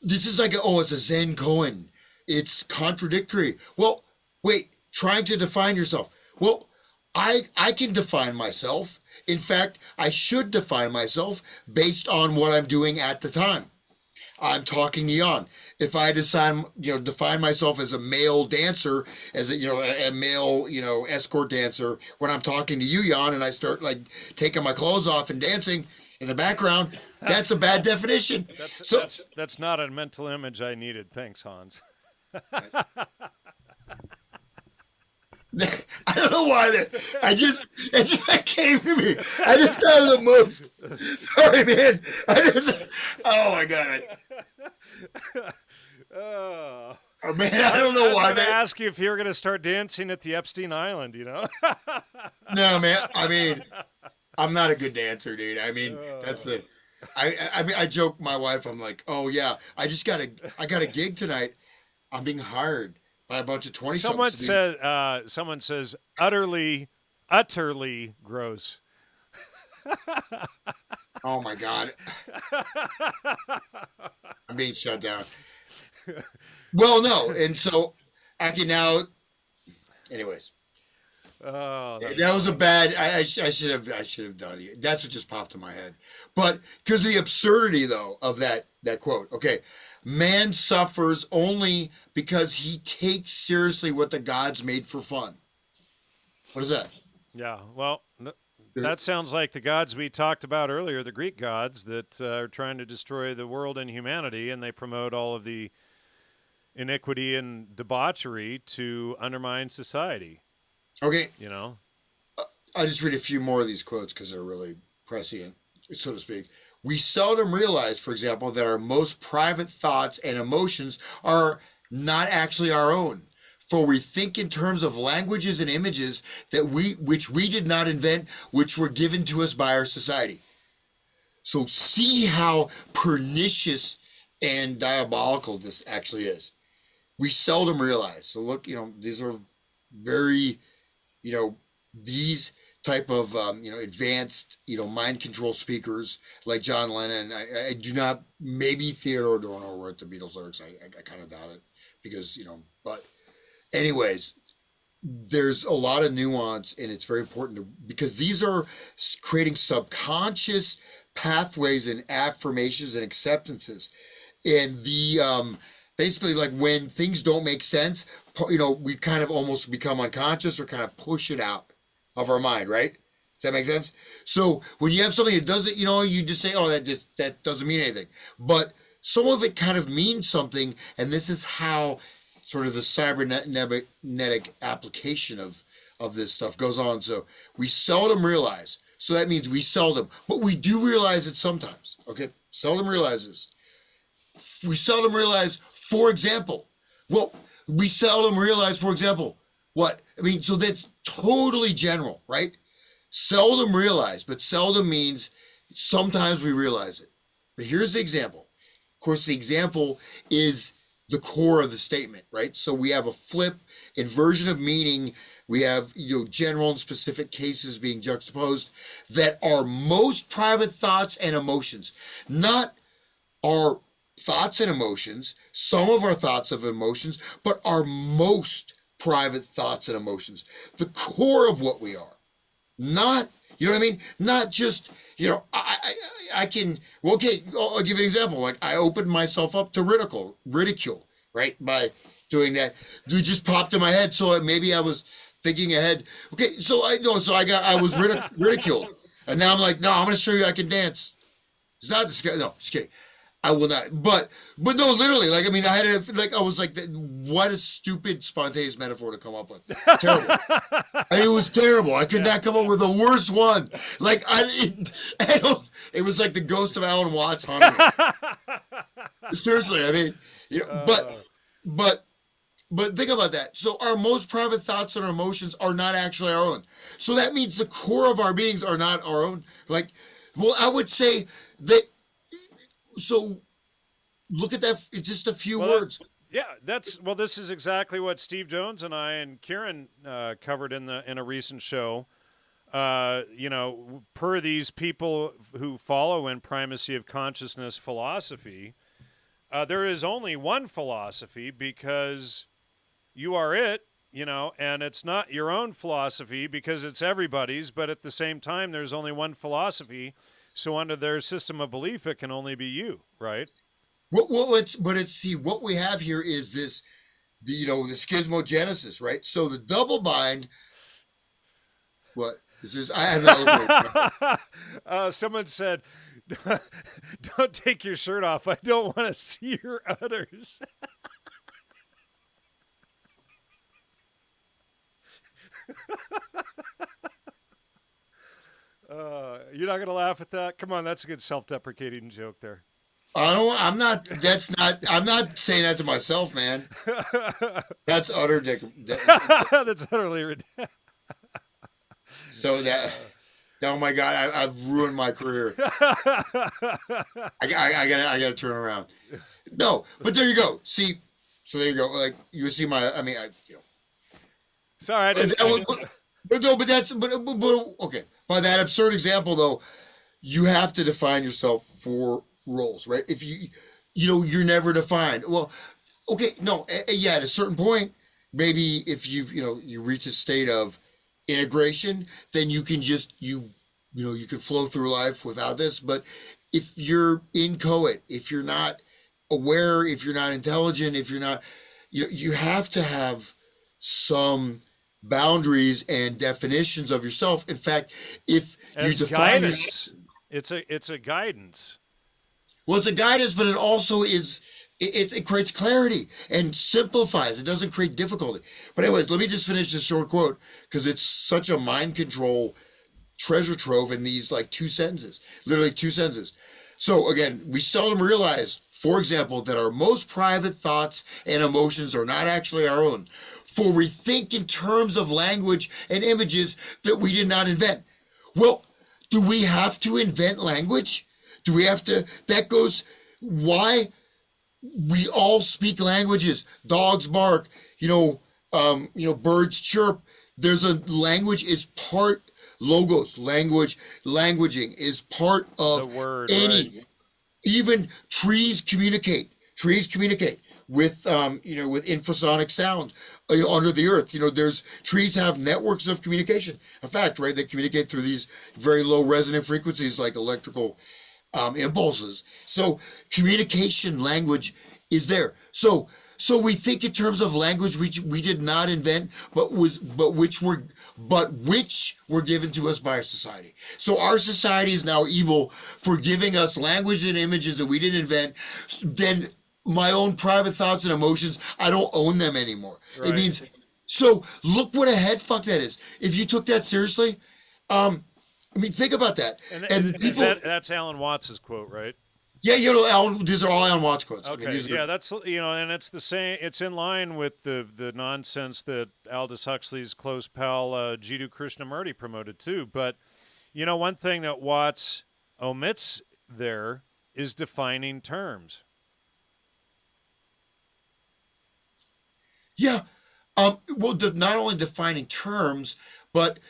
this is like, it's a Zen koan. It's contradictory. Well, wait, trying to define yourself. Well, I can define myself. In fact, I should define myself based on what I'm doing at the time. I'm talking to Jan. If I decide, define myself as a male dancer, as a male, escort dancer, when I'm talking to you, Jan, and I start like taking my clothes off and dancing in the background, that's a bad definition. That's not a mental image I needed. Thanks, Hans. I don't know why it just that came to me. I just thought of the most. Sorry, man. Oh my god. Oh man, I don't know why. I was going to ask you if you were going to start dancing at the Epstein Island. No, man. I mean, I'm not a good dancer, dude. I mean, that's the. I joke my wife. I'm like, oh yeah, I got a gig tonight. I'm being hired by a bunch of 20-somethings. Someone says utterly gross. Oh my god. I'm being shut down. Well, no, and so actually now, anyways. That was a bad. I should have done it. That's what just popped in my head. But because of the absurdity though of that quote. Okay, man suffers only because he takes seriously what the gods made for fun. What is that? Yeah, well, that sounds like the gods we talked about earlier, the Greek gods that are trying to destroy the world and humanity, and they promote all of the iniquity and debauchery to undermine society. Okay. I'll just read a few more of these quotes because they're really prescient, so to speak. We seldom realize, for example, that our most private thoughts and emotions are not actually our own. For we think in terms of languages and images which we did not invent, which were given to us by our society. So see how pernicious and diabolical this actually is. We seldom realize. So look, these are very, these type of, advanced, mind control speakers like John Lennon. I do not, maybe Theodore Adorno wrote the Beatles lyrics. I kind of doubt it because, but anyways, there's a lot of nuance and it's very important because these are creating subconscious pathways and affirmations and acceptances. And the, basically like when things don't make sense, we kind of almost become unconscious or kind of push it out of our mind, right? Does that make sense? So when you have something that doesn't, you just say, oh, that doesn't mean anything. But some of it kind of means something, and this is how sort of the cybernetic application of this stuff goes on. So we seldom realize. So that means we seldom, but we do realize it sometimes. Okay, seldom realizes. We seldom realize, for example, what? I mean, so that's totally general, right? Seldom realize, but seldom means sometimes we realize it. But here's the example. Of course, the example is the core of the statement, right? So we have a flip, inversion of meaning. We have, general and specific cases being juxtaposed that are most private thoughts and emotions, not our thoughts and emotions, some of our thoughts of emotions, but our most private thoughts and emotions, the core of what we are. Not, not just, I can, well, okay, I'll give you an example. Like I opened myself up to ridicule, right? By doing that. It just popped in my head. So maybe I was thinking ahead. Okay. So I was ridiculed. And now I'm like, no, I'm going to show you I can dance. It's not disgusting. No, just kidding. I will not, but no, literally, like, I mean, I was like, what a stupid, spontaneous metaphor to come up with. Terrible. It was terrible. I could not come up with a worse one. Like, it was like the ghost of Alan Watts haunting me. Seriously, I mean, but think about that. So our most private thoughts and our emotions are not actually our own. So that means the core of our beings are not our own. Like, well, I would say that. So look at that. It's just a few words. Yeah, this is exactly what Steve Jones and I and Kieran covered in a recent show. Per these people who follow in primacy of consciousness philosophy, there is only one philosophy because you are it, and it's not your own philosophy because it's everybody's, but at the same time, there's only one philosophy. So under their system of belief, it can only be you, right? See, what we have here is this, the Schizmogenesis, right? So the double bind. What is this? I have not looked. Someone said, "Don't take your shirt off. I don't want to see your udders." You're not gonna laugh at that? Come on, that's a good self-deprecating joke there. I'm not. That's not. I'm not saying that to myself, man. That's utter dick. That's utterly ridiculous. So that. Oh my God! I've ruined my career. I gotta turn around. No, but there you go. See, so there you go. Like you see my. I mean, Sorry, I didn't. Okay. By that absurd example, though, you have to define yourself for roles, right? If you're never defined. Well, okay, no, yeah, at a certain point, maybe if you reach a state of integration, then you can you can flow through life without this. But if you're inchoate, if you're not aware, if you're not intelligent, if you're not, you have to have some boundaries and definitions of yourself. In fact, if as you define guidance, it's a guidance. Well, it's a guidance, but it also is it creates clarity and simplifies. It doesn't create difficulty. But anyways, let me just finish this short quote because it's such a mind control treasure trove in these like 2 sentences, literally 2 sentences. So again, we seldom realize, for example, that our most private thoughts and emotions are not actually our own. For we think in terms of language and images that we did not invent. Well, do we have to invent language? Do we have to? That goes, why we all speak languages. Dogs bark, birds chirp. There's a language is part, logos, languaging is part of the word, any, right. Even trees communicate. Trees communicate with, with infrasonic sound under the earth. Trees have networks of communication. In fact, right, they communicate through these very low resonant frequencies like electrical impulses. So communication language is there. So we think in terms of language which we did not invent, but which were given to us by our society. So our society is now evil for giving us language and images that we didn't invent. Then my own private thoughts and emotions, I don't own them anymore. Right. It means, so look what a head fuck that is. If you took that seriously, think about that. And that's Alan Watts' quote, right? Yeah, these are all Alan Watts quotes. Okay, that's and it's the same. It's in line with the nonsense that Aldous Huxley's close pal Jiddu Krishnamurti promoted too. But one thing that Watts omits there is defining terms. Yeah, not only defining terms, but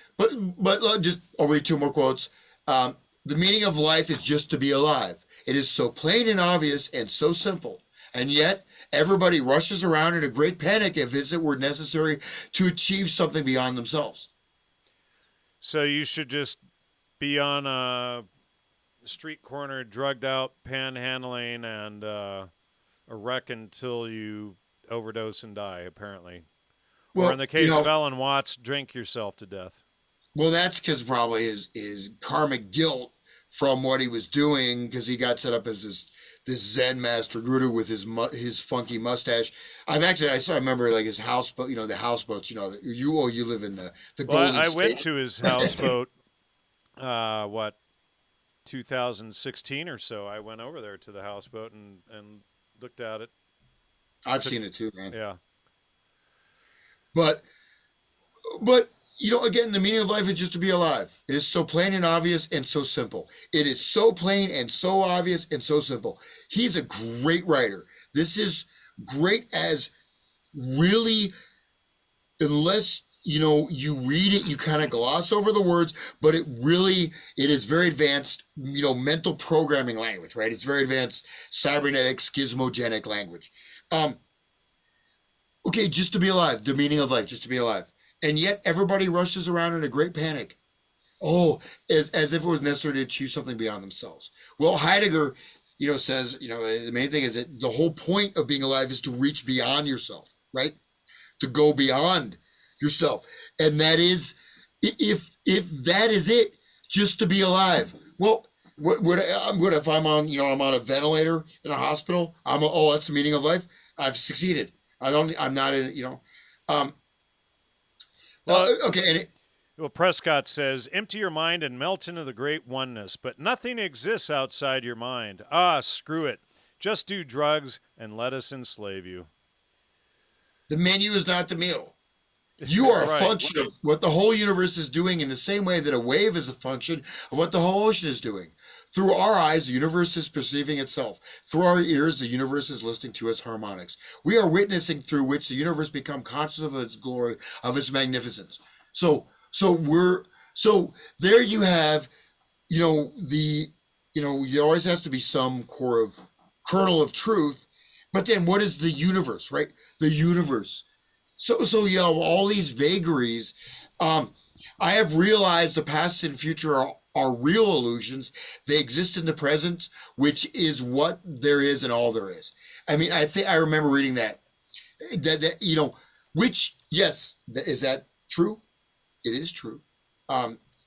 just I'll read 2 more quotes. The meaning of life is just to be alive. It is so plain and obvious and so simple, and yet everybody rushes around in a great panic if it were necessary to achieve something beyond themselves. So you should just be on a street corner, drugged out, panhandling, and a wreck until you overdose and die, apparently. Or in the case of Alan Watts, drink yourself to death. Well, that's because probably his karmic guilt from what he was doing, because he got set up as this Zen master guru with his funky mustache. I remember like his houseboat, the houseboats, you live in the Golden State. I went to his houseboat, 2016 or so. I went over there to the houseboat and looked at it. I've seen it too, man. Yeah. But again, the meaning of life is just to be alive. It is so plain and obvious and so simple. It is so plain and so obvious and so simple. He's a great writer. This is great as really, unless, you read it, you kind of gloss over the words, but it is very advanced, mental programming language, right? It's very advanced cybernetic, schismogenic language. Okay, just to be alive, the meaning of life, just to be alive. And yet everybody rushes around in a great panic. Oh, as if it was necessary to achieve something beyond themselves. Well, Heidegger, says, the main thing is that the whole point of being alive is to reach beyond yourself, right? To go beyond yourself. And that is, if that is it, just to be alive. Well, what if I'm on, I'm on a ventilator in a hospital? That's the meaning of life. I've succeeded. I'm not in, okay. And well, Prescott says, empty your mind and melt into the great oneness, but nothing exists outside your mind. Screw it. Just do drugs and let us enslave you. The menu is not the meal. You are a Right. function of what the whole universe is doing in the same way that a wave is a function of what the whole ocean is doing. Through our eyes, the universe is perceiving itself. Through our ears, the universe is listening to its harmonics. We are witnessing through which the universe becomes conscious of its glory, of its magnificence. So there you have, you always has to be some kernel of truth, but then what is the universe, right? The universe. So all these vagaries. I have realized the past and future are real illusions. They exist in the present, which is what there is and all there is. I mean, I remember reading that which, yes, is that true? It is true.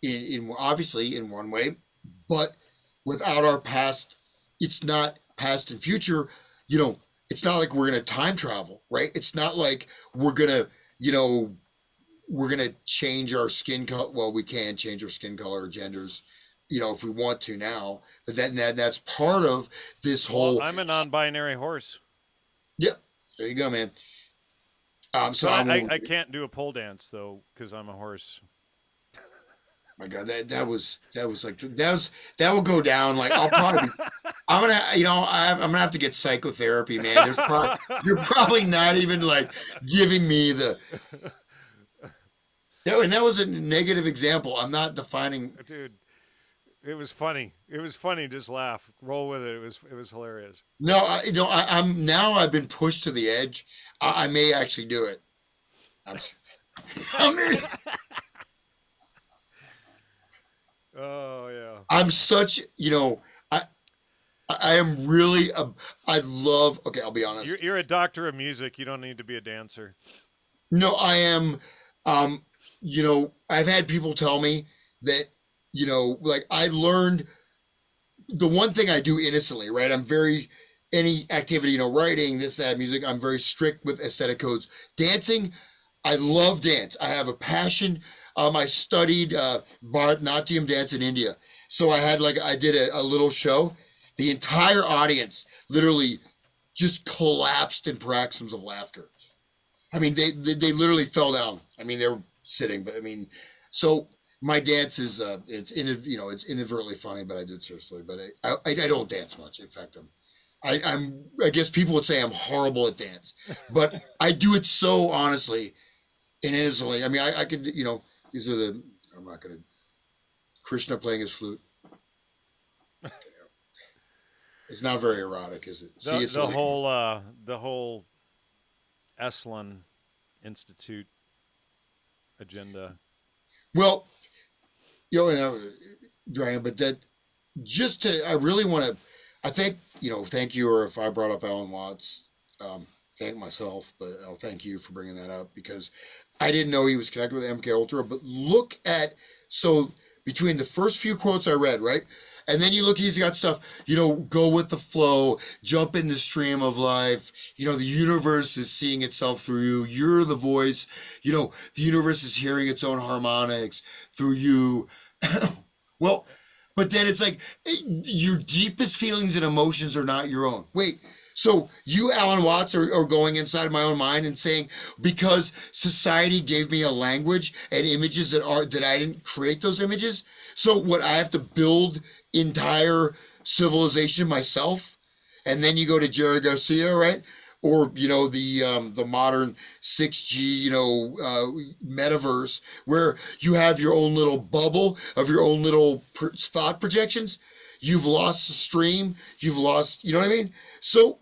In obviously in one way, but without our past, it's not past and future. It's not like we're going to time travel, right? It's not like we're going to, change our skin color. Well, we can change our skin color or genders, if we want to now, but that's part of this whole. Well, I'm a non-binary horse. Yep. There you go, man. So I can't do a pole dance though, because I'm a horse. My God, that was like that will go down. Like I'm gonna have to get psychotherapy, man. You're probably not even like giving me the. And that was a negative example. I'm not defining. Dude, it was funny. It was funny. Just laugh, roll with it. It was hilarious. No, I've been pushed to the edge. I may actually do it. Oh yeah. I'm such, I am really, I love, okay, I'll be honest. You're a doctor of music. You don't need to be a dancer. No, I am, I've had people tell me that, like I learned the one thing I do innocently, right? I'm very, any activity, writing, this, that, music, I'm very strict with aesthetic codes. Dancing, I love dance. I have a passion. I studied Bharatanatyam dance in India. So I did a little show. The entire audience literally just collapsed in paroxysms of laughter. I mean, they literally fell down. I mean, they were sitting, but I mean, so my dance is, it's inadvertently funny, but I do it seriously. But I don't dance much. In fact, I guess people would say I'm horrible at dance, but I do it so honestly and innocently. I mean, I could, these are I'm not going to, Krishna playing his flute. It's not very erotic, is it? The whole Esalen Institute agenda. Well, Brian, but that I really want to, I think, thank you, or if I brought up Alan Watts, thank myself, but I'll thank you for bringing that up because I didn't know he was connected with MK Ultra, but look at, so between the first few quotes I read, right? And then you look, he's got stuff, go with the flow, jump in the stream of life. The universe is seeing itself through you. You're the voice. The universe is hearing its own harmonics through you. Well, but then it's like your deepest feelings and emotions are not your own. Wait, so you, Alan Watts, are going inside my own mind and saying, because society gave me a language and images that I didn't create those images. So what, I have to build entire civilization myself? And then you go to Jerry Garcia, right? Or, the modern 6G, metaverse, where you have your own little bubble of your own little thought projections. You've lost the stream. You've lost, you know what I mean? So,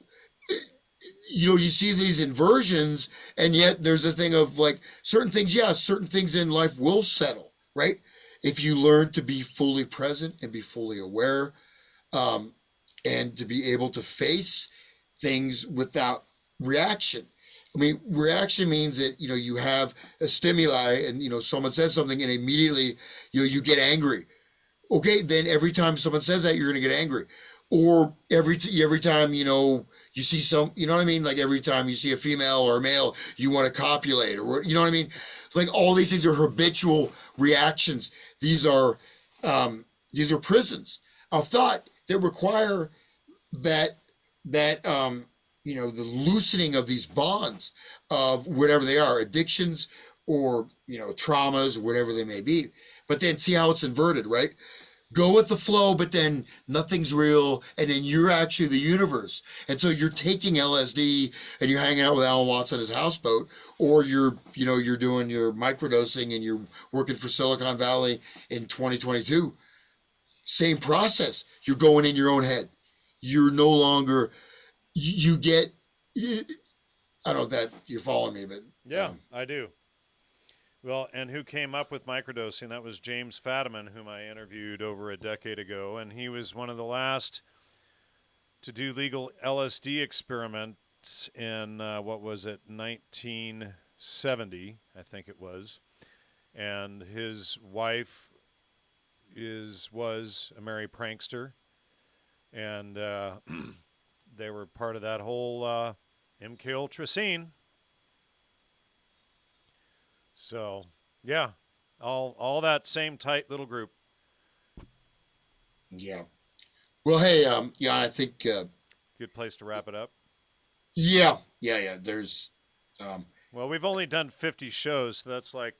you see these inversions, and yet there's a thing of like certain things in life will settle, right? If you learn to be fully present and be fully aware. and to be able to face things without reaction. I mean, reaction means that, you have a stimuli and, someone says something and immediately, you get angry. Okay, then every time someone says that, you're going to get angry. Or every time, you see you know what I mean? Like every time you see a female or a male, you want to copulate, or, you know what I mean? Like all these things are habitual reactions. These are prisons of thought that require that, the loosening of these bonds of whatever they are, addictions or, traumas, whatever they may be. But then see how it's inverted, right? Go with the flow, but then nothing's real, and then you're actually the universe. And so you're taking LSD and you're hanging out with Alan Watts on his houseboat, or you're doing your microdosing and you're working for Silicon Valley in 2022. Same process. You're going in your own head. You're no longer, you get, I don't know if that you're following me, but. Yeah, I do. Well, and who came up with microdosing? That was James Fadiman, whom I interviewed over a decade ago, and he was one of the last to do legal LSD experiments in, 1970, I think it was. And his wife was a Mary Prankster, and they were part of that whole MK Ultra scene. So, yeah, all that same tight little group. Yeah. Well, hey, Jan, I think good place to wrap it up. Yeah. There's well, we've only done 50 shows, so that's like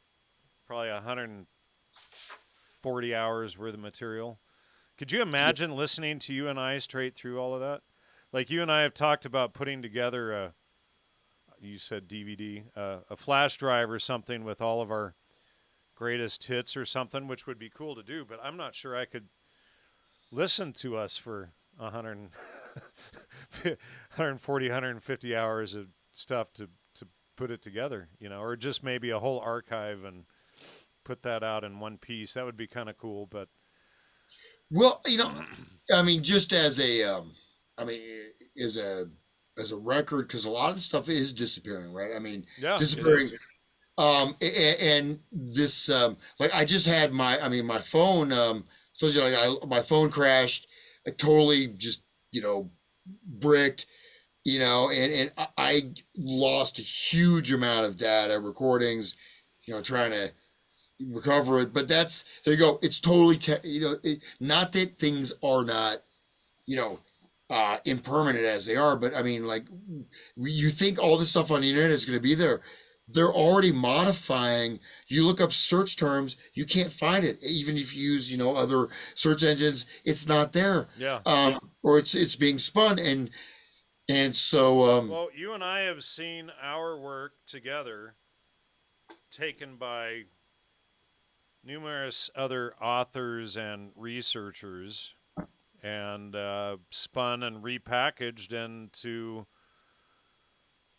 probably 140 hours worth of material. Could you imagine listening to you and I straight through all of that? Like you and I have talked about putting together you said DVD, a flash drive or something with all of our greatest hits or something, which would be cool to do, but I'm not sure I could listen to us for 140, 150 hours of stuff to put it together, or just maybe a whole archive and put that out in one piece. That would be kind of cool, but. Well, I mean, just as a record, because a lot of the stuff is disappearing, right? I mean, yeah, disappearing. And this, like I just had my phone, told you, like my phone crashed, totally just, bricked, and I lost a huge amount of data recordings, trying to recover it. But there you go. It's totally, not that things are not, impermanent as they are, but I mean, like, you think all this stuff on the internet is going to be there. They're already modifying. You look up search terms, you can't find it. Even if you use, other search engines, it's not there. Yeah. Or it's being spun, and so. Well, you and I have seen our work together taken by numerous other authors and researchers, and spun and repackaged into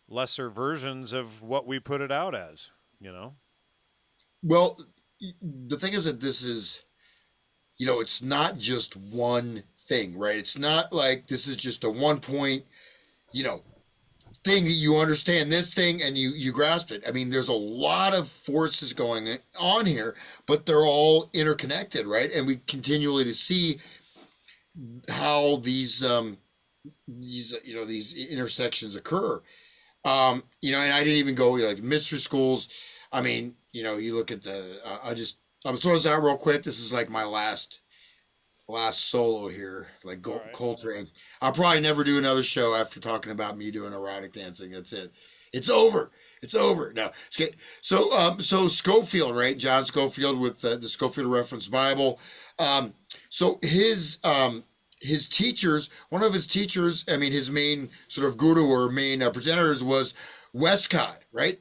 lesser versions of what we put it out as, Well, the thing is that this is, it's not just one thing, right? It's not like this is just a 1 point, thing that you understand this thing and you grasp it. I mean, there's a lot of forces going on here, but they're all interconnected, right? And we continually to see how these intersections occur. And I didn't even go like mystery schools. I mean, you look at I'm gonna throw this out real quick. This is like my last solo here, like Coltrane. I'll probably never do another show after talking about me doing erotic dancing. That's it. It's over. No, okay. So Scofield, right? John Scofield with the Scofield Reference Bible. So his teachers, one of his teachers, I mean, his main sort of guru or main presenters was Westcott, right?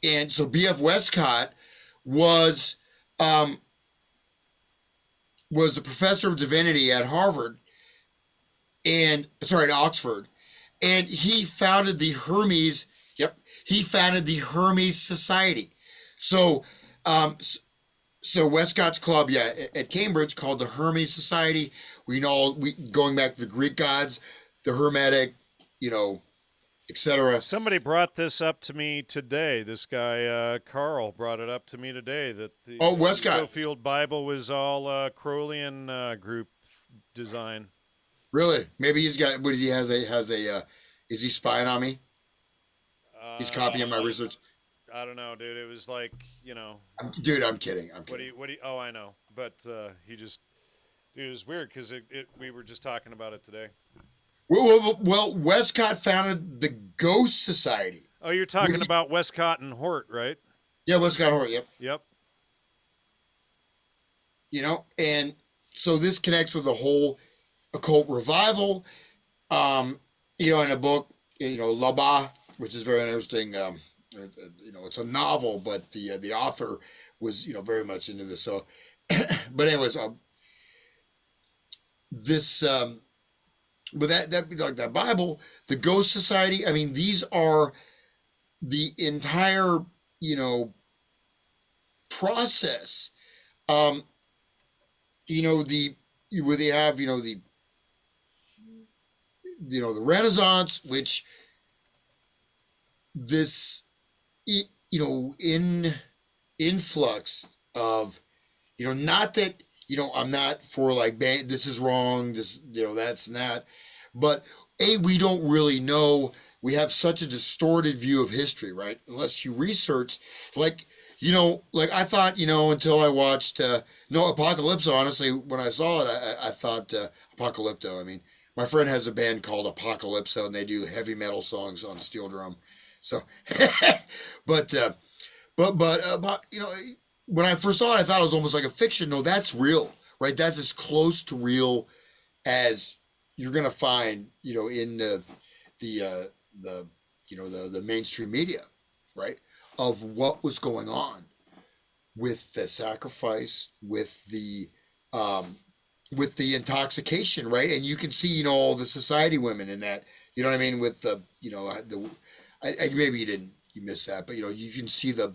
And so B.F. Westcott was a professor of divinity at at Oxford, and he founded the Hermes. Yep, he founded the Hermes Society. So So Westcott's club, yeah, at Cambridge, called the Hermes Society. We going back to the Greek gods, the Hermetic, you know, etc. Somebody brought this up to me today. This guy Carl brought it up to me today that the Oh, Westcott, Schofield Bible was all Crowleyan group design. really? Maybe he's got. What he has a. Is he spying on me? He's copying my research. I don't know, dude. It was like, Dude, I'm kidding. I'm what kidding. do you, what do you, oh, I know. But he just, dude, it was weird because we were just talking about it today. Well, Westcott founded the Ghost Society. Oh, you're talking about Westcott and Hort, right? Yeah, Westcott Hort. Yep. Yep. You know, and so this connects with the whole occult revival. You know, in a book, you know, Laba, which is very interesting. You know, it's a novel, but the author was, you know, very much into this. So, but anyways, this but that like that Bible, the Ghost Society. I mean, these are the entire, you know, process. You know, where they have, you know, the Renaissance, which this, you know, influx of, you know, not that, you know, I'm not for like, this is wrong, this, you know, that's not, but we don't really know. We have such a distorted view of history, right? Unless you research, like, you know, like I thought, you know, until I watched, Apocalypso, honestly, when I saw it, I thought, Apocalypto, I mean, my friend has a band called Apocalypso, and they do heavy metal songs on steel drum. So, but you know, when I first saw it, I thought it was almost like a fiction. No, that's real, right? That's as close to real as you're gonna find, you know, in the you know, the mainstream media, right? Of what was going on with the sacrifice, with the intoxication, right? And you can see, you know, all the society women in that, you know what I mean? With the, you know, maybe you missed that, but you know, you can see the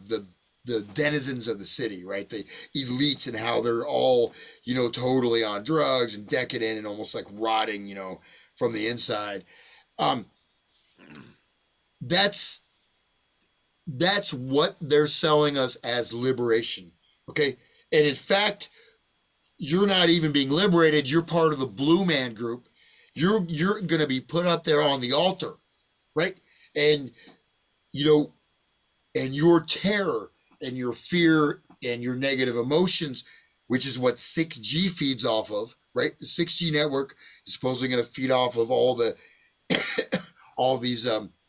denizens of the city, right? The elites and how they're all, you know, totally on drugs and decadent and almost like rotting, you know, from the inside. That's what they're selling us as liberation. Okay. And in fact, you're not even being liberated. You're part of the Blue Man Group. You're going to be put up there on the altar, right? And, you know, and your terror and your fear and your negative emotions, which is what 6G feeds off of, right? The 6G network is supposedly going to feed off of all the, all these,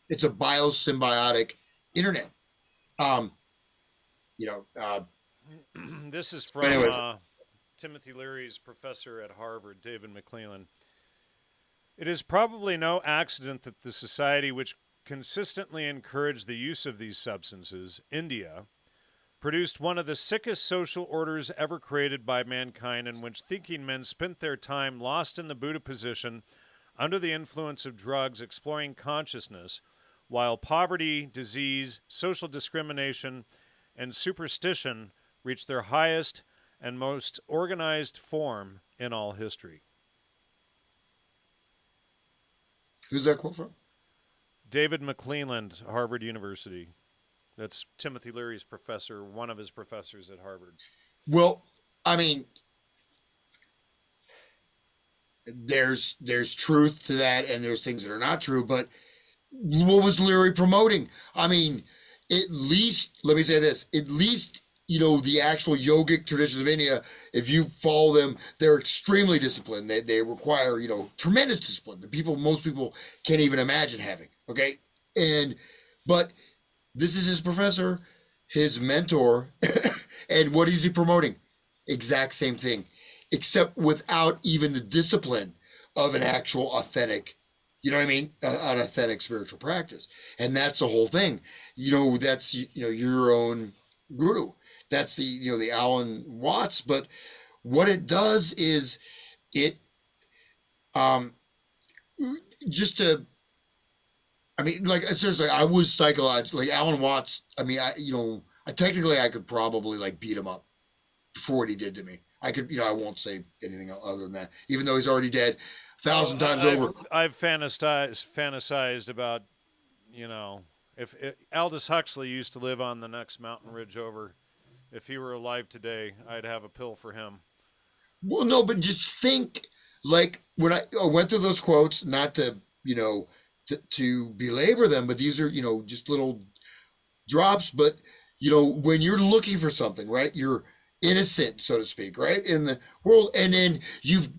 it's a biosymbiotic internet. You know, this is from anyway. Timothy Leary's professor at Harvard, David McClelland. It is probably no accident that the society which consistently encouraged the use of these substances, India, produced one of the sickest social orders ever created by mankind, in which thinking men spent their time lost in the Buddha position under the influence of drugs, exploring consciousness, while poverty, disease, social discrimination, and superstition reached their highest and most organized form in all history. Who's that quote from? David McClelland, Harvard University. That's Timothy Leary's professor, one of his professors at Harvard. Well, I mean, there's truth to that, and there's things that are not true, but what was Leary promoting? I mean, at least, let me say this, at least, you know, the actual yogic traditions of India, if you follow them, they're extremely disciplined. They require, you know, tremendous discipline that most people can't even imagine having, okay? But this is his professor, his mentor, and what is he promoting? Exact same thing, except without even the discipline of an actual authentic, you know what I mean? An authentic spiritual practice. And that's the whole thing. You know, that's, you know, your own guru. That's the, you know, the Alan Watts. But what it does is it, just to, I mean, like, seriously, I was psychologically, like Alan Watts, I mean, I could probably like beat him up. for what he did to me. I could, I won't say anything other than that, even though he's already dead 1,000 times over. I've fantasized about, if Aldous Huxley used to live on the next mountain ridge over. If he were alive today, I'd have a pill for him. Well, no, but just think, like, when I went through those quotes, not to, to belabor them, but these are, just little drops. But, when you're looking for something, right, you're innocent, so to speak, right, in the world, and then you've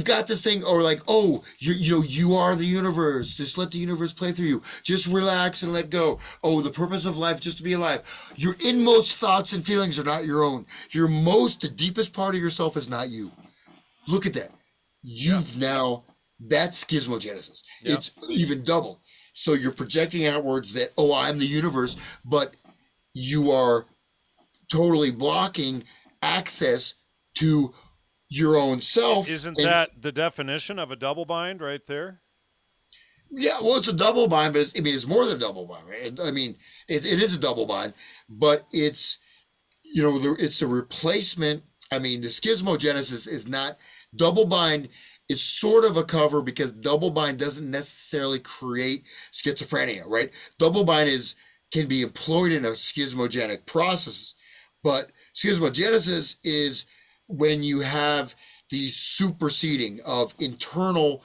got this thing, or like, oh, you are the universe, just let the universe play through you, just relax and let go. Oh, the purpose of life, just to be alive. Your inmost thoughts and feelings are not your own. The deepest part of yourself is not you. Look at that. That's Schizmogenesis. Yeah. It's even double. So you're projecting outwards that, oh, I'm the universe, but you are totally blocking access to your own self. Isn't that the definition of a double bind right there? Yeah, well, it's a double bind, but it's more than a double bind, right? I mean, it is a double bind, but it's, it's a replacement. I mean, the Schizmogenesis is not double bind. Is sort of a cover because double bind doesn't necessarily create schizophrenia, right? Double bind can be employed in a schismogenic process. But Schizmogenesis is when you have the superseding of internal,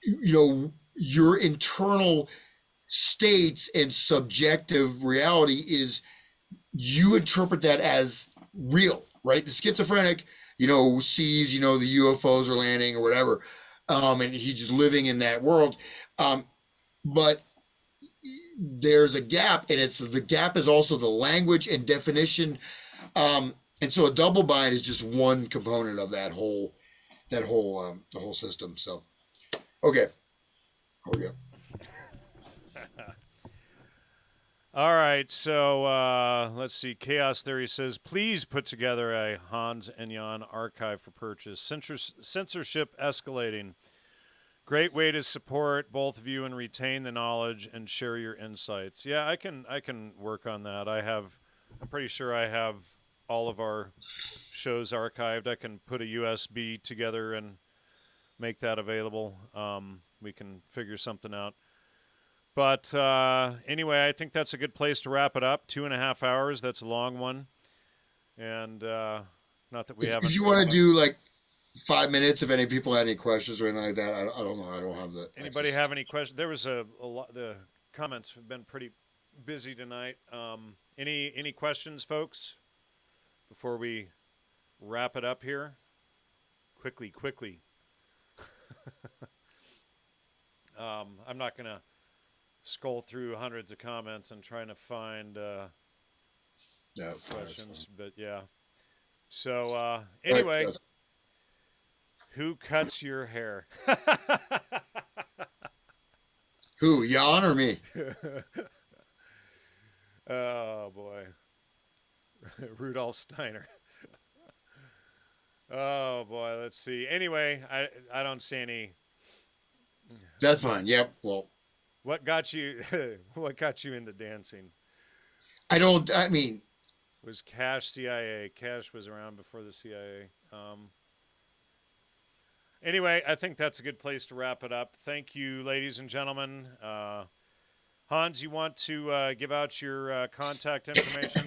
your internal states and subjective reality is, you interpret that as real, right? The schizophrenic, sees, the UFOs are landing or whatever, and he's just living in that world. But there's a gap, and the gap is also the language and definition, and so a double bind is just one component of the whole system. So, okay, here we go. All right, so let's see. Chaos Theory says, please put together a Hans and Jan archive for purchase. Censorship escalating. Great way to support both of you and retain the knowledge and share your insights. Yeah, I can work on that. I'm pretty sure I have all of our shows archived. I can put a USB together and make that available. We can figure something out. But anyway, I think that's a good place to wrap it up. 2.5 hours. That's a long one. And not that we haven't. If you want to do like 5 minutes, if any people had any questions or anything like that, I don't know. I don't have the. Anybody have any questions? There was a lot. The comments have been pretty busy tonight. Any questions, folks? Before we wrap it up here, quickly. I'm not gonna scroll through hundreds of comments and trying to find questions, but yeah. So anyway. Who cuts your hair? Who, Jan or me? Oh, boy. Rudolf Steiner. Oh, boy. Let's see. Anyway, I don't see any. That's fine. Yep. Well. What got you into dancing? I mean. Was Cash CIA? Cash was around before the CIA. Anyway, I think that's a good place to wrap it up. Thank you, ladies and gentlemen. Hans, you want to give out your contact information?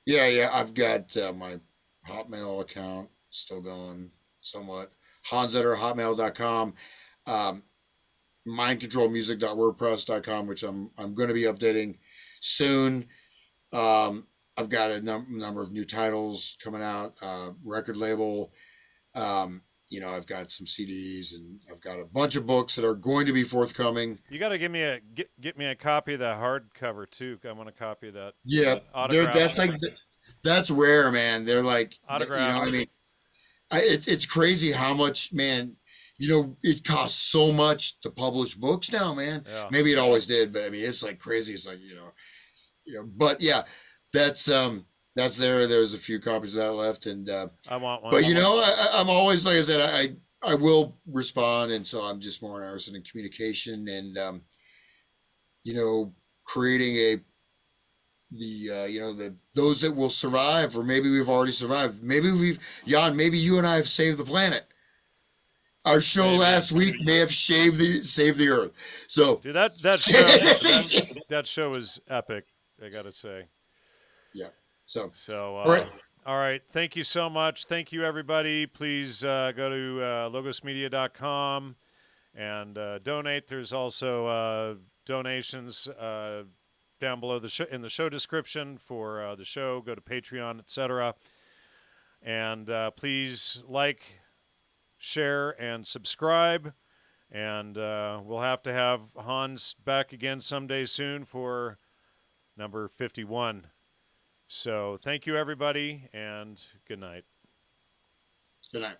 Yeah. I've got my Hotmail account still going somewhat. Hans@hotmail.com. Mindcontrolmusic.wordpress.com, which I'm going to be updating soon. I've got a number of new titles coming out. Record label. I've got some CDs and I've got a bunch of books that are going to be forthcoming. You got to get me a copy of that hardcover too. I want a copy of that. Yeah, that's rare, man. They're like autograph. I mean, it's crazy how much, man. It costs so much to publish books now, man. Yeah. Maybe it always did, but I mean, it's like crazy. It's like but yeah, that's there. There's a few copies of that left, and I want one. But I'm always, like I said, I will respond, and so I'm just more interested in communication and creating a those that will survive, or maybe we've already survived. Maybe Jan, maybe you and I have saved the planet. Our show last week may have saved the earth. So, dude, that show was epic, I gotta say. Yeah. So, all right. All right. Thank you so much. Thank you, everybody. Please go to LogosMedia.com and donate. There's also donations down below in the show description for the show. Go to Patreon, etc. And please like, share, and subscribe. And we'll have to have Hans back again someday soon for number 51. So thank you, everybody, and good night. Good night.